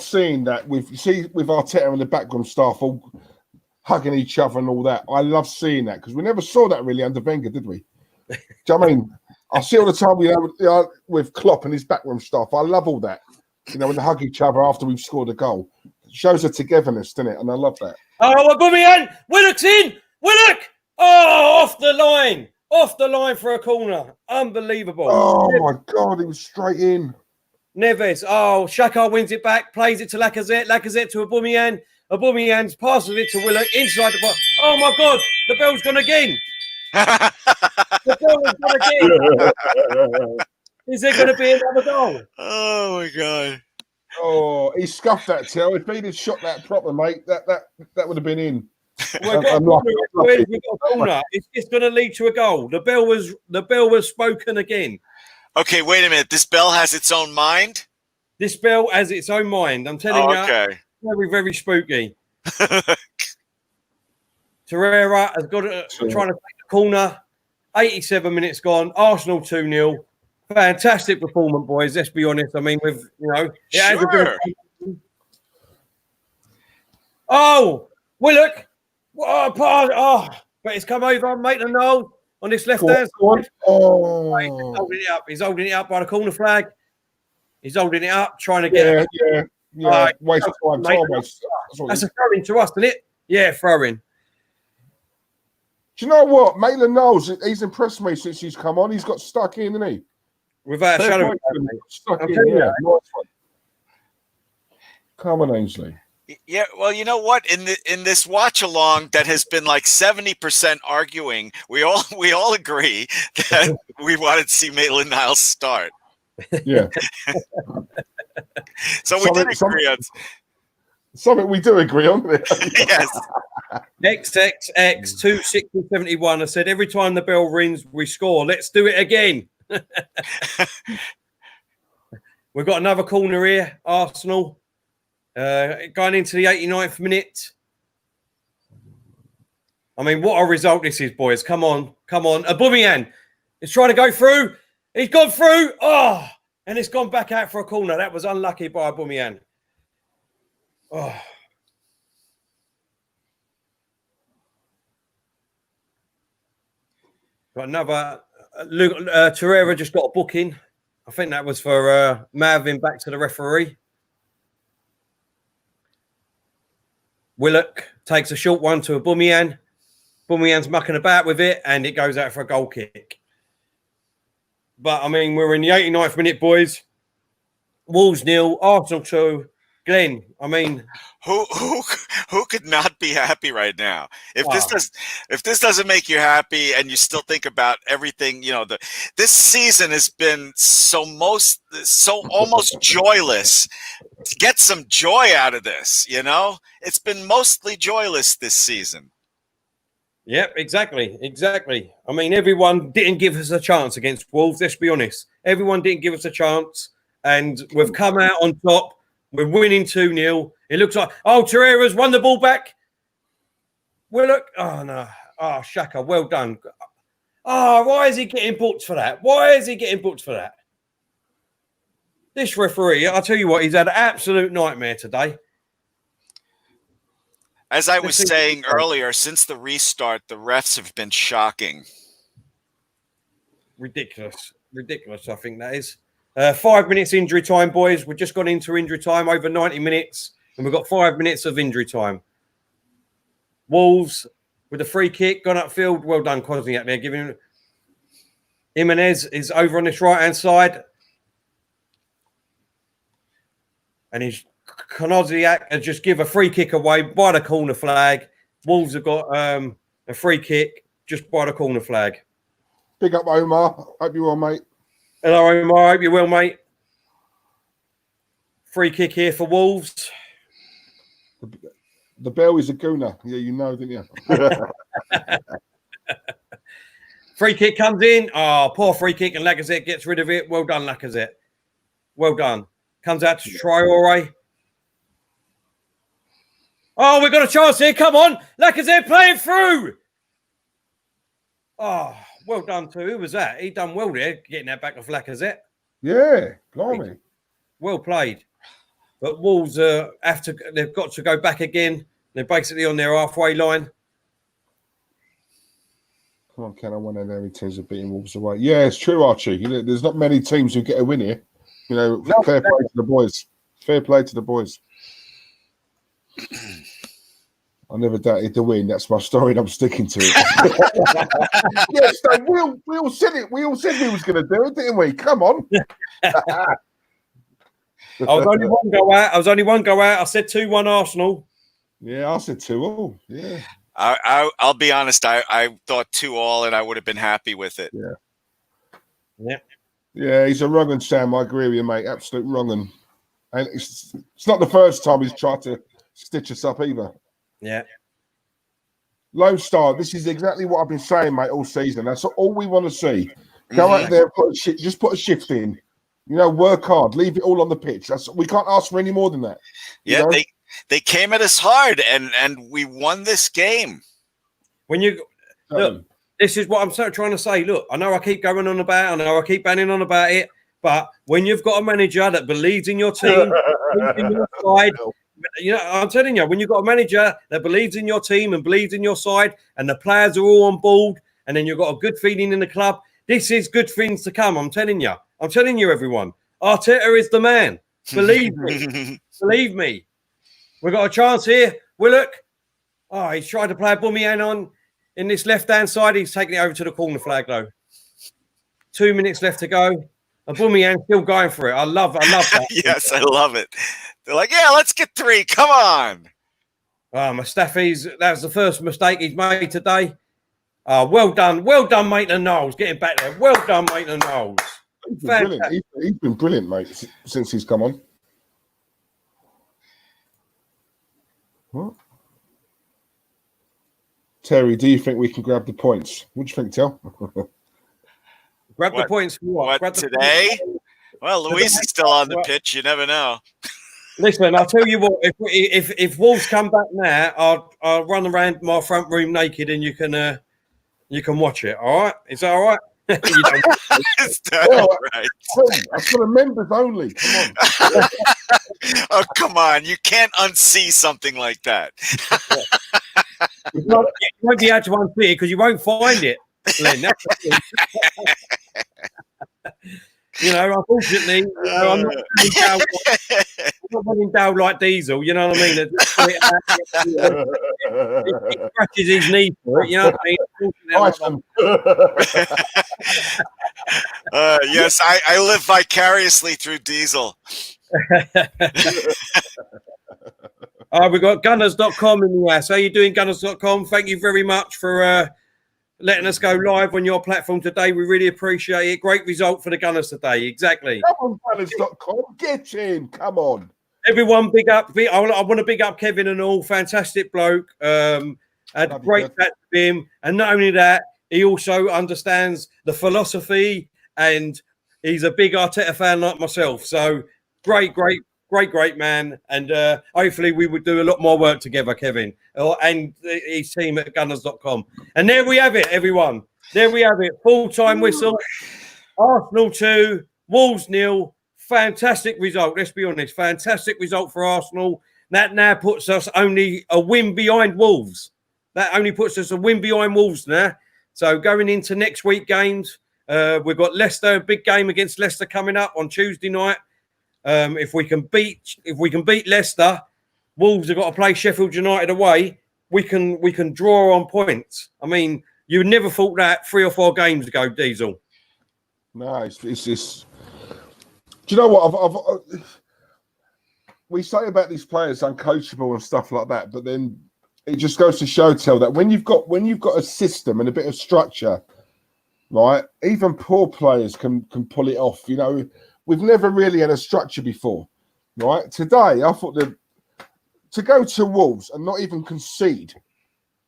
seeing that with Arteta and the backroom staff all hugging each other and all that. I love seeing that because we never saw that really under Wenger, did we? Do you know what I mean? I see all the time with Klopp and his backroom staff. I love all that. You know, when they hug each other after we've scored a goal. It shows a togetherness, doesn't it? And I love that. Oh, Aubameyang! Willock's in! Willock! Oh, off the line! Off the line for a corner. Unbelievable. Oh, my God. He was straight in. Neves. Oh, Xhaka wins it back, plays it to Lacazette. Lacazette to Aubameyang. Aubameyang passes it to Willock inside the box. Oh, my God. The bell's gone again. The bell's gone again. Is there going to be another goal? Oh, my God. Oh, he scuffed that, Till. If he'd have shot that proper, mate, that would have been in. We've got a corner. It's just going to lead to a goal. The bell was spoken again. Okay, wait a minute. This bell has its own mind? This bell has its own mind. I'm telling you. Okay. Very, very spooky. Torreira has got trying to take the Corner, 87 minutes gone. Arsenal 2-0. Fantastic performance, boys. Let's be honest. I mean, with it hasn't been. Oh, Willock. But it's come over, Maitland-Niles on this left hand side. Oh, He's holding it up. He's holding it up by the corner flag. He's holding it up, trying to get. Yeah. Waste of time. That's a throw-in to us, isn't it? Yeah, throw-in. Do you know what? Maitland-Niles, he's impressed me since he's come on. He's got stuck in, hasn't he? Without a shadow of a doubt. Stuck in, yeah. Nice one. Come on, Ainsley. Yeah, well, you know what? In this watch along that has been like 70% arguing, we all agree that we wanted to see Maitland-Niles start. Yeah. So we did agree on something we do agree on. Yes. XXX 26071. I said every time the bell rings, we score. Let's do it again. We've got another corner here, Arsenal. Going into the 89th minute. I mean, what a result this is, boys. Come on. Aubameyang is trying to go through. He's gone through. Oh, and it's gone back out for a corner. That was unlucky by Aubameyang. Oh. Got another. Torreira just got a booking. I think that was for Marvin back to the referee. Willock takes a short one to Aubameyang. Aubameyang's mucking about with it, and it goes out for a goal kick. But, I mean, we're in the 89th minute, boys. Wolves 0, Arsenal 2. Glenn, I mean... Who could not be happy right now? If this doesn't make you happy and you still think about everything, this season has been so almost joyless. Get some joy out of this, It's been mostly joyless this season. Yep, exactly. I mean, everyone didn't give us a chance against Wolves, let's be honest. Everyone didn't give us a chance, and we've come out on top. We're winning 2-0. It looks like, Torreira's won the ball back. Willock, no. Shaka, well done. Why is he getting booked for that? This referee, I'll tell you what, he's had an absolute nightmare today. As I was saying earlier, since the restart, the refs have been shocking. Ridiculous, I think that is. 5 minutes injury time, boys. We've just gone into injury time, over 90 minutes, and we've got 5 minutes of injury time. Wolves with a free kick, gone upfield. Well done, Kwasniak there. Giving him. Jimenez is over on this right-hand side. And he's Kwasniak has just give a free kick away by the corner flag. Wolves have got a free kick just by the corner flag. Big up, Omar. Hope you're well, mate. Hello, Omar. Hope you're well, mate. Free kick here for Wolves. The bell is a gooner. Yeah, you know, didn't you? Free kick comes in. Poor free kick, and Lacazette gets rid of it. Well done, Lacazette. Well done. Comes out to Traore. We've got a chance here. Come on. Lacazette playing through. Well done too. Who was that? He done well there, getting that back off Lacazette. Yeah, blimey. Well played. But Wolves they've got to go back again. They're basically on their halfway line. Come on, Ken. I want to know how teams are beating Wolves away. Yeah, it's true, Archie. There's not many teams who get a win here. Fair play to the boys. Fair play to the boys. I never doubted the win. That's my story, and I'm sticking to it. Yes, no, we all said it. We all said we was going to do it, didn't we? Come on. I was only one go out. I said 2-1 Arsenal. Yeah, I said 2-2. Yeah. I'll be honest. I thought 2-2, and I would have been happy with it. Yeah. Yeah, he's a wrong un, Sam. I agree with you, mate. Absolute wrong un. And it's not the first time he's tried to stitch us up either. Yeah. Lone Star, this is exactly what I've been saying, mate, all season. That's all we want to see. Go out there, just put a shift in. Work hard. Leave it all on the pitch. We can't ask for any more than that. Yeah, they came at us hard, and we won this game. When you look, This is what I'm trying to say. Look, I know I keep going on about it. I know I keep banging on about it. But when you've got a manager that believes in your team, believes in your side, I'm telling you, when you've got a manager that believes in your team and believes in your side, and the players are all on board, and then you've got a good feeling in the club, this is good things to come. I'm telling you, everyone. Arteta is the man. Believe me. Believe me. We've got a chance here. Willock. Oh, he's tried to play a Aubameyang on in this left-hand side. He's taking it over to the corner flag, though. 2 minutes left to go. And Aubameyang still going for it. I love that. Yes, I love it. They're like, yeah, let's get 3. Come on. Mustafi's, that was the first mistake he's made today. Well done, Maitland-Niles. Getting back there. Well done, Maitland-Niles. He's been brilliant, mate, since he's come on. What? Terry, do you think we can grab the points? What do you think, Tel? Grab the points for what? What, today? Well, Luis is still on the pitch. You never know. Listen, I'll tell you what. If Wolves come back now, I'll run around my front room naked, and you can watch it. All right? Is that all right? Is that all right? I've got a members only. Come on. Oh, come on. You can't unsee something like that. You won't be able to unsee it because you won't find it, Glenn. Unfortunately, I'm not running down like Diesel. You know what I mean? He scratches his knee for it. You know what I mean? Yes, I live vicariously through Diesel. We've got Gunners.com in the house. How you doing, Gunners.com? Thank you very much for letting us go live on your platform today. We really appreciate it. Great result for the Gunners today. Exactly. Come on, Gunners.com. Get in. Come on. Everyone, big up. I want to big up Kevin and all. Fantastic bloke. Had a great chat with him. And not only that, he also understands the philosophy, and he's a big Arteta fan like myself. So great man. And hopefully we would do a lot more work together, Kevin, and his team at Gunners.com. And there we have it, everyone. There we have it. Full-time whistle. Arsenal 2, Wolves 0. Fantastic result. Let's be honest. Fantastic result for Arsenal. That now puts us only a win behind Wolves. That only puts us a win behind Wolves now. So going into next week games, we've got Leicester, a big game against Leicester coming up on Tuesday night. If we can beat Leicester, Wolves have got to play Sheffield United away. We can draw on points. I mean, you never thought that 3 or 4 games ago, Diesel. No, it's just. Do you know what? We say about these players uncoachable and stuff like that, but then it just goes to show, Tel, that when you've got a system and a bit of structure, right? Even poor players can pull it off. You know, we've never really had a structure before, right? Today, I thought that to go to Wolves and not even concede,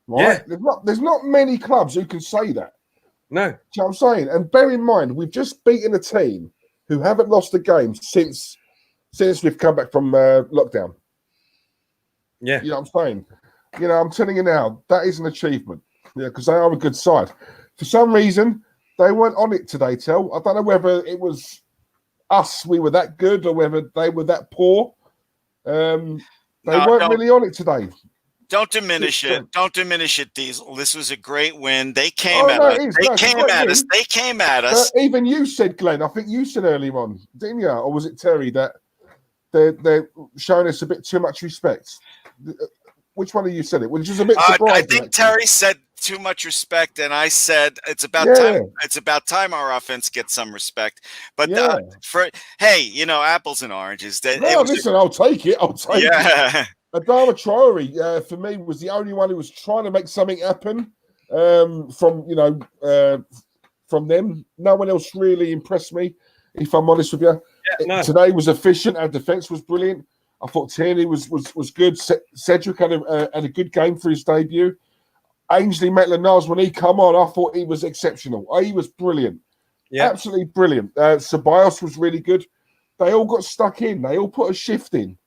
right? Yeah. There's not many clubs who can say that. No. Do you know what I'm saying? And bear in mind, we've just beaten a team who haven't lost a game since we've come back from lockdown. Yeah. You know what I'm saying? You know, I'm telling you now, that is an achievement. Yeah, because they are a good side. For some reason, they weren't on it today, Tel. I don't know whether it was us, we were that good, or whether they were that poor. They weren't really on it today. Don't diminish it. Don't diminish it, Diesel. This was a great win. They came at us. They came at us. Even you said, Glenn, I think you said earlier on, didn't you? Or was it Terry, that they're showing us a bit too much respect? Which one of you said it? Which is a bit surprising. I think Terry said too much respect, and I said it's about time. It's about time our offense gets some respect. But apples and oranges. I'll take it. I'll take it. Adama Traore, for me, was the only one who was trying to make something happen from them. No one else really impressed me, if I'm honest with you. Yeah, Today was efficient. Our defence was brilliant. I thought Tierney was good. Cedric had a good game for his debut. Ainsley Maitland-Niles, when he come on, I thought he was exceptional. He was brilliant. Yeah. Absolutely brilliant. Ceballos was really good. They all got stuck in. They all put a shift in.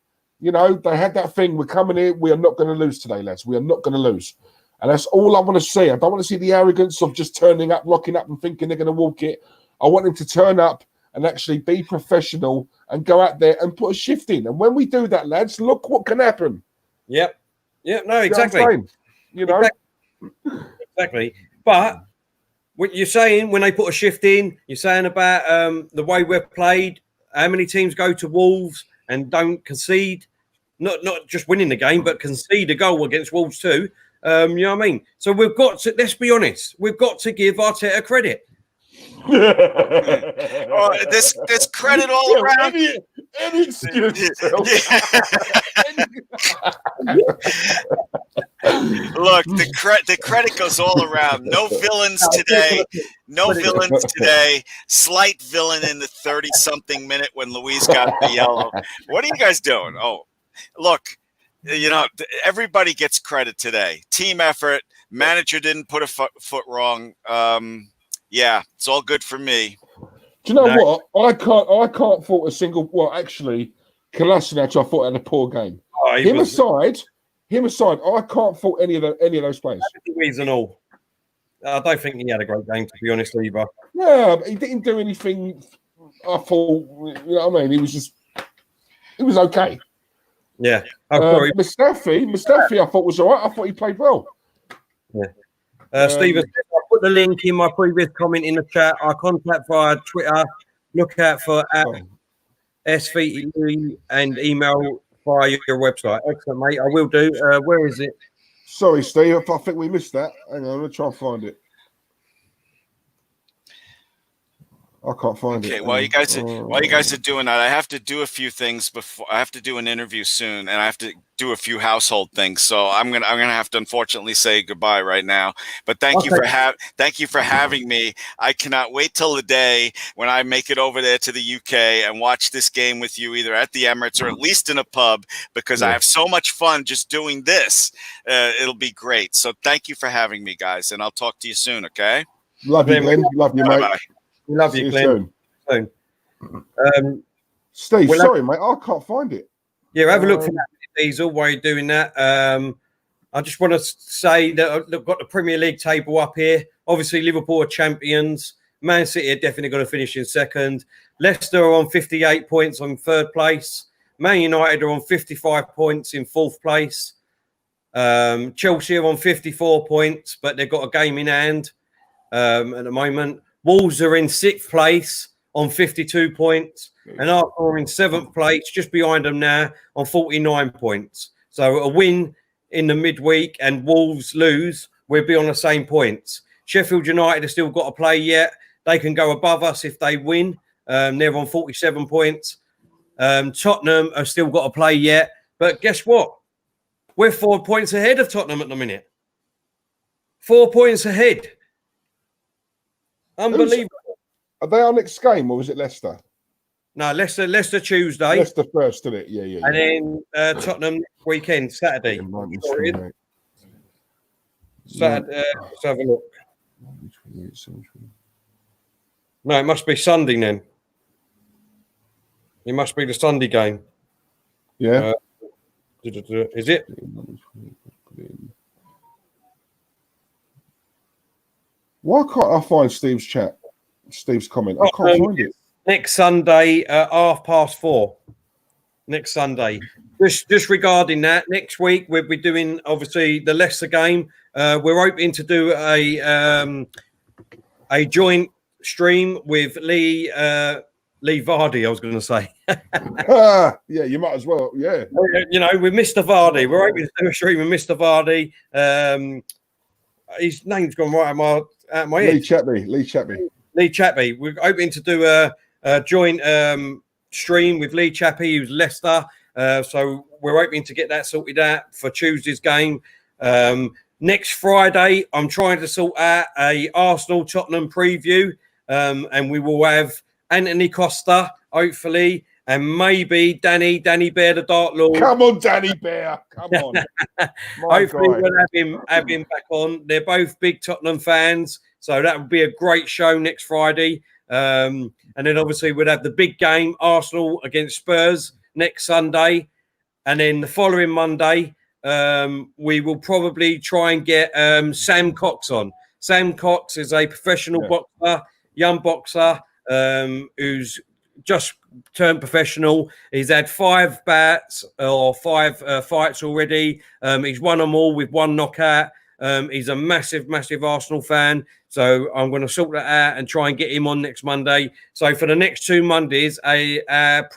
You know, they had that thing, we're coming here, we are not going to lose today, lads. We are not going to lose. And that's all I want to see. I don't want to see the arrogance of just turning up, locking up, and thinking they're going to walk it. I want them to turn up and actually be professional and go out there and put a shift in. And when we do that, lads, look what can happen. Yep. Yeah. No. Exactly. You know. Exactly. But what you're saying when they put a shift in, you're saying about the way we've played, how many teams go to Wolves and don't concede, not just winning the game, but concede a goal against Wolves too. You know what I mean? So we've got to, let's be honest, we've got to give Arteta credit. There's credit all around. Any excuse. Look, the credit goes all around. No villains today. No villains today. Slight villain in the 30-something minute when Luis got the yellow. What are you guys doing? Oh, look, you know, everybody gets credit today. Team effort. Manager didn't put a foot wrong. Yeah, it's all good for me. Do you know what? I can't fault a single. Well, actually, Kolasinac, I thought had a poor game. Oh, him aside, I can't fault any of those players. And all. I don't think he had a great game, to be honest, either. Yeah, he didn't do anything. I thought, you know what I mean? He was okay. Yeah. Mustafi, I thought was all right. I thought he played well. Yeah. Stephen, I put the link in my previous comment in the chat. Our contact via Twitter. Look out for SVE and email via your website. Excellent, mate. I will do. Where is it? Sorry, Steve. I think we missed that. Hang on, I'm going to try and find it. I can't find it. Okay, while you guys are doing that, I have to do a few things before. I have to do an interview soon, and I have to do a few household things. So I'm gonna have to unfortunately say goodbye right now. But thank you for having me. I cannot wait till the day when I make it over there to the UK and watch this game with you, either at the Emirates or at least in a pub, because I have so much fun just doing this. It'll be great. So thank you for having me, guys, and I'll talk to you soon. Okay. Love you, Glenn. Love you, mate. Bye-bye. We love you, Glenn. Soon. Steve, sorry, mate. I can't find it. Yeah, have a look for that, Diesel, while you're doing that. I just want to say that I've got the Premier League table up here. Obviously, Liverpool are champions. Man City are definitely going to finish in second. Leicester are on 58 points on third place. Man United are on 55 points in fourth place. Chelsea are on 54 points, but they've got a game in hand at the moment. Wolves are in sixth place on 52 points, and Arsenal are in seventh place, just behind them now on 49 points. So a win in the midweek and Wolves lose, we'll be on the same points. Sheffield United have still got to play yet. They can go above us if they win. They're on 47 points. Tottenham have still got to play yet. But guess what? We're 4 points ahead of Tottenham at the minute. 4 points ahead. Unbelievable. Are they our next game, or was it Leicester? No, Leicester Tuesday. Leicester first, isn't it? Yeah. And then Tottenham next weekend, Saturday. Saturday. Let's have a look. No, it must be Sunday then. It must be the Sunday game. Yeah. Is it? Why can't I find Steve's chat? Steve's comment. I can't find it. Next Sunday, 4:30. Next Sunday. Just regarding that, next week we'll be doing obviously the Leicester game. We're hoping to do a joint stream with Lee Vardy. I was going to say. Yeah, you might as well. Yeah. You know, with Mr. Vardy, we're hoping to do a stream with Mr. Vardy. His name's gone right out my head. Lee Chappie. We're hoping to do a joint stream with Lee Chappie, who's Leicester. So we're hoping to get that sorted out for Tuesday's game. Next Friday, I'm trying to sort out a Arsenal-Tottenham preview. And we will have Anthony Costa, hopefully, and maybe Danny Bear, the Dark Lord. Come on, Danny Bear. Come on. Hopefully we'll have him back on. They're both big Tottenham fans. So that would be a great show next Friday. And then obviously we'd have the big game, Arsenal against Spurs, next Sunday. And then the following Monday, we will probably try and get Sam Cox on. Sam Cox is a professional boxer, young boxer, who's just turned professional. He's had 5 fights already. He's won them all with 1 knockout. He's a massive Arsenal fan. So I'm going to sort that out and try and get him on next Monday. So for the next 2 Mondays, our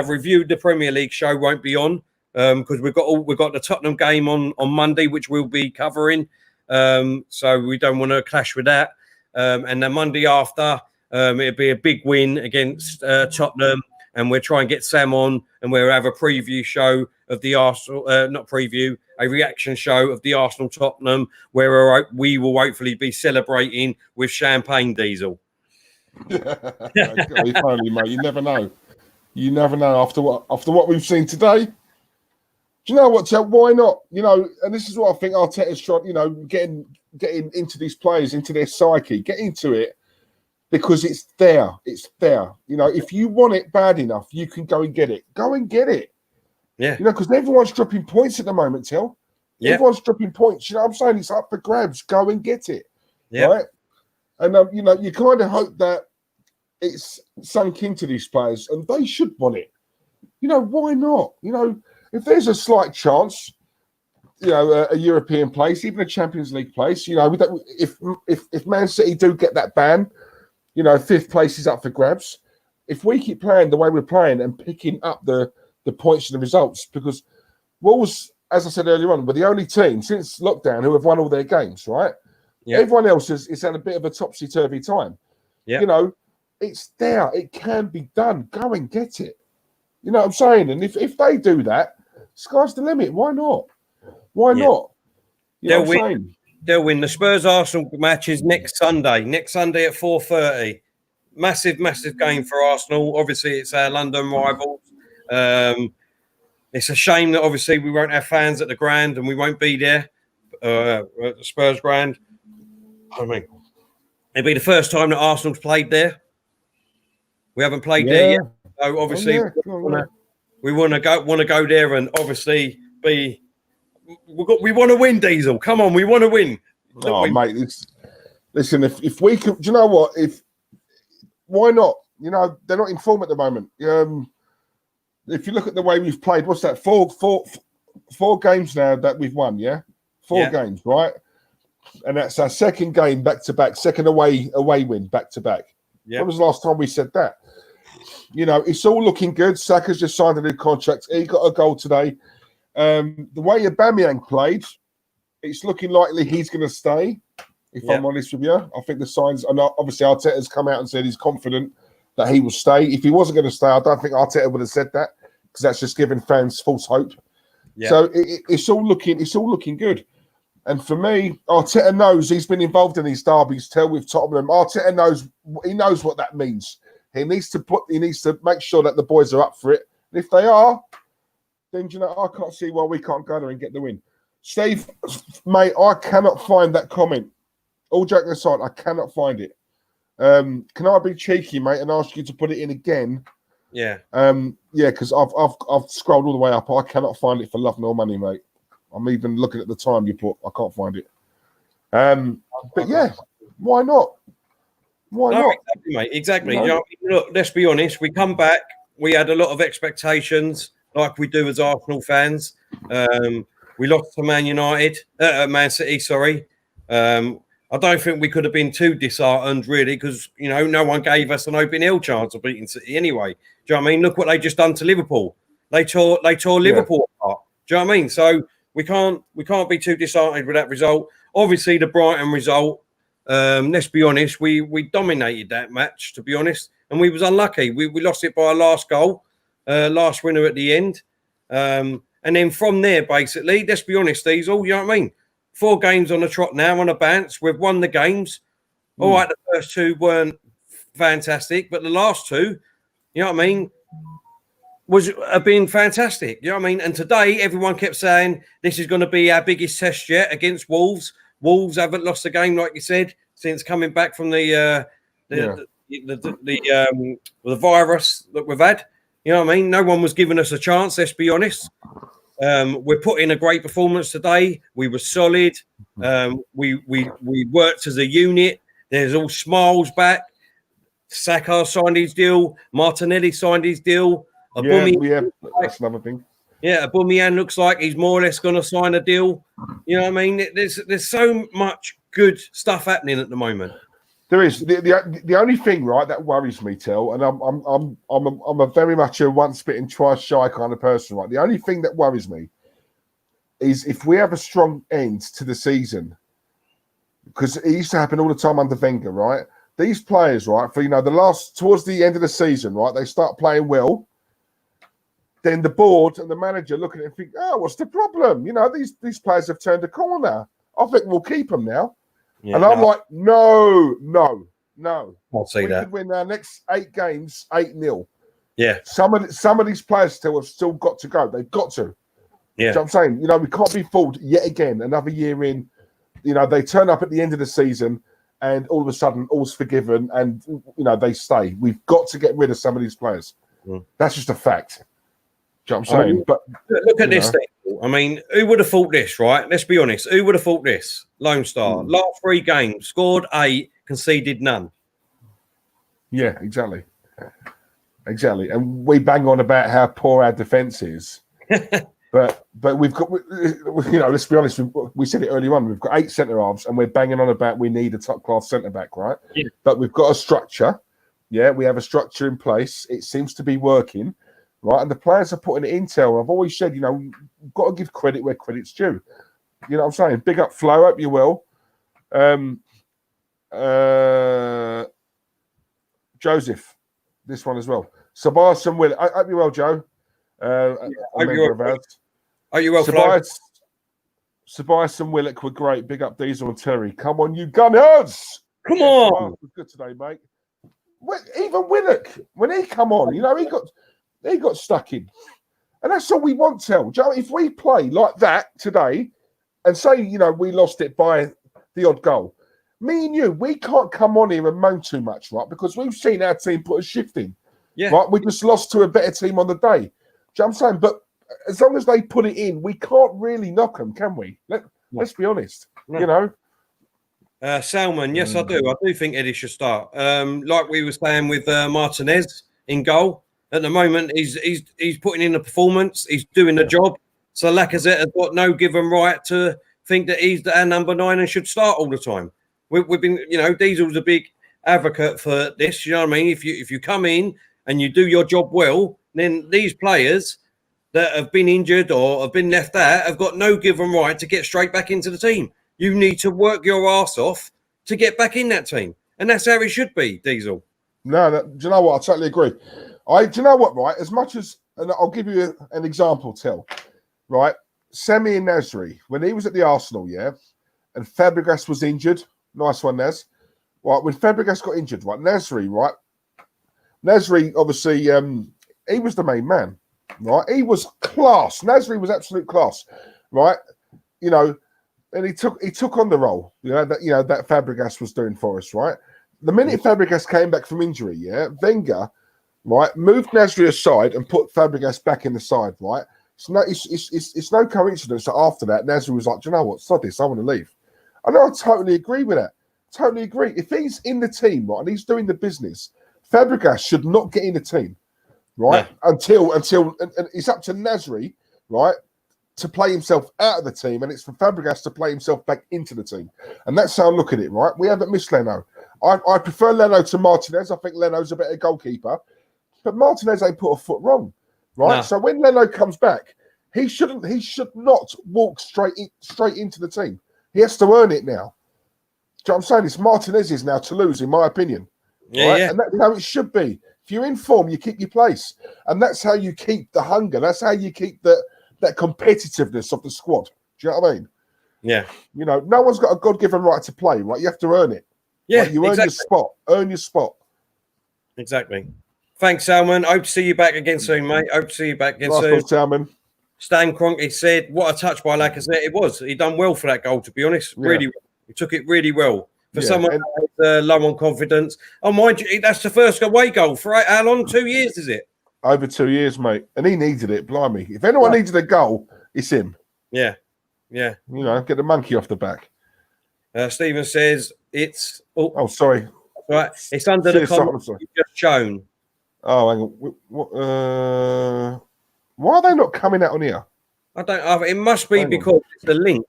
reviewed the Premier League show won't be on because we've got the Tottenham game on Monday, which we'll be covering. So we don't want to clash with that. And the Monday after, it'll be a big win against Tottenham, and we'll try and get Sam on, and we'll have a preview show of the Arsenal, a reaction show of the Arsenal Tottenham, where we will hopefully be celebrating with champagne diesel. If only, mate. You never know. You never know after what we've seen today. Do you know what, Tel? Why not? You know, and this is what I think Arteta's trying, you know, getting into these players, into their psyche, get into it, because it's there. It's there. You know, if you want it bad enough, you can go and get it. Go and get it. Yeah. You know, because everyone's dropping points at the moment, Tel. Yeah. Everyone's dropping points. You know what I'm saying? It's up for grabs. Go and get it. Yeah. Right? And, you know, you kind of hope that it's sunk into these players, and they should want it. You know, why not? You know, if there's a slight chance, you know, a European place, even a Champions League place, you know, we don't, if Man City do get that ban, you know, 5th place is up for grabs. If we keep playing the way we're playing and picking up the points and the results, because Wolves, as I said earlier on, were the only team since lockdown who have won all their games, right? Yeah. Everyone else is had a bit of a topsy-turvy time. Yeah. You know, it's there. It can be done. Go and get it. You know what I'm saying? And if they do that, sky's the limit. Why not? Why not? You know what I'm saying? They'll win. The Spurs-Arsenal match is next Sunday at 4:30. Massive game for Arsenal. Obviously, it's our London rivals. It's a shame that obviously we won't have fans at the ground and we won't be there at the Spurs ground. I mean, it'll be the first time that Arsenal's played there. We haven't played there yet. So obviously, we want to go there and obviously be. We want to win, Diesel. Come on, we want to win. Mate, listen. If we can, do you know what? Why not? You know, they're not in form at the moment. If you look at the way we've played, what's that? Four games now that we've won. Yeah, 4 games, right? And that's our 2nd game back to back, 2nd away win back to back. When was the last time we said that? You know, it's all looking good. Saka's just signed a new contract. He got a goal today. The way Aubameyang played, it's looking likely he's going to stay, if I'm honest with you. I think the signs, and obviously Arteta's come out and said he's confident that he will stay. If he wasn't going to stay, I don't think Arteta would have said that, because that's just giving fans false hope. So it's all looking good. And for me, Arteta knows he's been involved in these derbies, with Tottenham. Arteta knows what that means. He needs to make sure that the boys are up for it. And if they are, then, you know, I can't see why we can't go there and get the win. Steve, mate, I cannot find that comment. All joking aside, I cannot find it. Can I be cheeky, mate, and ask you to put it in again? Yeah. Because I've scrolled all the way up. I cannot find it for love nor money, mate. I'm even looking at the time you put. I can't find it. But yeah, why not? Why not? Exactly, mate. Exactly. You know, look, let's be honest. We come back. We had a lot of expectations, like we do as Arsenal fans. We lost to Man City. Sorry. I don't think we could have been too disheartened, really, because, you know, no one gave us an open hill chance of beating City anyway. Do you know what I mean? Look what they just done to Liverpool. They tore Liverpool apart. Do you know what I mean? So we can't be too disheartened with that result. Obviously, the Brighton result. Let's be honest, we dominated that match, to be honest, and we was unlucky. We lost it by our last goal, last winner at the end. And then from there, basically, let's be honest, Diesel, you know what I mean? 4 games on the trot now on a bounce. We've won the games. All right, the first 2 weren't fantastic, but the last 2, you know what I mean, have been fantastic. You know what I mean? And today, everyone kept saying this is going to be our biggest test yet against Wolves. Wolves haven't lost a game, like you said, since coming back from the virus that we've had. You know what I mean? No one was giving us a chance, let's be honest. We're putting in a great performance today. We were solid. We worked as a unit. There's all smiles back. Saka signed his deal. Martinelli signed his deal. Yeah, that's another thing. Yeah, Aubameyang looks like he's more or less going to sign a deal. You know what I mean? There's so much good stuff happening at the moment. There is the only thing, right, that worries me, Tel, and I'm a very much a once bitten, twice shy kind of person, right. The only thing that worries me is if we have a strong end to the season, because it used to happen all the time under Wenger, right? These players, right, for towards the end of the season, right, they start playing well. Then the board and the manager look at it and think, oh, what's the problem? These players have turned a corner. I think we'll keep them now. Yeah, and I'm like, no. I'll say that. We could win our next 8 games 8-0. Yeah. Some of these players have still got to go. They've got to. Yeah. You know what I'm saying? We can't be fooled yet again. Another year in, they turn up at the end of the season and all of a sudden all's forgiven and, they stay. We've got to get rid of some of these players. That's just a fact. Do you know what I'm saying? But look at this thing. I mean, who would have thought this, right? Let's be honest. Who would have thought this? Lone Star. Last 3 games, scored 8, conceded none. Yeah, exactly. Exactly. And we bang on about how poor our defence is. but we've got, let's be honest, we said it earlier on, we've got 8 centre-halves and we're banging on about we need a top-class centre-back, right? Yeah. But we've got a structure. Yeah, we have a structure in place. It seems to be working. Right, and the players are putting it in. I've always said, you've got to give credit where credit's due. You know what I'm saying? Big up Flo, hope you will. Joseph, this one as well. Sebastian Willett, I hope you're well, Joe. Are you well, Flo? Sebastian Willett were great. Big up Diesel and Terry. Come on, you Gunners! Come on! Was good today, mate. Even Willock, when he come on, he got stuck in. And that's all we want, Tel. If we play like that today and say, we lost it by the odd goal, me and you, we can't come on here and moan too much, right? Because we've seen our team put a shift in. Yeah. Right? We just lost to a better team on the day. Do you know what I'm saying? But as long as they put it in, we can't really knock them, can we? Let's be honest. No. Salmon, yes, I do. I do think Eddie should start. Like we were saying with Martinez in goal. At the moment, he's putting in the performance. He's doing the job. So Lacazette has got no given right to think that he's our number 9 and should start all the time. We've been, Diesel's a big advocate for this. You know what I mean? If you come in and you do your job well, then these players that have been injured or have been left out have got no given right to get straight back into the team. You need to work your ass off to get back in that team. And that's how it should be, Diesel. No, do you know what? I totally agree. Do you know what, right? As much as, and I'll give you an example, Tel, right? Semi and Nasri, when he was at the Arsenal, yeah, and Fabregas was injured. Nice one, Naz. Right, when Fabregas got injured, right, Nasri, obviously, he was the main man, right? He was class. Nasri was absolute class, right? And he took on the role, that Fabregas was doing for us, right? The minute Fabregas came back from injury, yeah, Wenger, right, moved Nasri aside and put Fabregas back in the side, right? It's no coincidence that after that, Nasri was like, do you know what? Sod this, I want to leave. I know, I totally agree with that. Totally agree. If he's in the team, right, and he's doing the business, Fabregas should not get in the team, right? No. Until it's up to Nasri, right, to play himself out of the team, and it's for Fabregas to play himself back into the team. And that's how I look at it, right? We haven't missed Leno. I prefer Leno to Martinez. I think Leno's a better goalkeeper. But Martinez ain't put a foot wrong, right? No. So when Leno comes back, he should not walk straight into the team. He has to earn it now. Do you know what I'm saying? It's Martinez's now to lose, in my opinion. Yeah, right? Yeah. And that's how it should be. If you're in form, you keep your place. And that's how you keep the hunger. That's how you keep that competitiveness of the squad. Do you know what I mean? Yeah. No one's got a God-given right to play, right? You have to earn it. Yeah, right? You earn your spot. Earn your spot. Exactly. Thanks, Salman. Hope to see you back again soon, mate. Hope to see you back again soon. Salman. Stan Kroenke said, what a touch by Lacazette it was. He done well for that goal, to be honest. Yeah. Really well. He took it really well. For someone who's low on confidence. Oh, mind you, that's the first away goal for how long? 2 years, is it? Over 2 years, mate. And he needed it, blimey. If anyone needed a goal, it's him. Yeah. You know, get the monkey off the back. Stephen says it's. Oh, sorry. Right. It's under the comment you've just shown. Oh, hang on. Why are they not coming out on here? I don't. It must be because it's the link.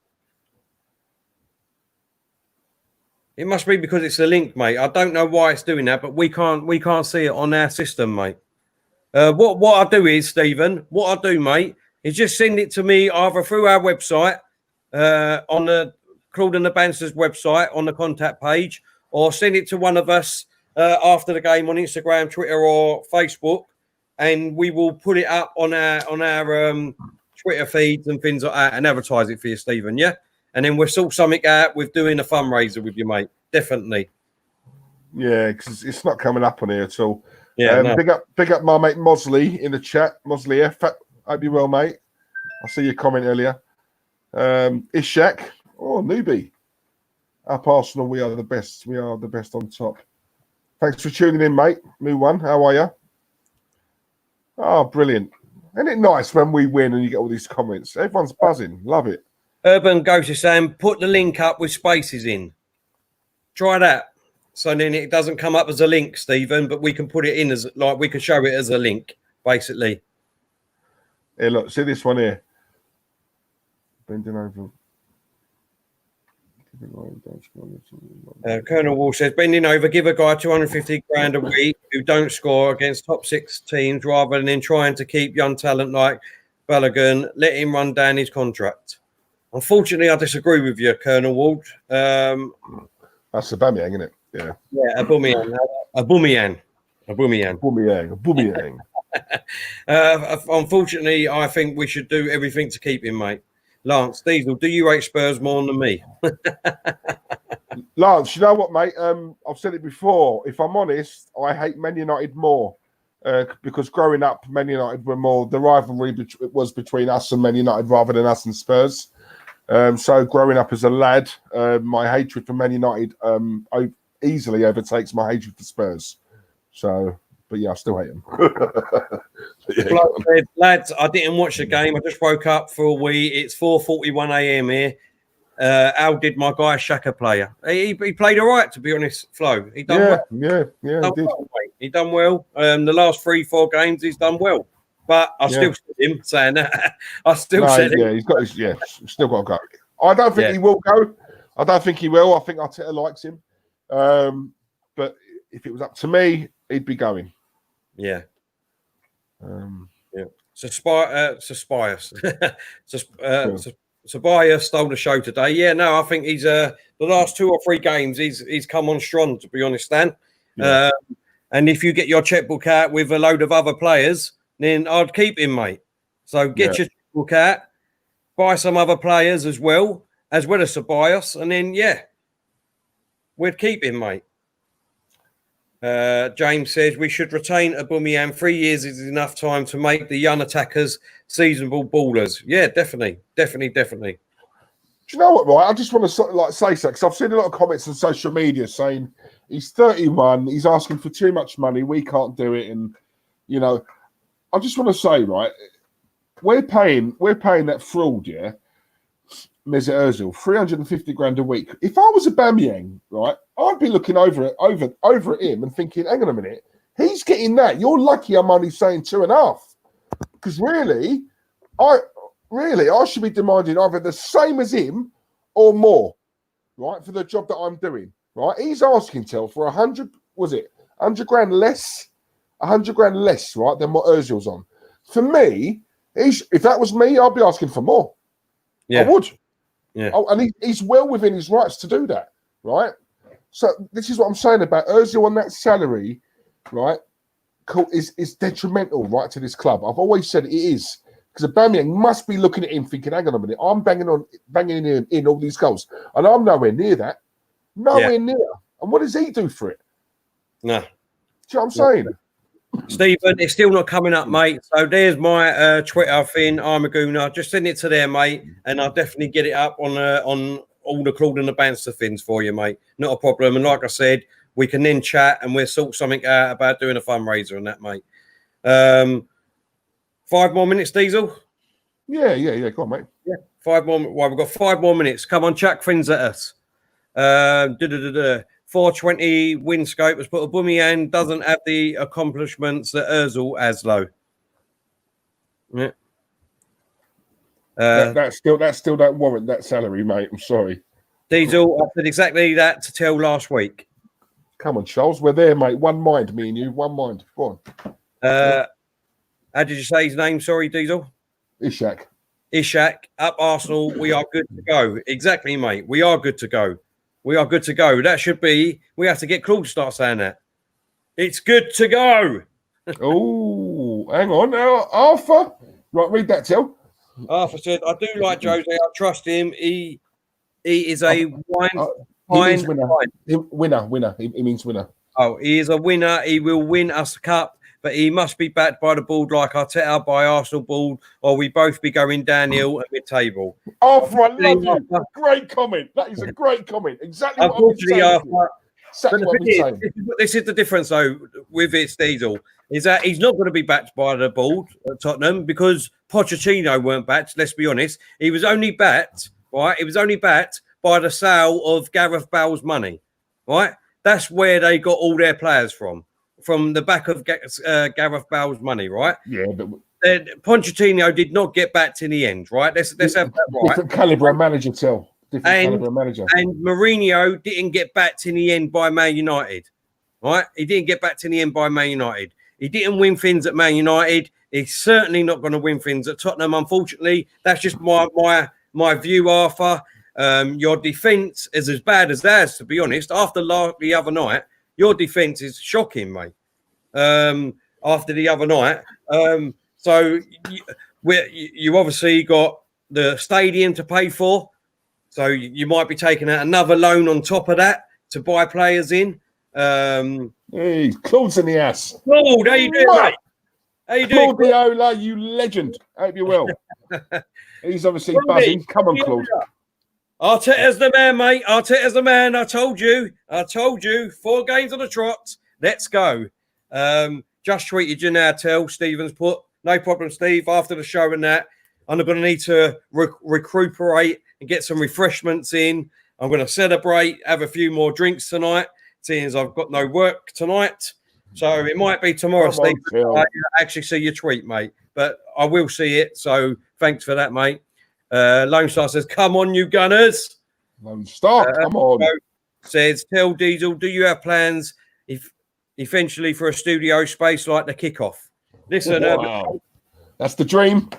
It must be because it's the link, mate. I don't know why it's doing that, but we can't see it on our system, mate. What I do is, Stephen, what I do, mate, is just send it to me either through our website, on the Claude and the Bansta's website on the contact page, or send it to one of us after the game on Instagram, Twitter, or Facebook, and we will put it up on our Twitter feeds and things like that and advertise it for you, Stephen. Yeah. And then we'll sort something out with doing a fundraiser with you, mate. Definitely. Yeah, because it's not coming up on here at all. Yeah. No. Big up my mate Mosley in the chat. Mosley F. Hope you well, mate. I see your comment earlier. Ishak. Oh, newbie. Up Arsenal, we are the best. We are the best on top. Thanks for tuning in, mate. New one. How are you? Oh, brilliant. Isn't it nice when we win and you get all these comments? Everyone's buzzing. Love it. Urban Ghost is saying, put the link up with spaces in. Try that. So then it doesn't come up as a link, Stephen, but we can put it in as, like, we can show it as a link, basically. Here, look, see this one here. Bending over. Colonel Wall says, bending over, give a guy 250 grand a week who don't score against top 6 teams rather than trying to keep young talent like Balogun, let him run down his contract. Unfortunately, I disagree with you, Colonel Ward. That's Aubameyang, isn't it? Yeah. Yeah, Aubameyang. Unfortunately, I think we should do everything to keep him, mate. Lance Diesel, do you rate Spurs more than me? Lance, you know what, mate? I've said it before. If I'm honest, I hate Man United more because growing up, Man United were more. The rivalry was between us and Man United rather than us and Spurs. So growing up as a lad, my hatred for Man United easily overtakes my hatred for Spurs. So, but yeah, I still hate them. Yeah. Lads, I didn't watch the game. I just woke up for a wee. It's 4:41 a.m. here. How did my guy Shaka play? He played all right, to be honest, Flo. He done well. Yeah, he did. Well, he done well. The last 3-4 games, he's done well. But I still said him saying that. I still said him. Yeah, he's got his, still got to go. I don't think he will go. I don't think he will. I think Arteta likes him. But if it was up to me, he'd be going. Yeah. Yeah. Sabaya stole the show today. Yeah, no, I think he's the last 2 or 3 games he's come on strong, to be honest, Dan. Yeah. And if you get your checkbook out with a load of other players, then I'd keep him, mate. So get your checkbook out, buy some other players as well as Ceballos, and then we'd keep him, mate. James says we should retain Aubameyang. 3 years is enough time to make the young attackers seasonable ballers. Yeah, definitely. Do you know what, right? I just want to say so because I've seen a lot of comments on social media saying he's 31, he's asking for too much money, we can't do it, and you know, I just want to say, right, we're paying that fraud, Mesut Ozil, 350 grand a week. If I was Aubameyang, right, I'd be looking over at him and thinking, hang on a minute, he's getting that. You're lucky I'm only saying 2.5. Because really, I should be demanding either the same as him or more, right, for the job that I'm doing. Right? He's asking for 100 grand less, 100 grand less, right, than what Ozil's on. For me, if that was me, I'd be asking for more. Yeah. I would. Yeah. Oh, and he's well within his rights to do that, right? So this is what I'm saying about Ozil on that salary, right? Is detrimental, right, to this club. I've always said it is because Aubameyang must be looking at him thinking, hang on a minute, I'm banging him in all these goals, and I'm nowhere near that, nowhere near. And what does he do for it? No. Do you know what I'm saying? Stephen, it's still not coming up, mate. So there's my Twitter thing. I'm a gooner. Just send it to there, mate, and I'll definitely get it up on all the Claude and the Bansta things for you, mate. Not a problem. And like I said, we can then chat and we'll sort something out about doing a fundraiser and that, mate. 5 more minutes, Diesel? Go on, mate. Yeah, 5 more. Well, we've got 5 more minutes. Come on, chuck things at us. 420 win scope has put Aubameyang doesn't have the accomplishments that Ozil has, though. Yeah. That still don't warrant that salary, mate. I'm sorry. Diesel, I said exactly that to tell last week. Come on, Charles. We're there, mate. One mind, me and you. One mind. Go on. How did you say his name? Sorry, Diesel. Ishak. Up Arsenal. We are good to go. Exactly, mate. We are good to go. We are good to go. That should be. We have to get Claude to start saying that. It's good to go. Oh, hang on now, Arthur. Right, read that, Till. Arthur said, "I do like Jose. I trust him. He is a winner. Winner. He means winner. Oh, he is a winner. He will win us the cup, but he must be backed by the board like Arteta by Arsenal board, or we both be going downhill at mid-table." Arthur, I love you. Great comment. That is a great comment. Exactly what I'm saying. Arthur, this is the difference, though, with it, Diesel, is that he's not going to be backed by the board at Tottenham because Pochettino weren't backed. Let's be honest. He was only backed, right? It was only backed by the sale of Gareth Bale's money, right? That's where they got all their players from the back of Gareth Bale's money, right? Yeah, but Pochettino did not get backed in the end, right? Let's have that right. Different caliber of manager, Till. And Mourinho didn't get backed in the end by Man United, right? He didn't get backed in the end by Man United. He didn't win things at Man United. He's certainly not going to win things at Tottenham, unfortunately. That's just my view, Arthur. Your defence is as bad as theirs, to be honest. After the other night, your defence is shocking, mate. After the other night. So you obviously got the stadium to pay for. So you might be taking out another loan on top of that to buy players in. Hey, Claude's in the ass. Claude, how you doing, mate? How you doing? Claudiola, you legend. Hope you're well. He's obviously buzzing. Come on, Claude. Arteta's the man, mate. Arteta's the man. I told you. 4 games on the trot. Let's go. Just tweeted you now, Tell. Stevens put. No problem, Steve. After the show and that, I'm going to need to recuperate and get some refreshments in. I'm going to celebrate, have a few more drinks tonight, seeing as I've got no work tonight. So it might be tomorrow, Steve. I actually see your tweet, mate. But I will see it. So thanks for that, mate. Lone Star says, "Come on, you Gunners." Lone Star, come on. Says, "Tell Diesel, do you have plans eventually for a studio space like the Kickoff?" Listen, that's the dream.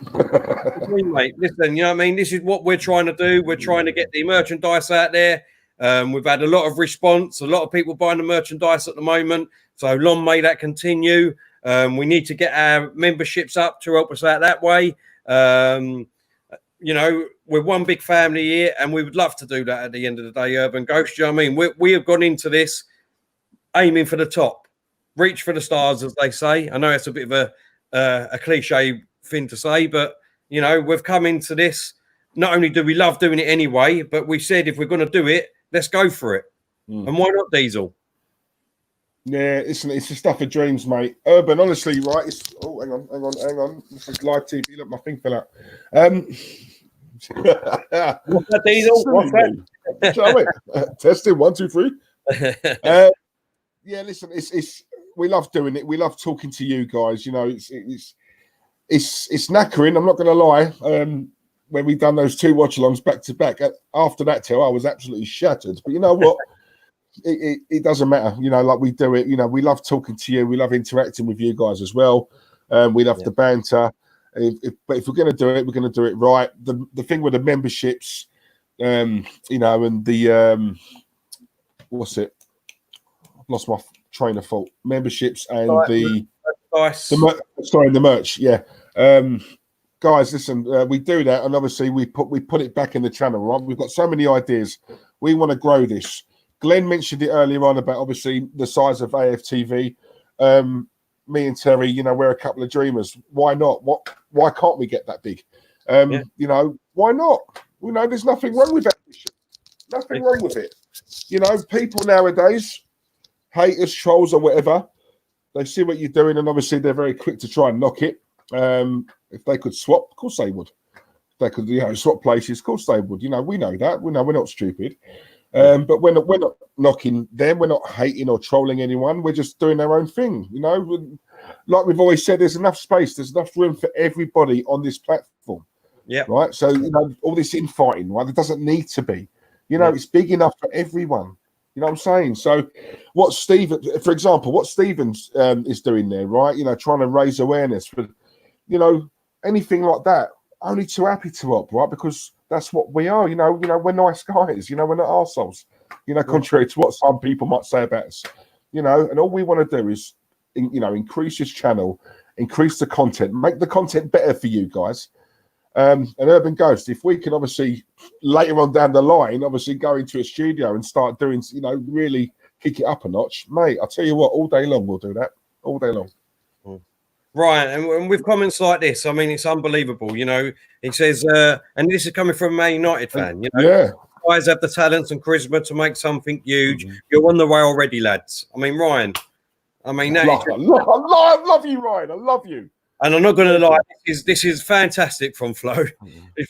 Mate. Listen, you know what I mean? This is what we're trying to do. We're trying to get the merchandise out there. We've had a lot of response, a lot of people buying the merchandise at the moment. So long may that continue. We need to get our memberships up to help us out that way. You know, we're one big family here, and we would love to do that at the end of the day, Urban Ghost. You know what I mean? We have gone into this aiming for the top, reach for the stars, as they say. I know it's a bit of a cliche thing to say, but, you know, we've come into this. Not only do we love doing it anyway, but we said if we're going to do it, let's go for it. And why not Diesel? Yeah, it's the stuff of dreams, mate. Urban, honestly, right? Hang on. This is live TV. Look, my thing fell out. What's that, Diesel? What's that? Testing 1, 2, 3. Yeah, listen, it's we love doing it. We love talking to you guys. You know, it's knackering. I'm not going to lie. When we've done those 2 watch-alongs back to back, after that, I was absolutely shattered. But you know what? It doesn't matter. You know, like we do it. You know, we love talking to you. We love interacting with you guys as well. We love the banter. But if we're going to do it, we're going to do it right. The thing with the memberships, you know, and the what's it? I've lost my train of thought. Memberships and the merch. Yeah. Guys, listen, we do that, and obviously we put it back in the channel, right? We've got so many ideas. We want to grow this. Glenn mentioned it earlier on about obviously the size of AFTV. Me and Terry, you know, we're a couple of dreamers. Why not? Why can't we get that big? You know, why not? You know, there's nothing wrong with that. Nothing wrong with it. You know, people nowadays, haters, trolls, or whatever, they see what you're doing, and obviously they're very quick to try and knock it. If they could swap, of course they would. they could, swap places. Of course they would. We know that. We know we're not stupid. But we're not knocking them. We're not hating or trolling anyone. We're just doing our own thing. Like we've always said, there's enough space. There's enough room for everybody on this platform. Yeah. Right. So all this infighting, right? There doesn't need to be. It's big enough for everyone. You know what I'm saying? So, what Stephen, for example, what Stephen's is doing there, right? Trying to raise awareness for, anything like that. Only too happy to help, right? Because that's what we are. We're nice guys. We're not arseholes. Contrary to what some people might say about us. And all we want to do is, increase this channel, increase the content, make the content better for you guys. And Urban Ghost, if we can obviously later on down the line, obviously go into a studio and start doing, really kick it up a notch, mate. I'll tell you what, all day long we'll do that, all day long. Right, and with comments like this, I mean, it's unbelievable. It says, and this is coming from a Man United fan. Yeah, guys have the talents and charisma to make something huge. You're on the way already, lads. I mean, Ryan. I mean, I love you, Ryan. I love you. And I'm not going to lie, this is fantastic from Flo.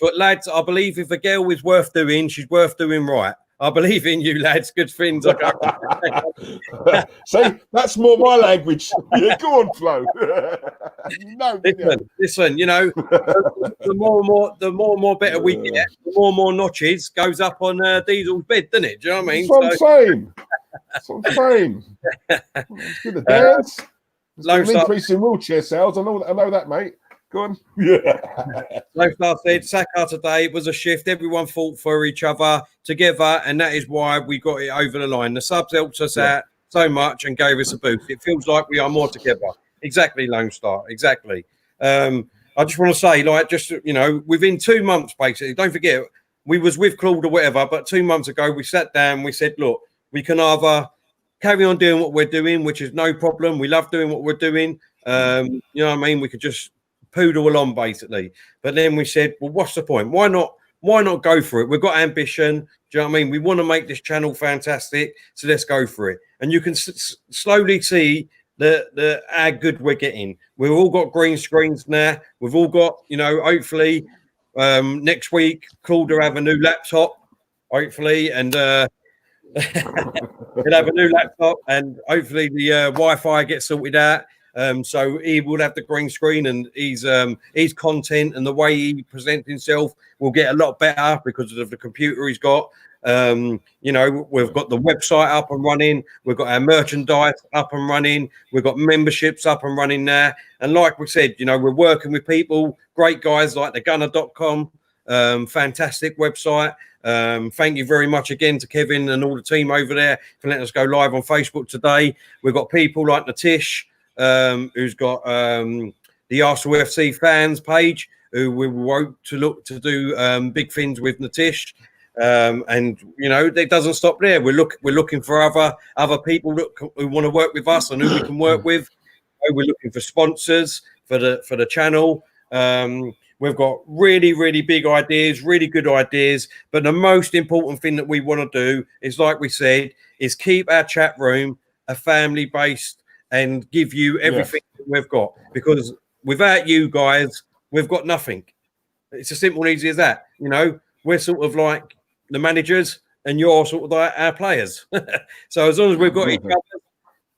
But lads, I believe if a girl is worth doing, she's worth doing right. I believe in you, lads. Good things. See, that's more my language. Yeah, go on, Flo. Listen. The more and more better we get, the more and more notches goes up on Diesel's bed, doesn't it? Do you know what I mean? That's what I'm saying. It's good to dance. There's an increase in wheelchair sales. I know that, mate. Go on. Yeah. Like I said, Saka today was a shift. Everyone fought for each other together, and that is why we got it over the line. The subs helped us out so much and gave us a boost. It feels like we are more together. Exactly, Lone Star. Exactly. I just want to say, within 2 months, basically, don't forget, we was with Claude or whatever, but 2 months ago, we sat down, we said, look, we can either carry on doing what we're doing, which is no problem. We love doing what we're doing. You know what I mean? We could just poodle along, basically. But then we said, well, what's the point? Why not go for it? We've got ambition. Do you know what I mean? We want to make this channel fantastic, so let's go for it. And you can slowly see how good we're getting. We've all got green screens now. We've all got, hopefully next week, Claude will have a new laptop, hopefully, and he'll have a new laptop, and hopefully the Wi-Fi gets sorted out. So he will have the green screen, and his content and the way he presents himself will get a lot better because of the computer he's got. We've got the website up and running. We've got our merchandise up and running. We've got memberships up and running now. And like we said, we're working with people, great guys like thegunner.com, fantastic website. Thank you very much again to Kevin and all the team over there for letting us go live on Facebook today. We've got people like Natish, who's got the Arsenal FC fans page, who we wrote to look to do big things with Natish. And it doesn't stop there. We're looking for other people who want to work with us and who we can work with. We're looking for sponsors for the channel. We've got really, really big ideas, really good ideas. But the most important thing that we want to do is, like we said, is keep our chat room a family based and give you everything that we've got. Because without you guys, we've got nothing. It's as simple and easy as that. We're sort of like the managers and you're sort of like our players. So as long as we've got each other,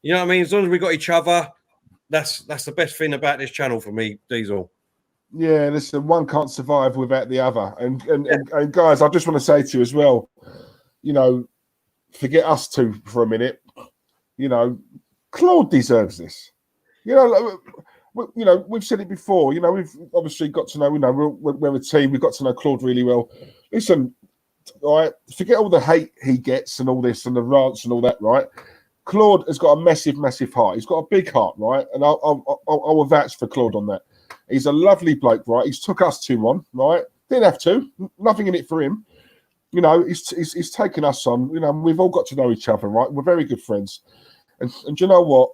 as long as we've got each other, that's the best thing about this channel for me, Diesel. Yeah, listen, one can't survive without the other. And guys, I just want to say to you as well, forget us two for a minute. Claude deserves this. We've said it before. We've obviously got to know. We're a team. We've got to know Claude really well. Listen, all right. Forget all the hate he gets and all this and the rants and all that. Right. Claude has got a massive, massive heart. He's got a big heart, right? And I will vouch for Claude on that. He's a lovely bloke, right? He's took us 2-1, right? Didn't have to. Nothing in it for him. He's taken us on. We've all got to know each other, right? We're very good friends. And you know what?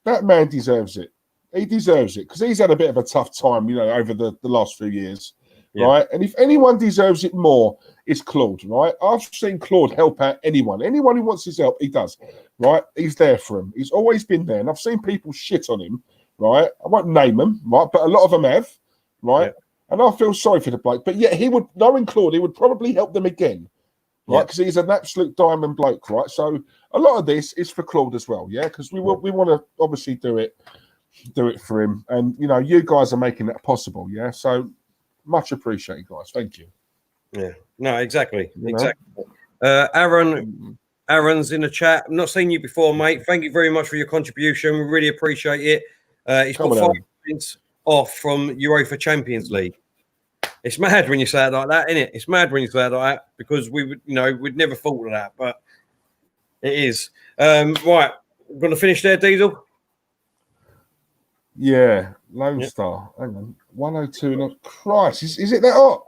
That man deserves it. He deserves it because he's had a bit of a tough time, over the last few years, right? And if anyone deserves it more, it's Claude, right? I've seen Claude help out anyone. Anyone who wants his help, he does, right? He's there for him. He's always been there. And I've seen people shit on him, right? I won't name them, right? But a lot of them have, right? And I feel sorry for the bloke. But yet he would, knowing Claude, he would probably help them again. Right, because he's an absolute diamond bloke, right? So a lot of this is for Claude as well, yeah. Because we want to obviously do it for him, and you know, you guys are making that possible, yeah. So much appreciated, guys. Thank you. Yeah, no, exactly. Aaron's in the chat. I've not seen you before, mate. Thank you very much for your contribution. We really appreciate it. He's got 5 points off from UEFA Champions League. It's mad when you say it like that, isn't it? It's mad when you say it like that because we'd never thought of that, but it is. Right, we're going to finish there, Diesel. Yeah, Lone Star. Hang on, 102. Not Christ, is it that hot?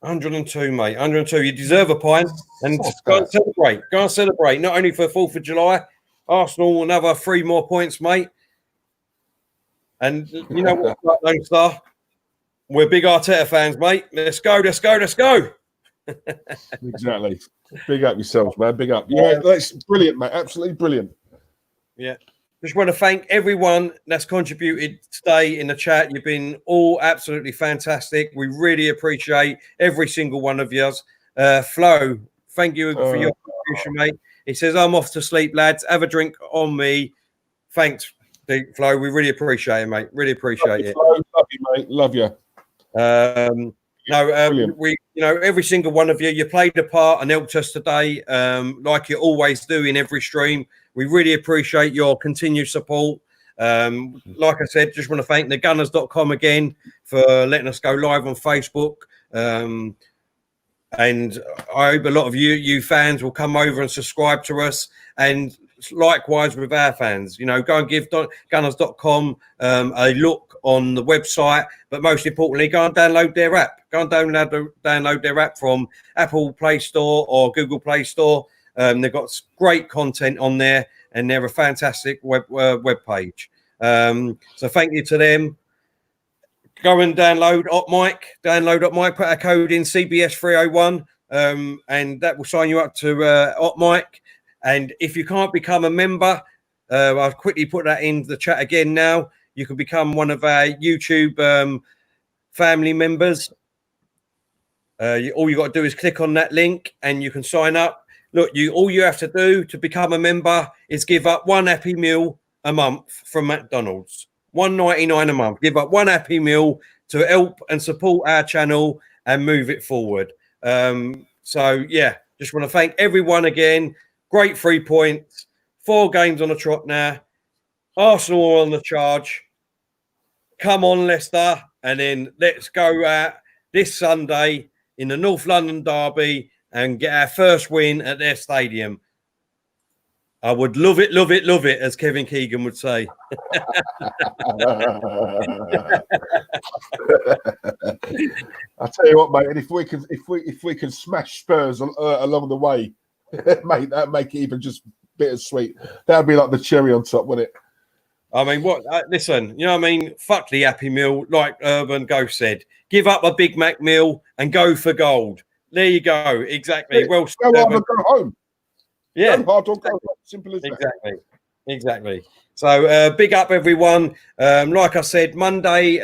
102, mate. 102. You deserve a pint, and go and celebrate. Go and celebrate. Not only for 4th of July, Arsenal another 3 more points, mate. And you know what, Lone Star. We're big Arteta fans, mate. Let's go. Exactly. Big up yourselves, man. Big up. Yeah, that's brilliant, mate. Absolutely brilliant. Yeah. Just want to thank everyone that's contributed today in the chat. You've been all absolutely fantastic. We really appreciate every single one of yours. Flo, thank you for your contribution, mate. He says, I'm off to sleep, lads. Have a drink on me. Thanks, Flo. We really appreciate it, mate. Really appreciate it. Flo. Love you, mate. Love you. We, every single one of you played a part and helped us today, like you always do in every stream. We really appreciate your continued support. Like I said, just want to thank thegunners.com again for letting us go live on Facebook. And I hope a lot of you fans will come over and subscribe to us. And likewise with our fans, go and give gunners.com a look on the website, but most importantly, go and download their app. Go and download their app from Apple Play Store or Google Play Store. They've got great content on there, and they're a fantastic web page. So thank you to them. Go and download OpMic, put a code in CBS301, and that will sign you up to OpMic. And if you can't become a member, I'll quickly put that in the chat again now. You can become one of our YouTube family members. All you got to do is click on that link and you can sign up. Look, all you have to do to become a member is give up 1 Happy Meal a month from McDonald's. $1.99 a month. Give up 1 Happy Meal to help and support our channel and move it forward. So, yeah, just want to thank everyone again. Great 3 points. 4 games on the trot now. Arsenal are on the charge. Come on, Leicester. And then let's go out this Sunday in the North London derby and get our first win at their stadium. I would love it, as Kevin Keegan would say. I'll tell you what, mate. And if we can smash Spurs along the way, mate, that'd make it even just bittersweet. That'd be like the cherry on top, wouldn't it? I mean, listen, fuck the Happy Meal, like Urban Ghost said. Give up a Big Mac meal and go for gold. There you go. Exactly. Yeah, well, go hard or go home. Yeah. Go hard or go home. Simple as that. Exactly. So big up, everyone. Like I said, Monday,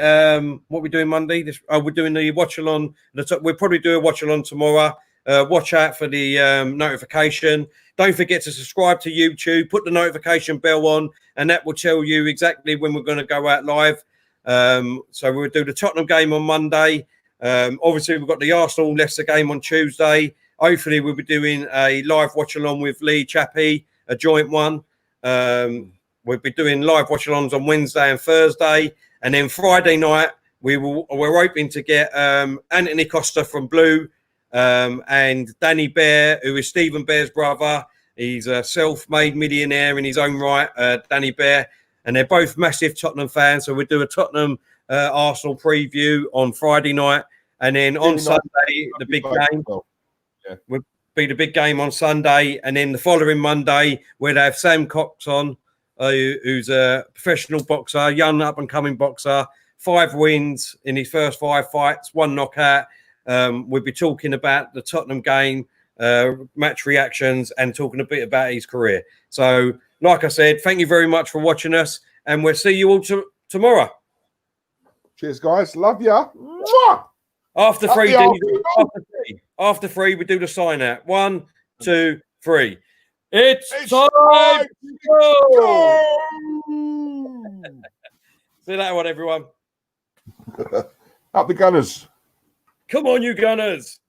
what are we doing Monday? We're doing the watch-along. We'll probably do a watch-along tomorrow. Watch out for the notification. Don't forget to subscribe to YouTube. Put the notification bell on, and that will tell you exactly when we're going to go out live. So we'll do the Tottenham game on Monday. Obviously, we've got the Arsenal-Leicester game on Tuesday. Hopefully, we'll be doing a live watch-along with Lee Chappie, a joint one. We'll be doing live watch-alongs on Wednesday and Thursday. And then Friday night, we're hoping to get Anthony Costa from Blue, and Danny Bear, who is Stephen Bear's brother. He's a self-made millionaire in his own right, Danny Bear. And they're both massive Tottenham fans. So we'll do a Tottenham Arsenal preview on Friday night. And then on Sunday, the big game. Yeah. Would be the big game on Sunday. And then the following Monday, we'll have Sam Cox on, who's a professional boxer, young up-and-coming boxer. 5 wins in his first 5 fights, 1 knockout. We'll be talking about the Tottenham game, match reactions, and talking a bit about his career. So, like I said, thank you very much for watching us, and we'll see you all tomorrow. Cheers, guys. Love ya. Mwah! After Up three, the arse. after three, we do the sign out. 1, 2, 3. It's time time to go. Go! See you later, everyone. Up the Gunners. Come on, you Gunners.